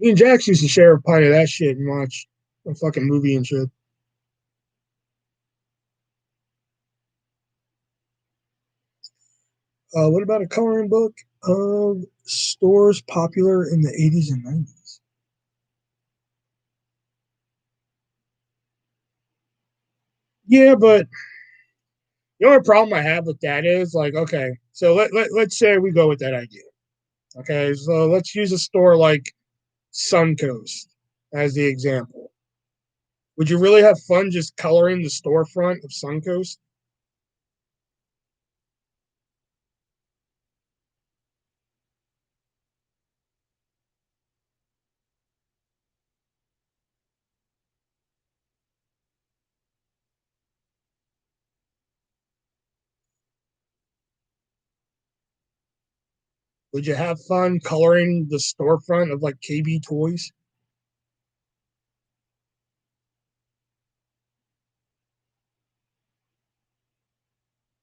Me and Jax used to share a pint of that shit and watch a fucking movie and shit. What about a coloring book of stores popular in the 80s and 90s? Yeah, but the only problem I have with that is like, okay, so let's say we go with that idea. Okay, so let's use a store like Suncoast as the example. Would you really have fun just coloring the storefront of Suncoast? Would you have fun coloring the storefront of like KB Toys?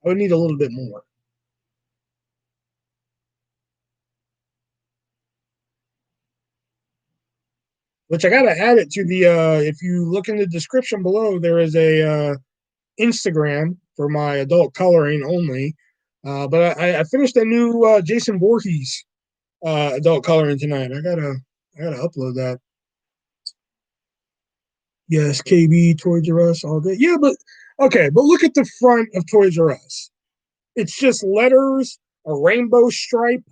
I would need a little bit more. Which I gotta add it to the if you look in the description below, there is a Instagram for my adult coloring only. But I finished a new Jason Voorhees adult coloring tonight. I gotta upload that. Yes, KB Toys R Us all day. Yeah, but okay, but look at the front of Toys R Us. It's just letters, a rainbow stripe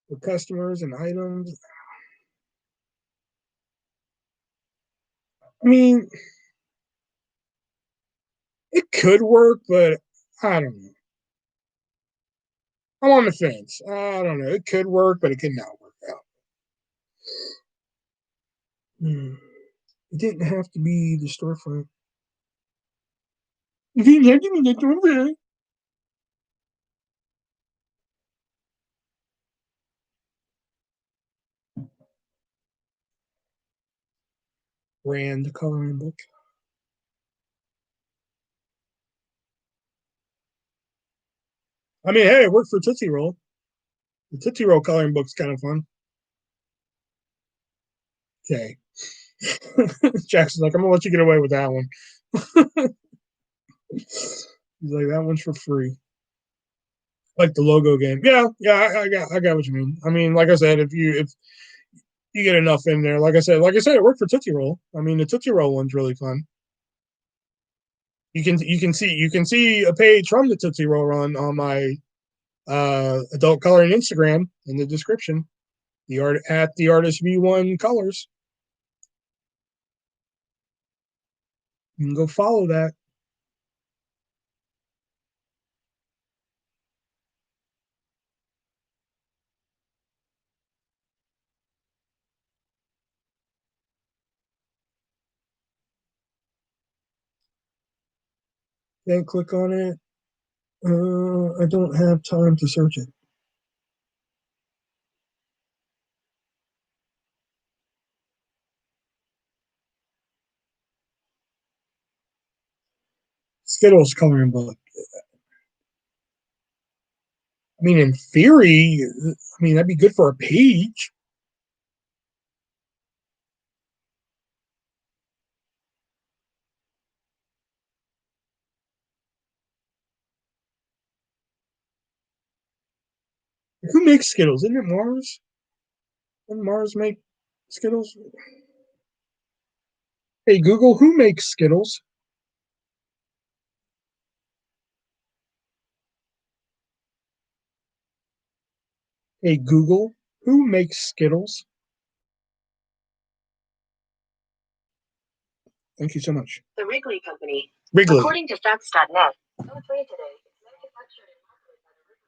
for customers and items. I mean, it could work, but I don't know. I'm on the fence. I don't know. It could work, but it could not work out. Hmm. It didn't have to be the storefront. It didn't have to be the storefront. Brand coloring book. I mean, hey, it worked for Tootsie Roll. The Tootsie Roll coloring book's kind of fun. Okay. Jackson's like, I'm gonna let you get away with that one. He's like, that one's for free. Like the logo game. Yeah, yeah, I got what you mean. I mean, like I said, if you get enough in there, like I said, it worked for Tootsie Roll. I mean, the Tootsie Roll one's really fun. You can see a page from the Tootsie Roll run on my adult coloring Instagram in the description. The art at the artist V1 colors. You can go follow that. Then click on it. I don't have time to search it. Skittles coloring book. I mean, in theory, I mean that'd be good for a page. Who makes Skittles? Isn't it Mars? Doesn't Mars make Skittles? Hey Google, who makes Skittles? Hey Google, who makes Skittles? Thank you so much. The Wrigley Company. Wrigley. According to facts.net, oh, it's today. It's manufactured and marketed by the Wrigley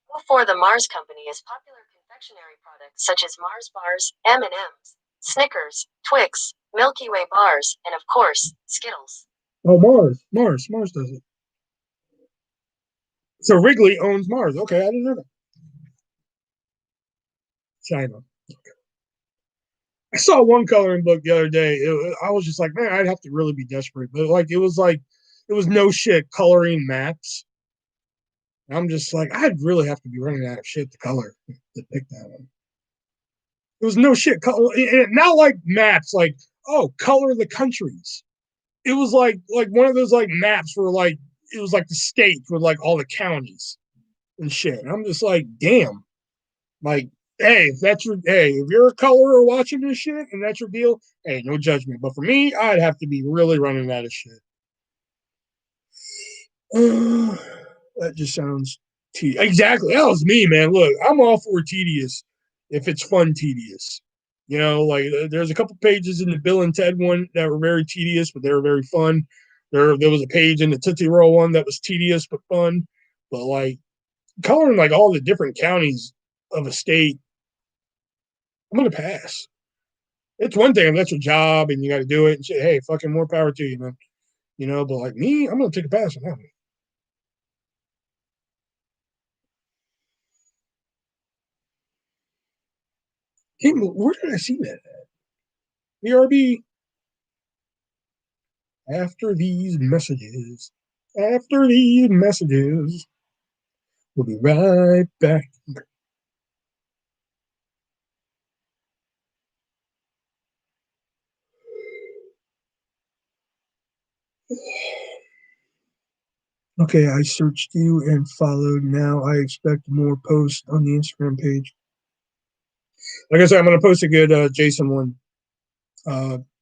Company. For the Mars Company is popular confectionery products such as Mars bars, M&Ms, Snickers, Twix, Milky Way bars, and of course, Skittles. Oh, Mars does it. So Wrigley owns Mars. Okay, I didn't know that. China. I saw one coloring book the other day. I was just like, man, I'd have to really be desperate. But it was no shit coloring maps. I'm just like, I'd really have to be running out of shit to color to pick that one. It was no shit color, not like maps, like color the countries. It was like one of those like maps where like it was like the states with like all the counties and shit. And I'm just like, damn, like, hey, if you're a colorer watching this shit and that's your deal, hey, no judgment. But for me, I'd have to be really running out of shit. That just sounds exactly. That was me, man. Look, I'm all for tedious if it's fun tedious. You know, like there's a couple pages in the Bill and Ted one that were very tedious, but they were very fun. There was a page in the Tootsie Roll one that was tedious but fun. But like coloring like all the different counties of a state, I'm gonna pass. It's one thing if that's your job and you got to do it and say, hey, fucking more power to you, man. You know, but like me, I'm gonna take a pass on that one. Hey, where did I see that at? BRB. After these messages, after these messages, we'll be right back. Okay, I searched you and followed. Now I expect more posts on the Instagram page. Like I said, I'm going to post a good Jason one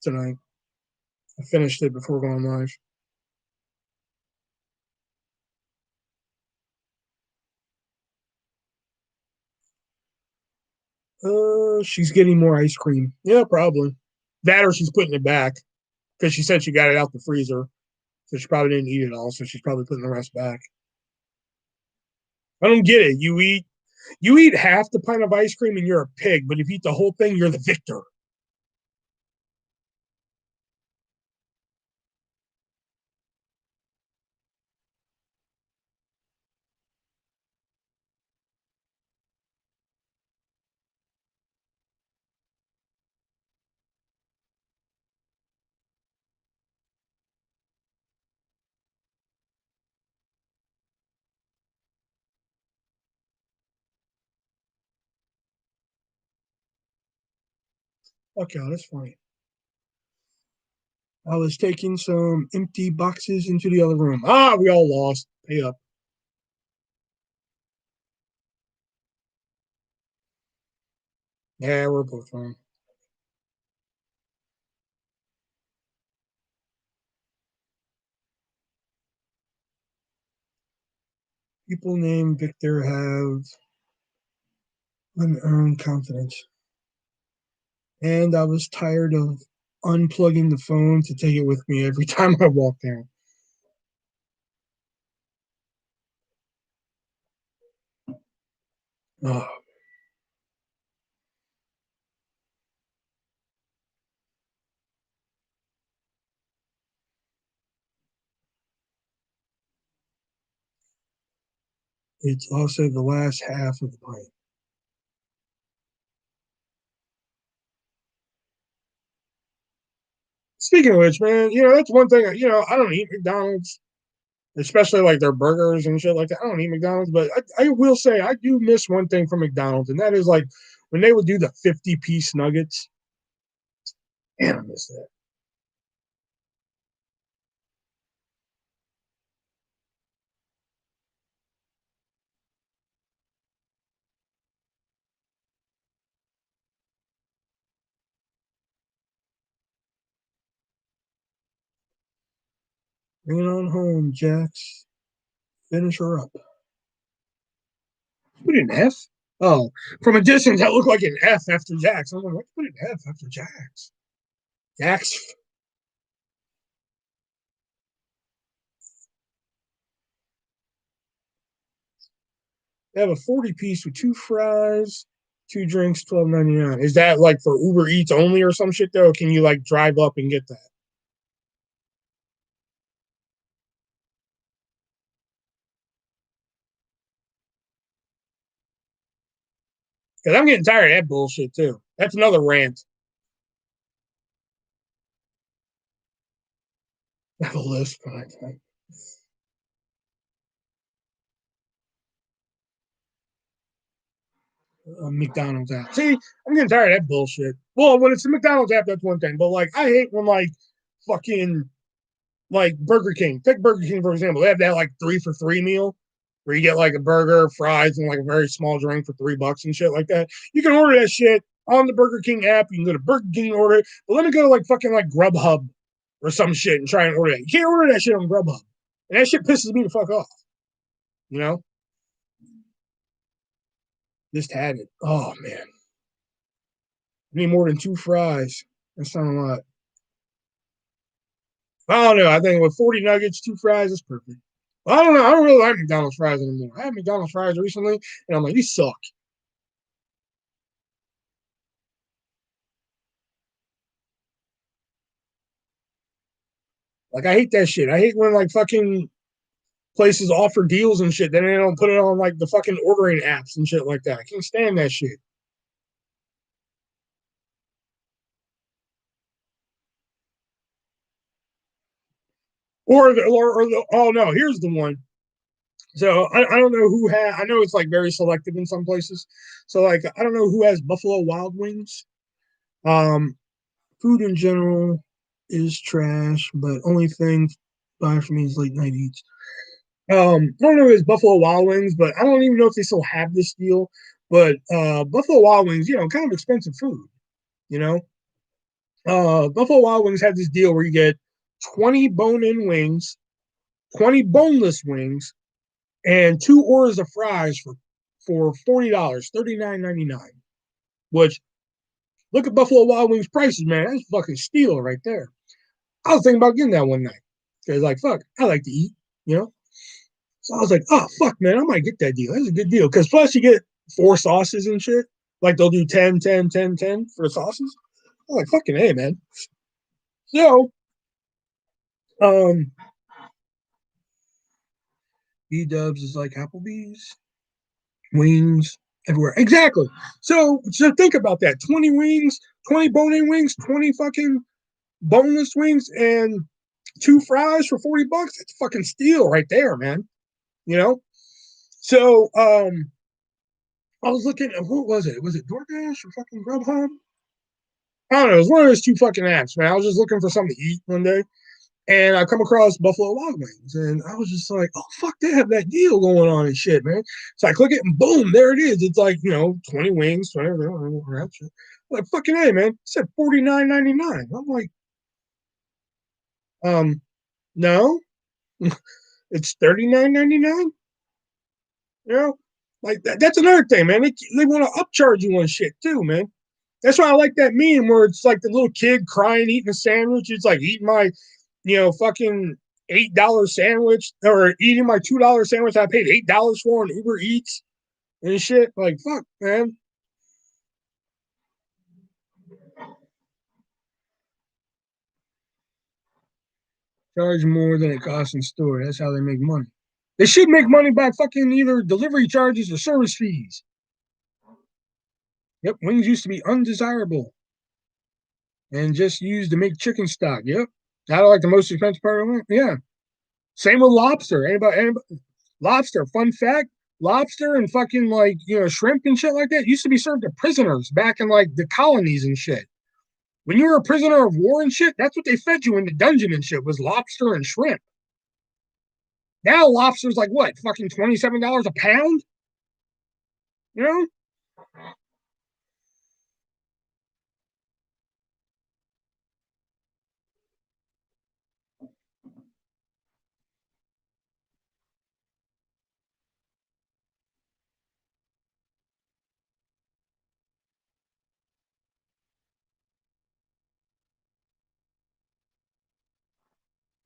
tonight. I finished it before going live. She's getting more ice cream. Yeah, probably. That or she's putting it back because she said she got it out the freezer. So she probably didn't eat it all. So she's probably putting the rest back. I don't get it. You eat half the pint of ice cream and you're a pig, but if you eat the whole thing, you're the victor. Okay, that's funny. I was taking some empty boxes into the other room. Ah, we all lost. Pay up. Yeah, we're both wrong. People named Victor have unearned confidence. And I was tired of unplugging the phone to take it with me every time I walk down. Oh, it's also the last half of the pint. Speaking of which, man, that's one thing. I don't eat McDonald's, especially like their burgers and shit like that. I don't eat McDonald's, but I will say I do miss one thing from McDonald's, and that is like when they would do the 50-piece nuggets. Man, I miss that. Bring it on home, Jax. Finish her up. Put an F. Oh, from a distance, that looked like an F after Jax. I'm like, what? Put an F after Jax. Jax. They have a 40 piece with two fries, two drinks, $12.99. Is that like for Uber Eats only or some shit though? Or can you like drive up and get that? Because I'm getting tired of that bullshit too. That's another rant. I have a list, but McDonald's app. See, I'm getting tired of that bullshit. Well, when it's a McDonald's app, that's one thing. But like, I hate when like fucking like Burger King. Take Burger King for example. They have that like 3 for $3 meal where you get like a burger, fries, and like a very small drink for $3 and shit like that. You can order that shit on the Burger King app. You can go to Burger King and order it. But let me go to like fucking like Grubhub or some shit and try and order that. You can't order that shit on Grubhub. And that shit pisses me the fuck off. You know? Just had it. Oh man. I need more than two fries. That's not a lot. I don't know. I think with 40 nuggets, two fries is perfect. I don't know. I don't really like McDonald's fries anymore. I had McDonald's fries recently, and I'm like, these suck. Like, I hate that shit. I hate when like fucking places offer deals and shit, then they don't put it on like the fucking ordering apps and shit like that. I can't stand that shit. Oh no, here's the one. So I don't know who had. I know it's like very selective in some places. So like I don't know who has Buffalo Wild Wings. Um, Food in general is trash, but only thing buy for me is late night eats. I don't know if it's Buffalo Wild Wings, but I don't even know if they still have this deal. But Buffalo Wild Wings, kind of expensive food. You know, Buffalo Wild Wings had this deal where you get 20 bone-in wings, 20 boneless wings, and two orders of fries for $40, $39.99. Which look at Buffalo Wild Wings prices, man. That's fucking steal right there. I was thinking about getting that one night. Because like fuck, I like to eat, you know? So I was like, oh fuck, man, I might get that deal. That's a good deal. Because plus you get four sauces and shit. Like they'll do 10, 10, 10, 10 for the sauces. I'm like, fucking hey, man. So, um, B Dubs is like Applebee's, wings everywhere. Exactly. So think about that. 20 wings, 20 bone-in wings, 20 fucking boneless wings, and two fries for $40. That's fucking steal right there, man. You know? So I was looking at what was it? Was it DoorDash or fucking Grubhub? I don't know. It was one of those two fucking apps, man. I was just looking for something to eat one day, and I come across Buffalo Wild Wings, and I was just like, "Oh fuck, they have that deal going on and shit, man." So I click it, and boom, there it is. It's like 20 wings, 20 shit. Like fucking hey, man. It said $49.99. I'm like, no, it's $39.99. You know, like that's another thing, man. They want to upcharge you on shit too, man. That's why I like that meme where it's like the little kid crying eating a sandwich. It's like eating my, fucking $8 sandwich or eating my $2 sandwich I paid $8 for on Uber Eats and shit. Like fuck, man. Charge more than it costs in store. That's how they make money. They should make money by fucking either delivery charges or service fees. Yep, wings used to be undesirable and just used to make chicken stock. Yep. Not like the most expensive part of it. Yeah. Same with lobster. Anybody lobster, fun fact, lobster and fucking like, shrimp and shit like that used to be served to prisoners back in like the colonies and shit. When you were a prisoner of war and shit, that's what they fed you in the dungeon and shit was lobster and shrimp. Now lobster's like what, fucking $27 a pound? You know?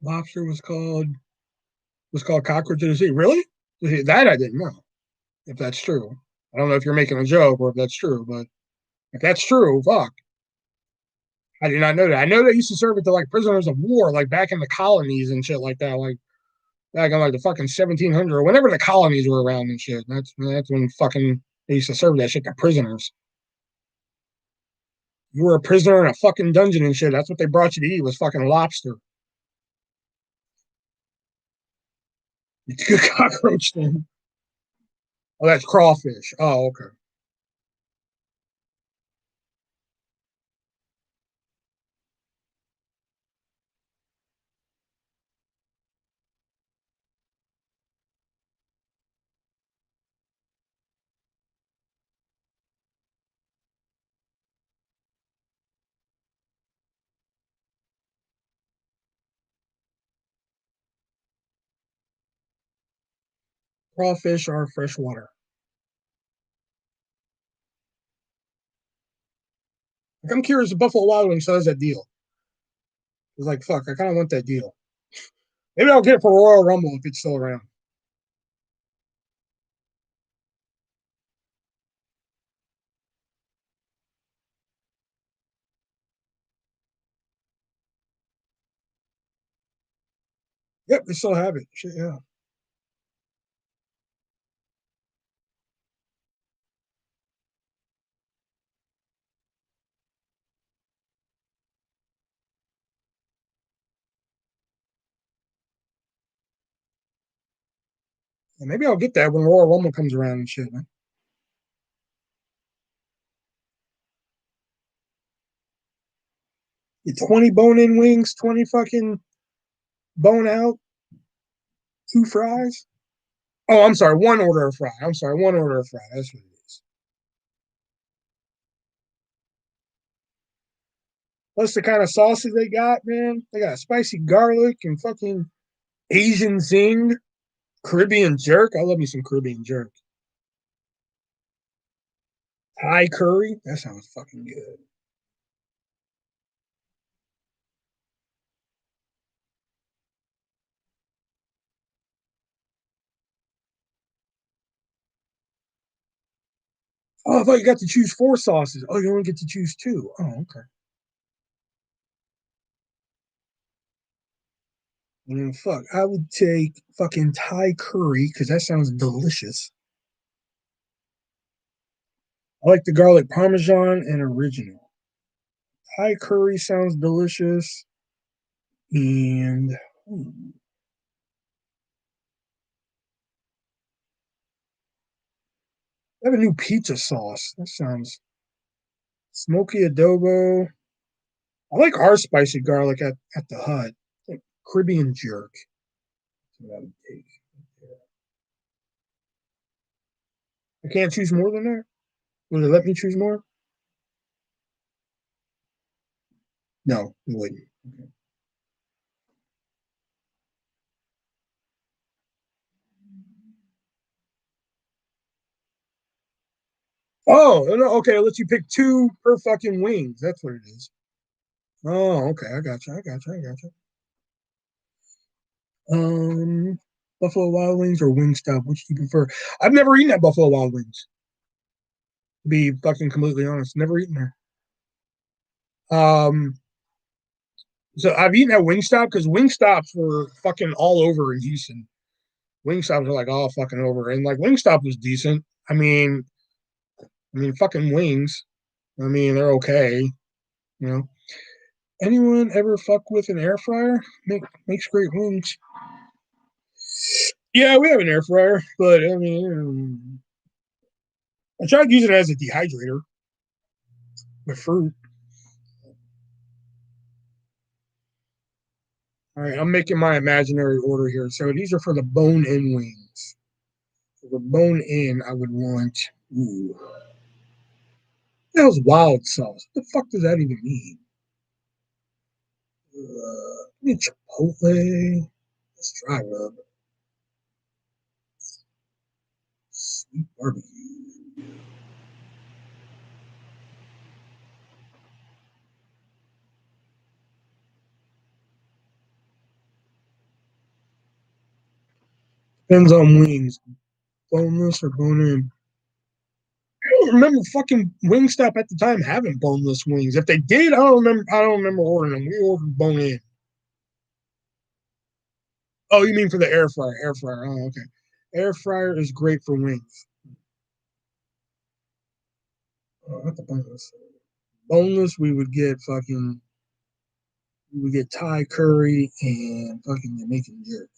Lobster was called cockroach of the sea. Really? That I didn't know. if that's true. I don't know if you're making a joke or if that's true, but if that's true, fuck. I did not know that. I know they used to serve it to like prisoners of war, like back in the colonies and shit like that, like back in like the fucking 1700 or whenever the colonies were around and shit. That's when fucking they used to serve that shit to prisoners. You were a prisoner in a fucking dungeon and shit. That's what they brought you to eat was fucking lobster. It's a good cockroach thing. Oh, that's crawfish. Oh, okay. Crawfish are freshwater. Like, I'm curious if Buffalo Wild Wings still has that deal. It's like, fuck, I kind of want that deal. Maybe I'll get it for Royal Rumble if it's still around. Yep, they still have it. Shit, yeah. And maybe I'll get that when Royal Rumble comes around and shit, man. Get 20 bone in wings, 20 fucking bone out, two fries. Oh, I'm sorry, one order of fry. I'm sorry, one order of fry. That's what it is. Plus the kind of sauces they got, man. They got spicy garlic and fucking Asian zing, Caribbean jerk. I love me some Caribbean jerk. Thai curry. That sounds fucking good. Oh, I thought you got to choose four sauces. Oh, you only get to choose two. Oh, okay. Fuck, I would take fucking Thai curry because that sounds delicious. I like the garlic parmesan and original. Thai curry sounds delicious. And I have a new pizza sauce. That sounds smoky adobo. I like our spicy garlic at the hut. Like Caribbean jerk. That's what I would take. I can't choose more than that. Would it let me choose more? No, it wouldn't. Okay. Oh, no, okay. It lets you pick two per fucking wings. That's what it is. Oh, okay. I got you. I got you. I got you. Um, Buffalo Wild Wings or Wingstop? Which do you prefer? I've never eaten at Buffalo Wild Wings. To be fucking completely honest, never eaten there. Um, so I've eaten at Wingstop because Wingstops were fucking all over in Houston. Wingstops were like all fucking over, and like Wingstop was decent. Fucking wings. I mean, they're okay. You know, anyone ever fuck with an air fryer? Makes great wings. Yeah, we have an air fryer, but I mean, I tried using it as a dehydrator with fruit. All right, I'm making my imaginary order here. So these are for the bone-in wings. For the bone-in, I would want. Ooh, that was wild sauce. What the fuck does that even mean? Chipotle. Let's try rub. Sweet barbecue. Depends on wings. boneless or bone in. I don't remember fucking Wingstop at the time having boneless wings. If they did, I don't remember. I don't remember ordering them. We ordered bone in. Oh, you mean for the air fryer? Air fryer. Oh, okay. Air fryer is great for wings. Oh, not the boneless. Boneless, we would get Thai curry and fucking Jamaican jerk.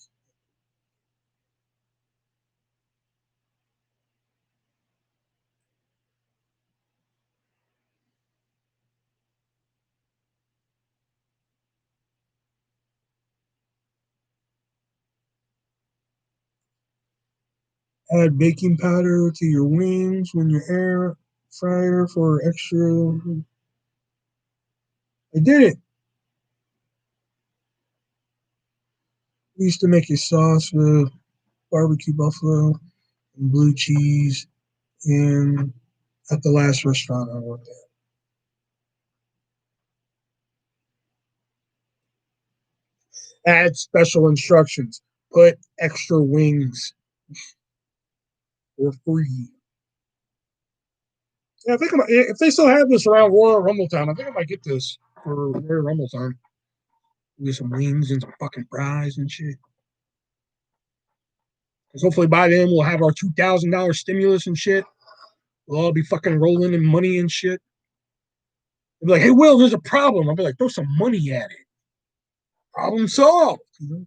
Add baking powder to your wings when you air fryer for extra. I did it. We used to make a sauce with barbecue buffalo and blue cheese in at the last restaurant I worked at. Add special instructions. Put extra wings for free. Yeah, I think if they still have this around Royal Rumble time, I think I might get this for Royal Rumble time. Get some wings and some fucking fries and shit. Because hopefully by then we'll have our $2,000 stimulus and shit. We'll all be fucking rolling in money and shit. They'll be like, hey, Will, there's a problem. I'll be like, throw some money at it. Problem solved. You know?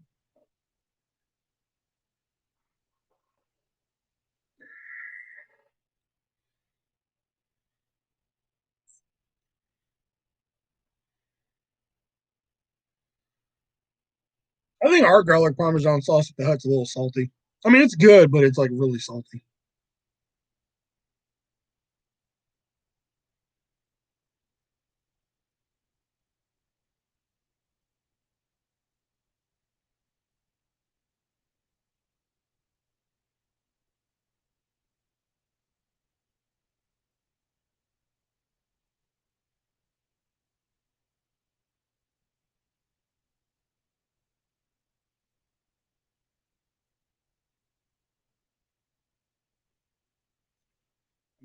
I think our garlic parmesan sauce at the Hut's a little salty. I mean, it's good, but it's like really salty.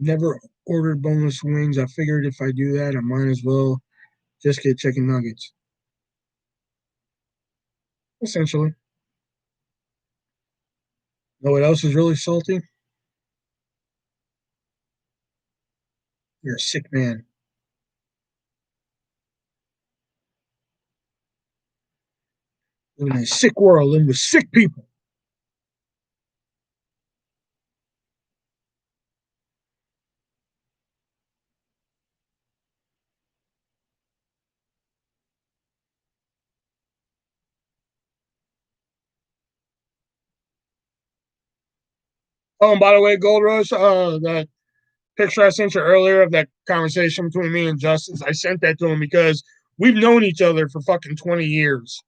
Never ordered boneless wings. I figured if I do that, I might as well just get chicken nuggets. Essentially. Know what else is really salty? You're a sick man. Living in a sick world, living with sick people. Oh, and by the way, Gold Rush, that picture I sent you earlier of that conversation between me and Justice, I sent that to him because we've known each other for fucking 20 years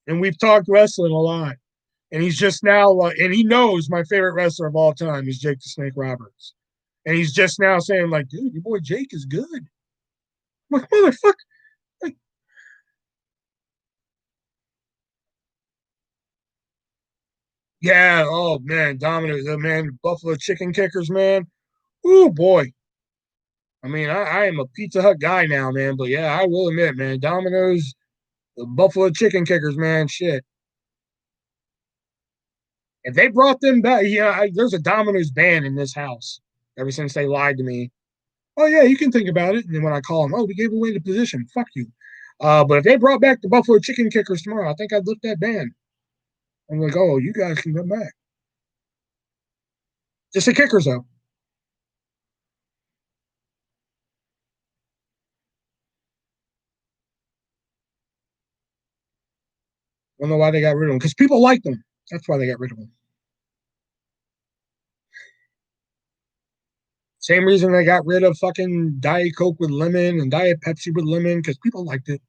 and we've talked wrestling a lot. And he's just now, and he knows my favorite wrestler of all time is Jake the Snake Roberts. And he's just now saying, like, dude, your boy Jake is good. I'm like, motherfucker. Like, yeah, oh man, Domino's, man, Buffalo chicken kickers, man. Oh boy. I mean, I am a Pizza Hut guy now, man. But yeah, I will admit, man, Domino's, the Buffalo chicken kickers, man, shit. If they brought them back, yeah, there's a Domino's ban in this house ever since they lied to me. Oh yeah, you can think about it. And then when I call them, oh, we gave away the position. Fuck you. But if they brought back the Buffalo chicken kickers tomorrow, I think I'd lift that ban. I'm like, oh, you guys can come back. Just the kickers though. I don't know why they got rid of them because people like them. That's why they got rid of them. Same reason they got rid of fucking Diet Coke with lemon and Diet Pepsi with lemon because people liked it.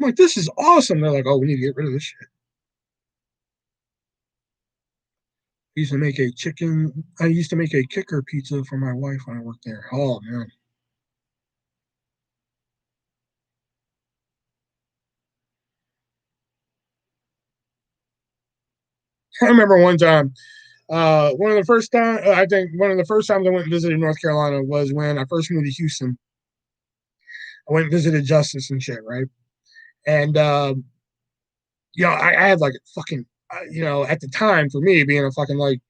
I'm like, this is awesome. They're like, oh, we need to get rid of this shit. I used to make a kicker pizza for my wife when I worked there. Oh man. I remember one time, one of the first time I think one of the first times I went and visited North Carolina was when I first moved to Houston. I went and visited Justice and shit, right? And I had like a fucking, at the time for me being a fucking like,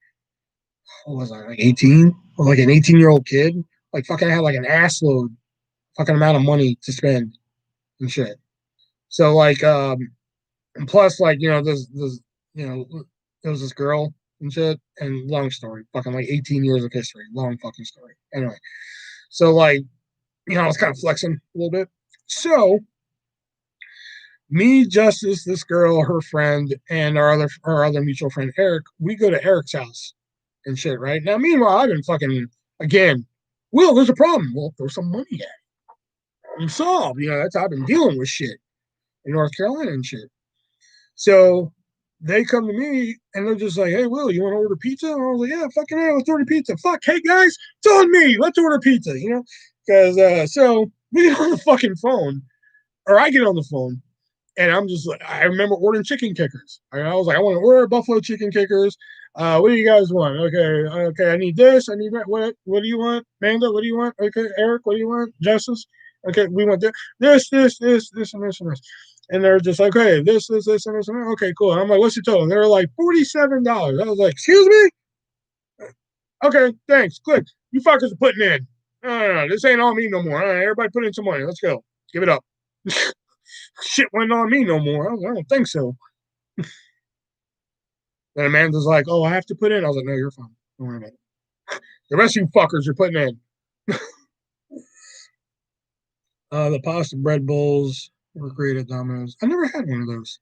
what was I like 18 or like an 18-year-old kid, like fucking I had like an ass load fucking amount of money to spend and shit. So like, and plus like you know there was this girl and shit, and long story, fucking like 18 years of history, long fucking story. Anyway, so like I was kind of flexing a little bit. So me, Justice, this girl, her friend, and our other mutual friend Eric, we go to Eric's house and shit. Right now, meanwhile, I've been fucking again. Will, there's a problem. Well, throw some money at it. I'm solved. That's how I've been dealing with shit in North Carolina and shit. So they come to me and they're just like, "Hey, Will, you want to order pizza?" And I was like, "Yeah, fucking yeah, let's order pizza." Fuck, hey guys, it's on me. Let's order pizza. Because so we get on the fucking phone, or I get on the phone, and I'm just like, I remember ordering chicken kickers. I was like, I want to order buffalo chicken kickers. What do you guys want? Okay, I need this. I need that. What do you want, Manda? What do you want? Okay, Eric, what do you want? Justice. Okay, we want this, and this, and this. And they're just like, okay, this, and this, and that. Okay, cool. And I'm like, what's the total? And they're like $47. I was like, excuse me? Okay, thanks. Click. You fuckers are putting in. No, this ain't on me no more. All right, everybody put in some money. Let's go. Give it up. Shit wasn't on me no more. I don't think so. And Amanda's like, oh, I have to put in. I was like, no, you're fine. Don't worry about it. The rest of you fuckers are putting in. The pasta bread bowls were great at Domino's. I never had one of those.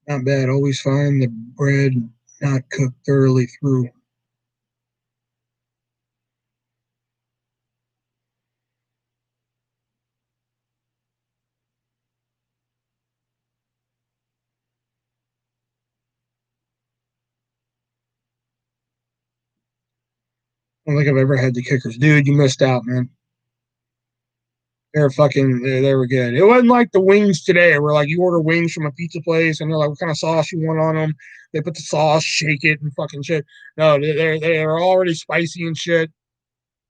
Not bad. Always find the bread not cooked thoroughly through. I don't think I've ever had the kickers. Dude, you missed out, man. They were good. It wasn't like the wings today where like you order wings from a pizza place and they're like, what kind of sauce you want on them? They put the sauce, shake it, and fucking shit. No, they're already spicy and shit.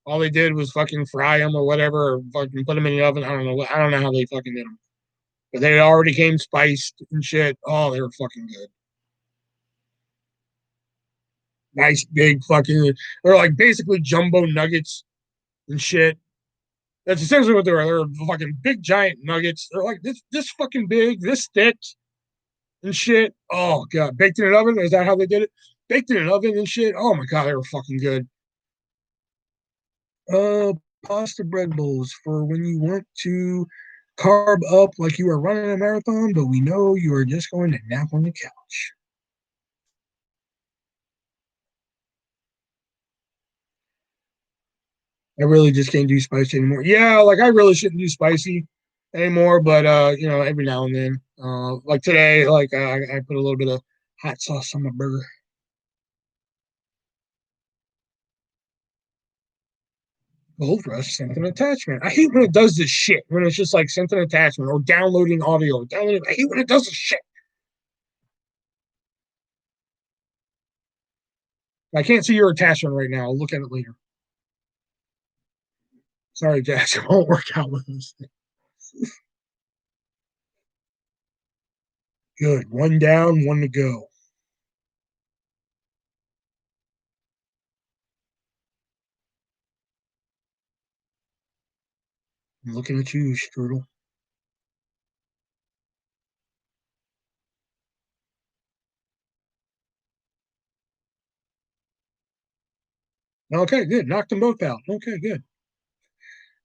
All they did was fucking fry them or whatever, or fucking put them in the oven. I don't know. I don't know how they fucking did them, but they already came spiced and shit. Oh, they were fucking good. Nice big fucking. They're like basically jumbo nuggets and shit. That's essentially what they were. They're fucking big giant nuggets. They're like this fucking big, this thick and shit. Oh god, baked in an oven. Is that how they did it? Baked in an oven and shit. Oh my god, they were fucking good. Uh, Pasta bread bowls for when you want to carb up like you are running a marathon, but we know you are just going to nap on the couch. I really just can't do spicy anymore. Yeah, like I really shouldn't do spicy anymore, but every now and then. Like today, like I put a little bit of hot sauce on my burger. Gold Rush sent an attachment. I hate when it does this shit. When it's just like sent an attachment or downloading audio. Downloading. I hate when it does this shit. I can't see your attachment right now. I'll look at it later. Sorry, Jax. It won't work out with this. Good. One down, one to go. I'm looking at you, Strudel. Okay, good. Knocked them both out. Okay, good.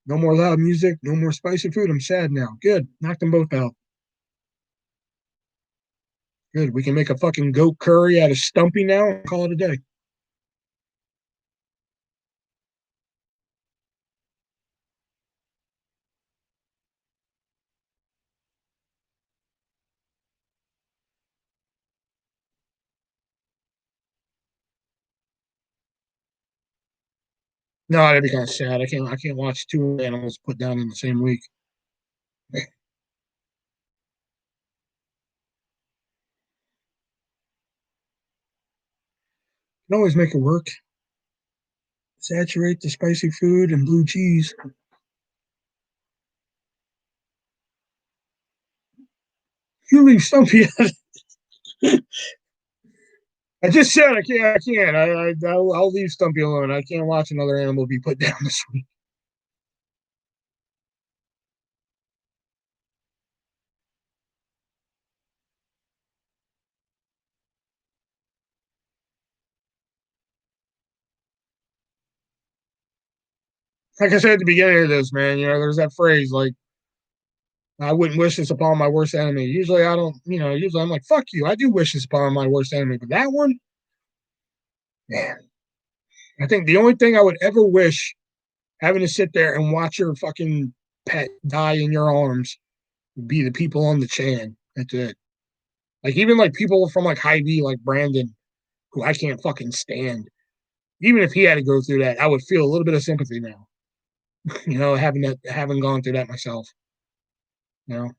No more loud music. No more spicy food. I'm sad now. Good. Knocked them both out. Good. We can make a fucking goat curry out of Stumpy now and call it a day. No, that'd be kind of sad. I can't watch two animals put down in the same week. I can always make it work. Saturate the spicy food and blue cheese. You leave Stumpy. I just said I can't. I can't. I'll leave Stumpy alone. I can't watch another animal be put down this week. Like I said at the beginning of this, man, there's that phrase like, I wouldn't wish this upon my worst enemy. Usually I don't, usually I'm like, fuck you. I do wish this upon my worst enemy. But that one, man, I think the only thing I would ever wish having to sit there and watch your fucking pet die in your arms would be the people on the Chan. That's it. Like even like people from like Hy-Vee, like Brandon, who I can't fucking stand. Even if he had to go through that, I would feel a little bit of sympathy now. Having gone through that myself. You know,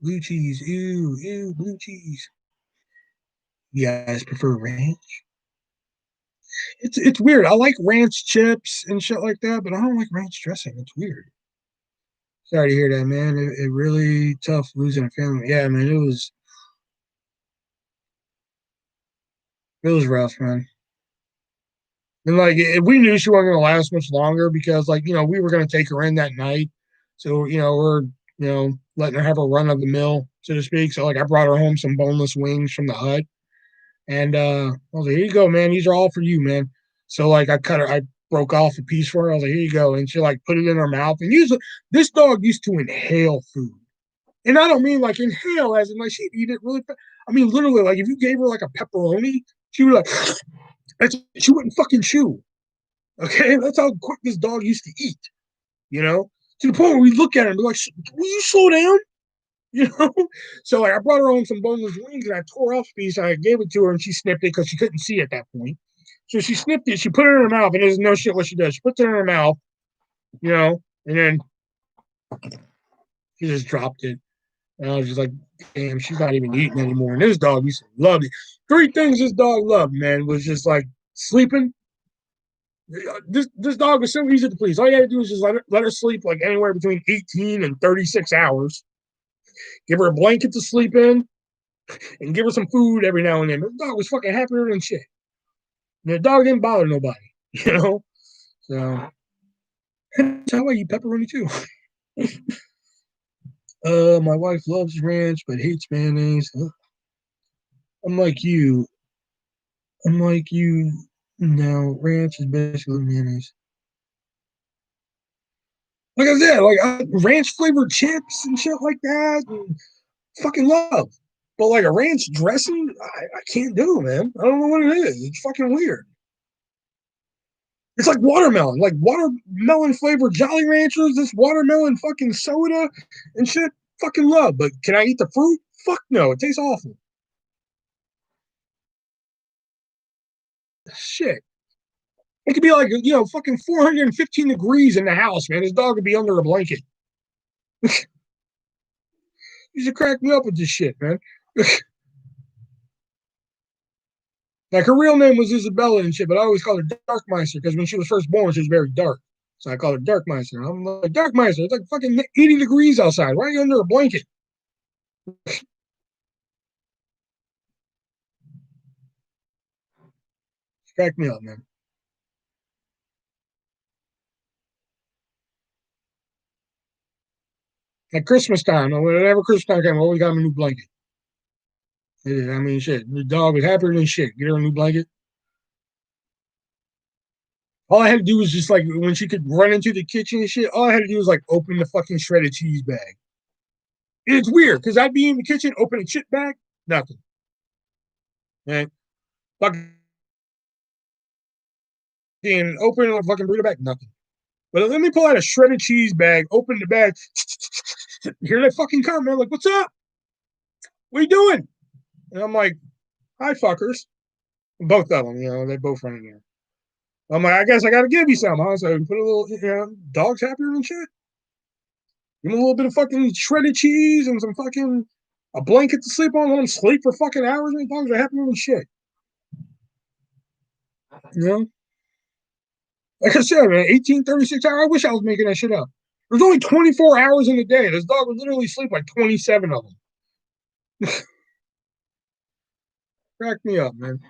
blue cheese, ew, ew, blue cheese. You guys prefer ranch? It's weird. I like ranch chips and shit like that, but I don't like ranch dressing. It's weird. Sorry to hear that, man. It really tough losing a family. Yeah, man, it was rough, man. And like we knew she wasn't gonna last much longer because like, we were gonna take her in that night. So, we're, letting her have a run of the mill, so to speak. So like I brought her home some boneless wings from the hut. And I was like, here you go, man. These are all for you, man. So like I broke off a piece for her. I was like, here you go. And she like put it in her mouth. And usually this dog used to inhale food. And I don't mean like inhale as in like she'd eat it really fast. I mean literally like if you gave her like a pepperoni, she would like she wouldn't fucking chew. Okay, that's how quick this dog used to eat. You know, to the point where we look at her and be like, "Will you slow down?" You know. So like I brought her home some boneless wings and I tore off a piece and I gave it to her and she sniffed it because she couldn't see at that point. So she sniffed it, she put it in her mouth, and there's no shit what she does. She puts it in her mouth, and then she just dropped it. And I was just like, damn, she's not even eating anymore. And this dog used to love it. Three things this dog loved, man, was just like sleeping. This dog was so easy to please. All you had to do was just let her sleep like anywhere between 18 and 36 hours. Give her a blanket to sleep in and give her some food every now and then. The dog was fucking happier than shit. And the dog didn't bother nobody, you know? So that's how I eat pepperoni too. My wife loves ranch but hates mayonnaise. I'm like you. I'm like you. No, ranch is basically mayonnaise. Like I said, like ranch flavored chips and shit like that. And fucking love. But like a ranch dressing, I can't do, man. I don't know what it is. It's fucking weird. It's like watermelon, like watermelon flavored Jolly Ranchers, this watermelon fucking soda and shit. Fucking love. But can I eat the fruit? Fuck no. It tastes awful. Shit. It could be like, fucking 415 degrees in the house, man. This dog would be under a blanket. You should crack me up with this shit, man. Like her real name was Isabella and shit, but I always called her Darkmeister because when she was first born, she was very dark. So I called her Darkmeister. I'm like, Darkmeister, it's like fucking 80 degrees outside. Why are you under a blanket? Crack me up, man. At Christmas time, or whenever Christmas time came, I always got him a new blanket. I mean, shit. The dog was happier than shit. Get her a new blanket. All I had to do was just like when she could run into the kitchen and shit. All I had to do was like open the fucking shredded cheese bag. And it's weird because I'd be in the kitchen, open a chip bag, nothing. And fucking open a fucking burrito bag, nothing. But let me pull out a shredded cheese bag, open the bag. Here they fucking come, man. Like, what's up? What are you doing? And I'm like, hi, fuckers. Both of them, they both run in there. I'm like, I guess I got to give you some, huh? So put a little, dogs happier and shit. Give them a little bit of fucking shredded cheese and some fucking a blanket to sleep on. Let them sleep for fucking hours. And dogs are happier than shit. You know? Like I said, man, 18, 36 hours. I wish I was making that shit up. There's only 24 hours in a day. This dog would literally sleep like 27 of them. Crack me up, man.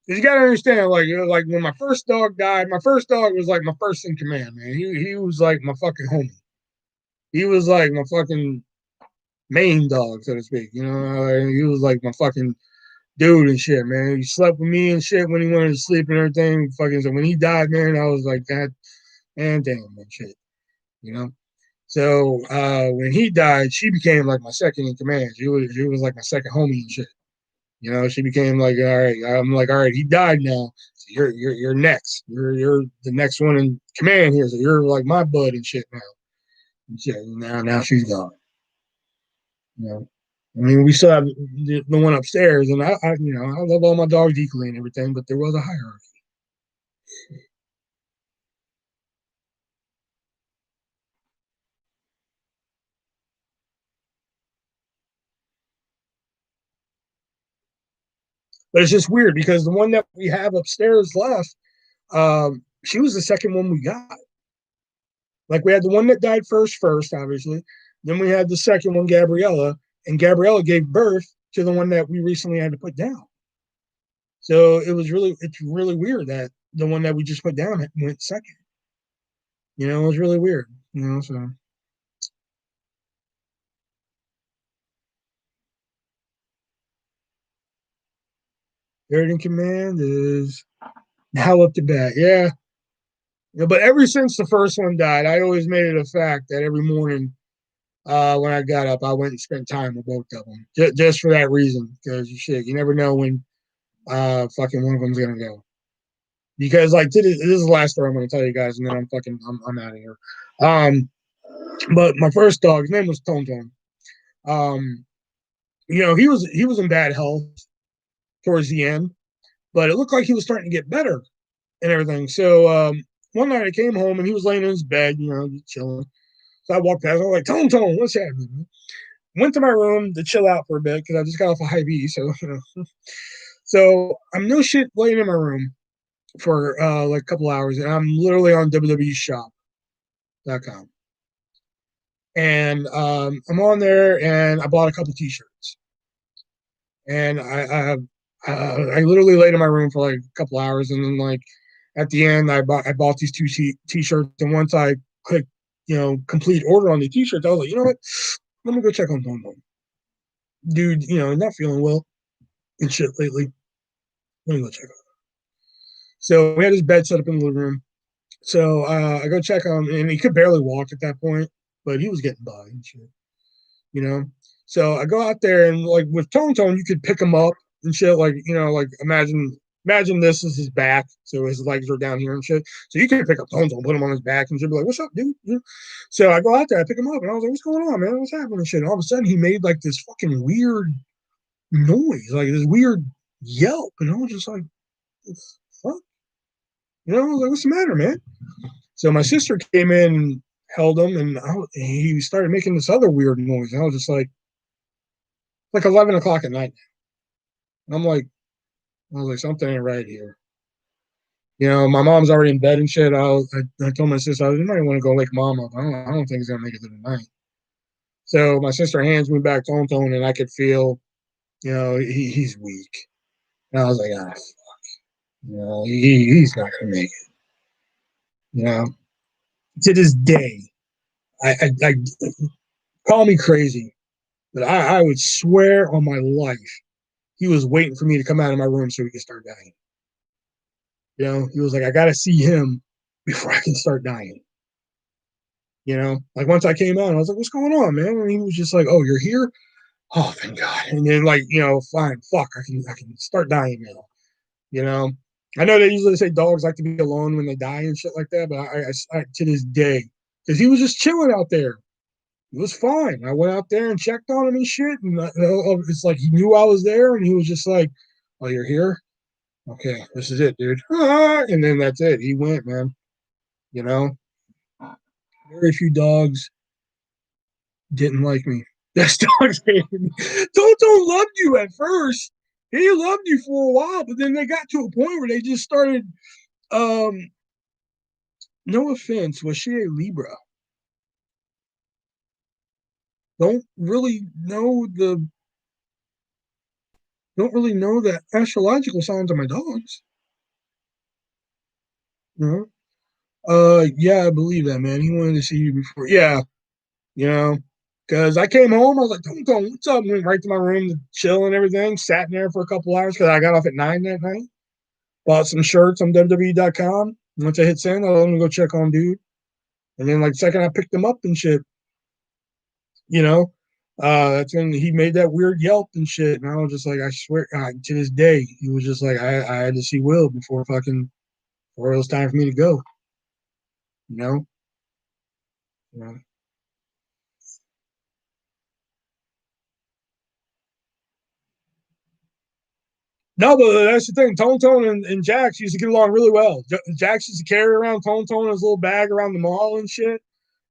You got to understand, like when my first dog died, my first dog was like my first in command, man. He was like my fucking homie. He was like my fucking main dog, so to speak. He was like my fucking dude and shit, man. He slept with me and shit when he wanted to sleep and everything. Fucking so when he died, man, I was like that, and damn and shit, you know. So when he died, she became like my second in command. She was like my second homie and shit. She became like, all right. I'm like, all right, he died now. So you're next. You're the next one in command here. So you're like my bud and shit now. And shit. Now she's gone. You know. I mean, we still have the one upstairs, and I love all my dogs equally and everything, but there was a hierarchy. But it's just weird because the one that we have upstairs left, she was the second one we got. Like we had the one that died first, obviously. Then we had the second one, Gabriella, and Gabriella gave birth to the one that we recently had to put down. So it's really weird that the one that we just put down went second. It was really weird. So third in command is how up to bat. Yeah. But ever since the first one died, I always made it a fact that every morning when I got up, I went and spent time with both of them, just for that reason. Because shit, you never know when fucking one of them's gonna go. Because like this is the last story I'm gonna tell you guys, and then I'm out of here. Um, but my first dog, his name was Tone Tone. Um, he was in bad health towards the end, but it looked like he was starting to get better and everything. So one night I came home and he was laying in his bed, just chilling. So I walked past. I was like, Tone Tone, what's happening? Went to my room to chill out for a bit because I just got off a high V. So I'm no shit laying in my room for like a couple hours, and I'm literally on www.shop.com. And I'm on there, and I bought a couple T-shirts, and I literally laid in my room for like a couple hours, and then like at the end, I bought these two T-shirts, and once I clicked complete order on the T-shirts, I was like, you know what? Let me go check on Tom. Dude, not feeling well and shit lately. Let me go check on him. So we had his bed set up in the living room. So I go check on him, and he could barely walk at that point, but he was getting by and shit, you know. So I go out there, and like with Tone Tone, you could pick him up and shit. Like like imagine this is his back, so his legs are down here and shit. So you can pick up Tone Tone, put him on his back, and she'd be like, "What's up, dude?" So I go out there, I pick him up, and I was like, "What's going on, man? What's happening?" And shit. And all of a sudden, he made like this fucking weird noise, like this weird yelp, and I was just like, "Fuck," I was like, "What's the matter, man?" So my sister came in held him, and he started making this other weird noise. And I was just like 11 o'clock at night. And I was like, something ain't right here. My mom's already in bed and shit. I told my sister, I might want to go wake mom up. I don't think he's gonna make it through the night. So my sister hands me back Tone Tone, and I could feel, he's weak. And I was like, ah, he's not gonna make it. You know, to this day, I call me crazy, but I would swear on my life he was waiting for me to come out of my room so he could start dying. He was like, I got to see him before I can start dying. Like once I came out, I was like, what's going on, man? And he was just like, oh, you're here? Oh, thank God. And then like, fine, fuck, I can start dying now. You know, I know they usually say dogs like to be alone when they die and shit like that, but I to this day, because he was just chilling out there. It was fine. I went out there and checked on him and shit, and it's like he knew I was there, and he was just like, "Oh, you're here? Okay, this is it, dude." And then that's it. He went, man. You know, very few dogs didn't like me. That's dogs hated me. Toto loved you at first. He loved you for a while, but then they got to a point where they just started. Um, no offense, was she a Libra? Don't really know the don't really know the astrological signs of my dogs. You know? Yeah, I believe that, man. He wanted to see you before. Yeah, you know, because I came home, I was like, Don't, what's up? Went right to my room to chill and everything. Sat in there for a couple hours because I got off at 9 that night. Bought some shirts on WWE.com. Once I hit send, I let him go check on dude. And then, like, the second I picked him up and shit, you know, that's when he made that weird yelp and shit. And I was just like, I swear, to this day, he was just like, I had to see Will before it was time for me to go, you know? You know? No, but that's the thing. Tone Tone and Jax used to get along really well. Jax used to carry around Tone Tone in his little bag around the mall and shit.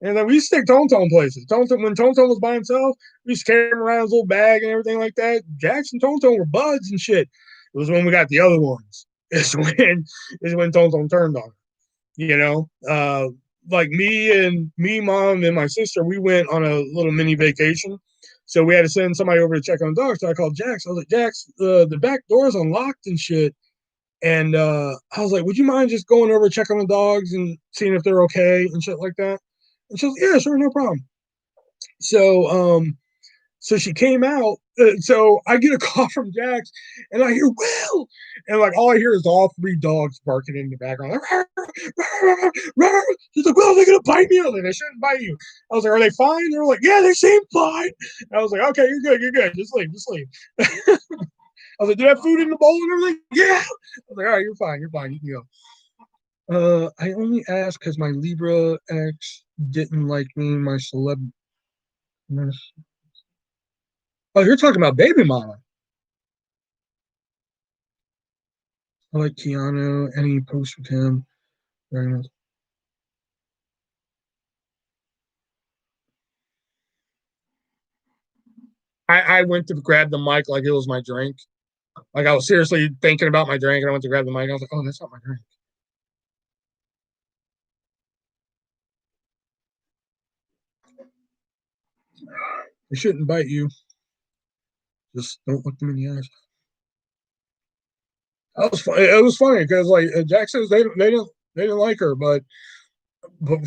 And then we used to take Tone Tone places. When Tone Tone was by himself, we used to carry him around his little bag and everything like that. Jax and Tone Tone were buds and shit. It was when we got the other ones. Is when Tone Tone turned on her. You know, like me, mom, and my sister, we went on a little mini vacation. So we had to send somebody over to check on the dogs. So I called Jax. I was like, Jax, the back door's unlocked and shit. And I was like, would you mind just going over, checking on the dogs and seeing if they're okay and shit like that? And she was like, yeah, sure, no problem. So so she came out. So I get a call from Jax, and I hear Will, and like all I hear is all three dogs barking in the background. Like, she's like, Will, they're gonna bite me. I was like, they shouldn't bite you. I was like, are they fine? They were like, yeah, they seem fine. I was like, okay, you're good. Just leave. I was like, do you have food in the bowl and everything? Yeah. I was like, all right, you're fine. You can go. I only asked because my Libra ex didn't like me. My celeb. Oh, you're talking about baby mama. I like Keanu. Any post with him? Very nice. I went to grab the mic like it was my drink. Like I was seriously thinking about my drink, and I went to grab the mic. And I was like, "Oh, that's not my drink." They shouldn't bite you. Just don't look them in the eyes. That was funny. It was funny because like Jack says they didn't like her, but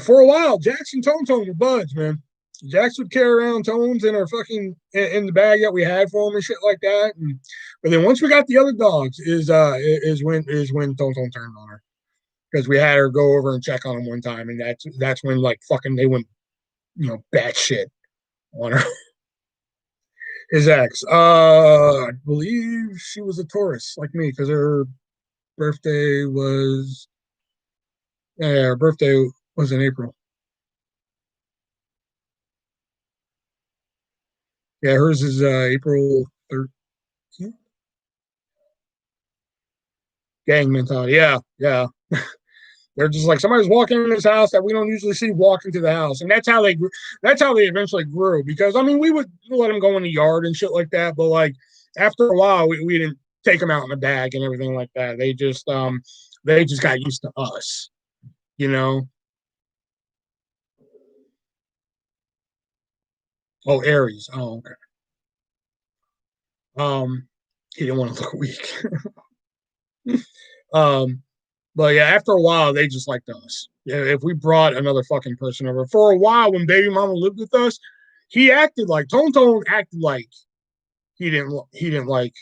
for a while, Jackson Tone Tone were buds, man. Jax would carry around Tones in our fucking in the bag that we had for him and shit like that. But then once we got the other dogs, is when Tone Tone turned on her because we had her go over and check on him one time, and that's when like fucking they went bat shit on her. His ex, I believe she was a Taurus like me because birthday was her birthday was in April. Yeah, hers is April 13th. Gang mentality. Yeah, yeah. They're just like somebody's walking in this house that we don't usually see walking to the house, and that's how they eventually grew. Because I mean, we would let them go in the yard and shit like that, but like after a while, we didn't take them out in the bag and everything like that. They just got used to us, you know. Oh, Aries. Oh, okay. He didn't want to look weak. um, but yeah, after a while, they just liked us. Yeah, if we brought another fucking person over for a while, when Baby Mama lived with us, he acted like Tone Tone acted like he didn't like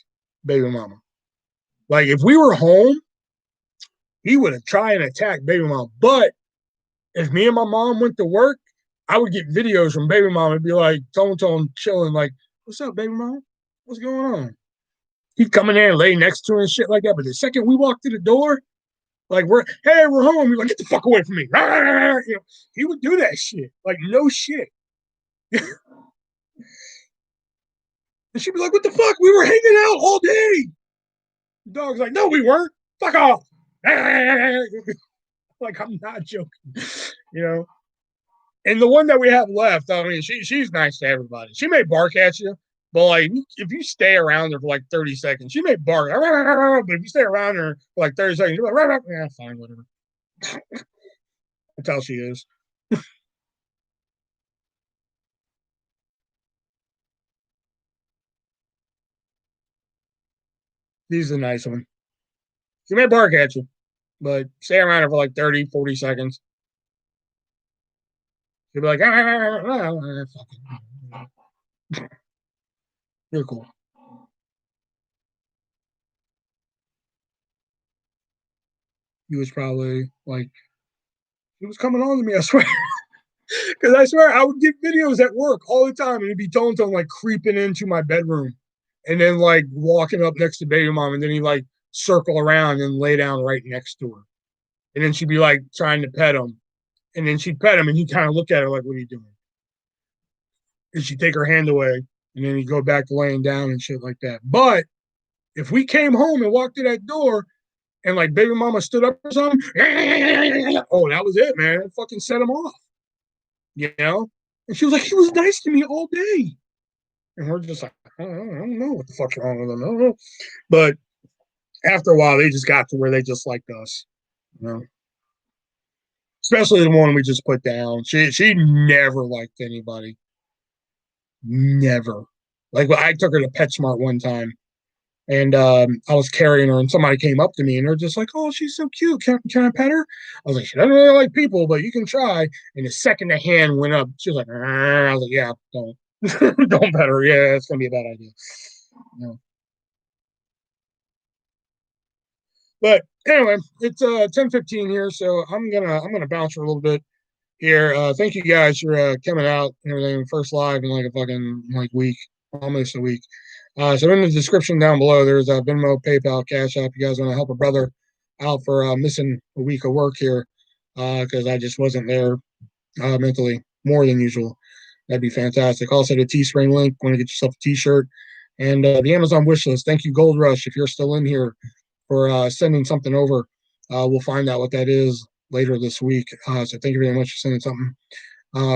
Baby Mama. Like if we were home, he would have tried and attacked Baby Mama. But if me and my mom went to work, I would get videos from Baby Mama and be like Tone Tone chilling, like, "What's up, Baby Mama? What's going on?" He'd come in there and lay next to her and shit like that. But the second we walked through the door, like we're home. He's like, "Get the fuck away from me!" You know, he would do that shit. Like no shit. And she'd be like, "What the fuck? We were hanging out all day." The dog's like, "No, we weren't. Fuck off." Like I'm not joking. You know. And the one that we have left, I mean, she's nice to everybody. She may bark at you, but like if you stay around her for like 30 seconds, she may bark. But if you stay around her for like 30 seconds, you're like, yeah, fine, whatever. That's how she is. She's a nice one. She may bark at you, but stay around her for like 30, 40 seconds. She'll be like, you're cool. He was probably like, he was coming on to me, I swear. Because I swear I would get videos at work all the time, and it'd be Tone Tone like creeping into my bedroom, and then like walking up next to Baby Mom, and then he like circle around and lay down right next to her, and then she'd be like trying to pet him, and then she'd pet him, and he'd kind of look at her like, "What are you doing?" And she'd take her hand away, and then he'd go back to laying down and shit like that. But if we came home and walked through that door, and like Baby Mama stood up or something, oh, that was it, man. It fucking set him off, you know. And she was like, "He was nice to me all day." And we're just like, I don't know what the fuck's wrong with them. I don't know. But after a while, they just got to where they just liked us, you know. Especially the one we just put down. She never liked anybody. Never. Like I took her to PetSmart one time, and I was carrying her, and somebody came up to me, and they're just like, "Oh, she's so cute. Can I pet her?" I was like, "She doesn't really like people, but you can try." And the second the hand went up, she was like, "I was like, yeah, don't, don't pet her. Yeah, it's gonna be a bad idea." You know? But anyway, it's 10:15 here, so I'm gonna bounce for a little bit here. Thank you guys for coming out and everything. First live in like a fucking like week, almost a week. So in the description down below, there's a Venmo, PayPal, Cash App. You guys want to help a brother out for missing a week of work here because I just wasn't there mentally more than usual. That'd be fantastic. Also, the Teespring link. Want to get yourself a T-shirt and the Amazon wish list. Thank you, Gold Rush, if you're still in here for sending something over. We'll find out what that is later this week. So thank you very much for sending something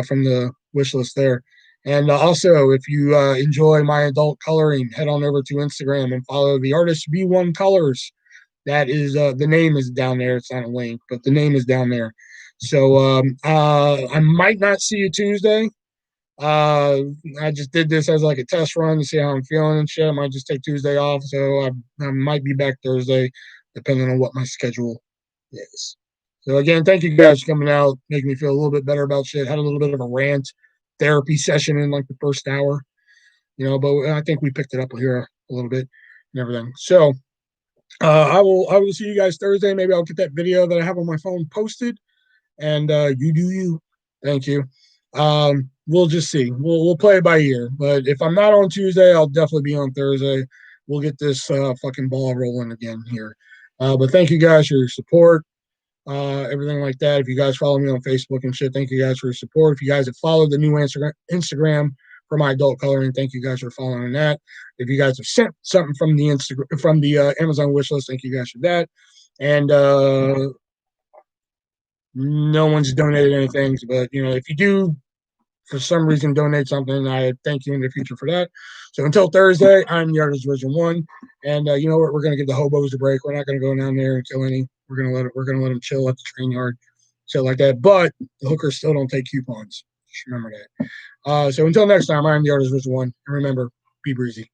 from the wish list there. And also, if you enjoy my adult coloring, head on over to Instagram and follow the artist V1 Colors. That is the name is down there. It's not a link, but the name is down there. So I might not see you Tuesday. Uh, I just did this as like a test run to see how I'm feeling and shit. I might just take Tuesday off, so I might be back Thursday, depending on what my schedule is. So again, thank you guys for coming out, making me feel a little bit better about shit. Had a little bit of a rant therapy session in like the first hour, but I think we picked it up here a little bit and everything. So I will see you guys Thursday. Maybe I'll get that video that I have on my phone posted, and you do you. Thank you. We'll just see. We'll play it by ear. But if I'm not on Tuesday, I'll definitely be on Thursday. We'll get this fucking ball rolling again here. But thank you guys for your support, everything like that. If you guys follow me on Facebook and shit, thank you guys for your support. If you guys have followed the new Instagram for my adult coloring, thank you guys for following that. If you guys have sent something from the Amazon wish list, thank you guys for that. And No one's donated anything, but if you do for some reason donate something, I thank you in the future for that. So until Thursday, I'm the artist version one, and you know what? We're gonna give the hobos a break. We're not gonna go down there and kill any. We're gonna let them chill at the train yard, shit like that. But the hookers still don't take coupons. Just remember that. So until next time, I'm the artist version one, and remember, be breezy.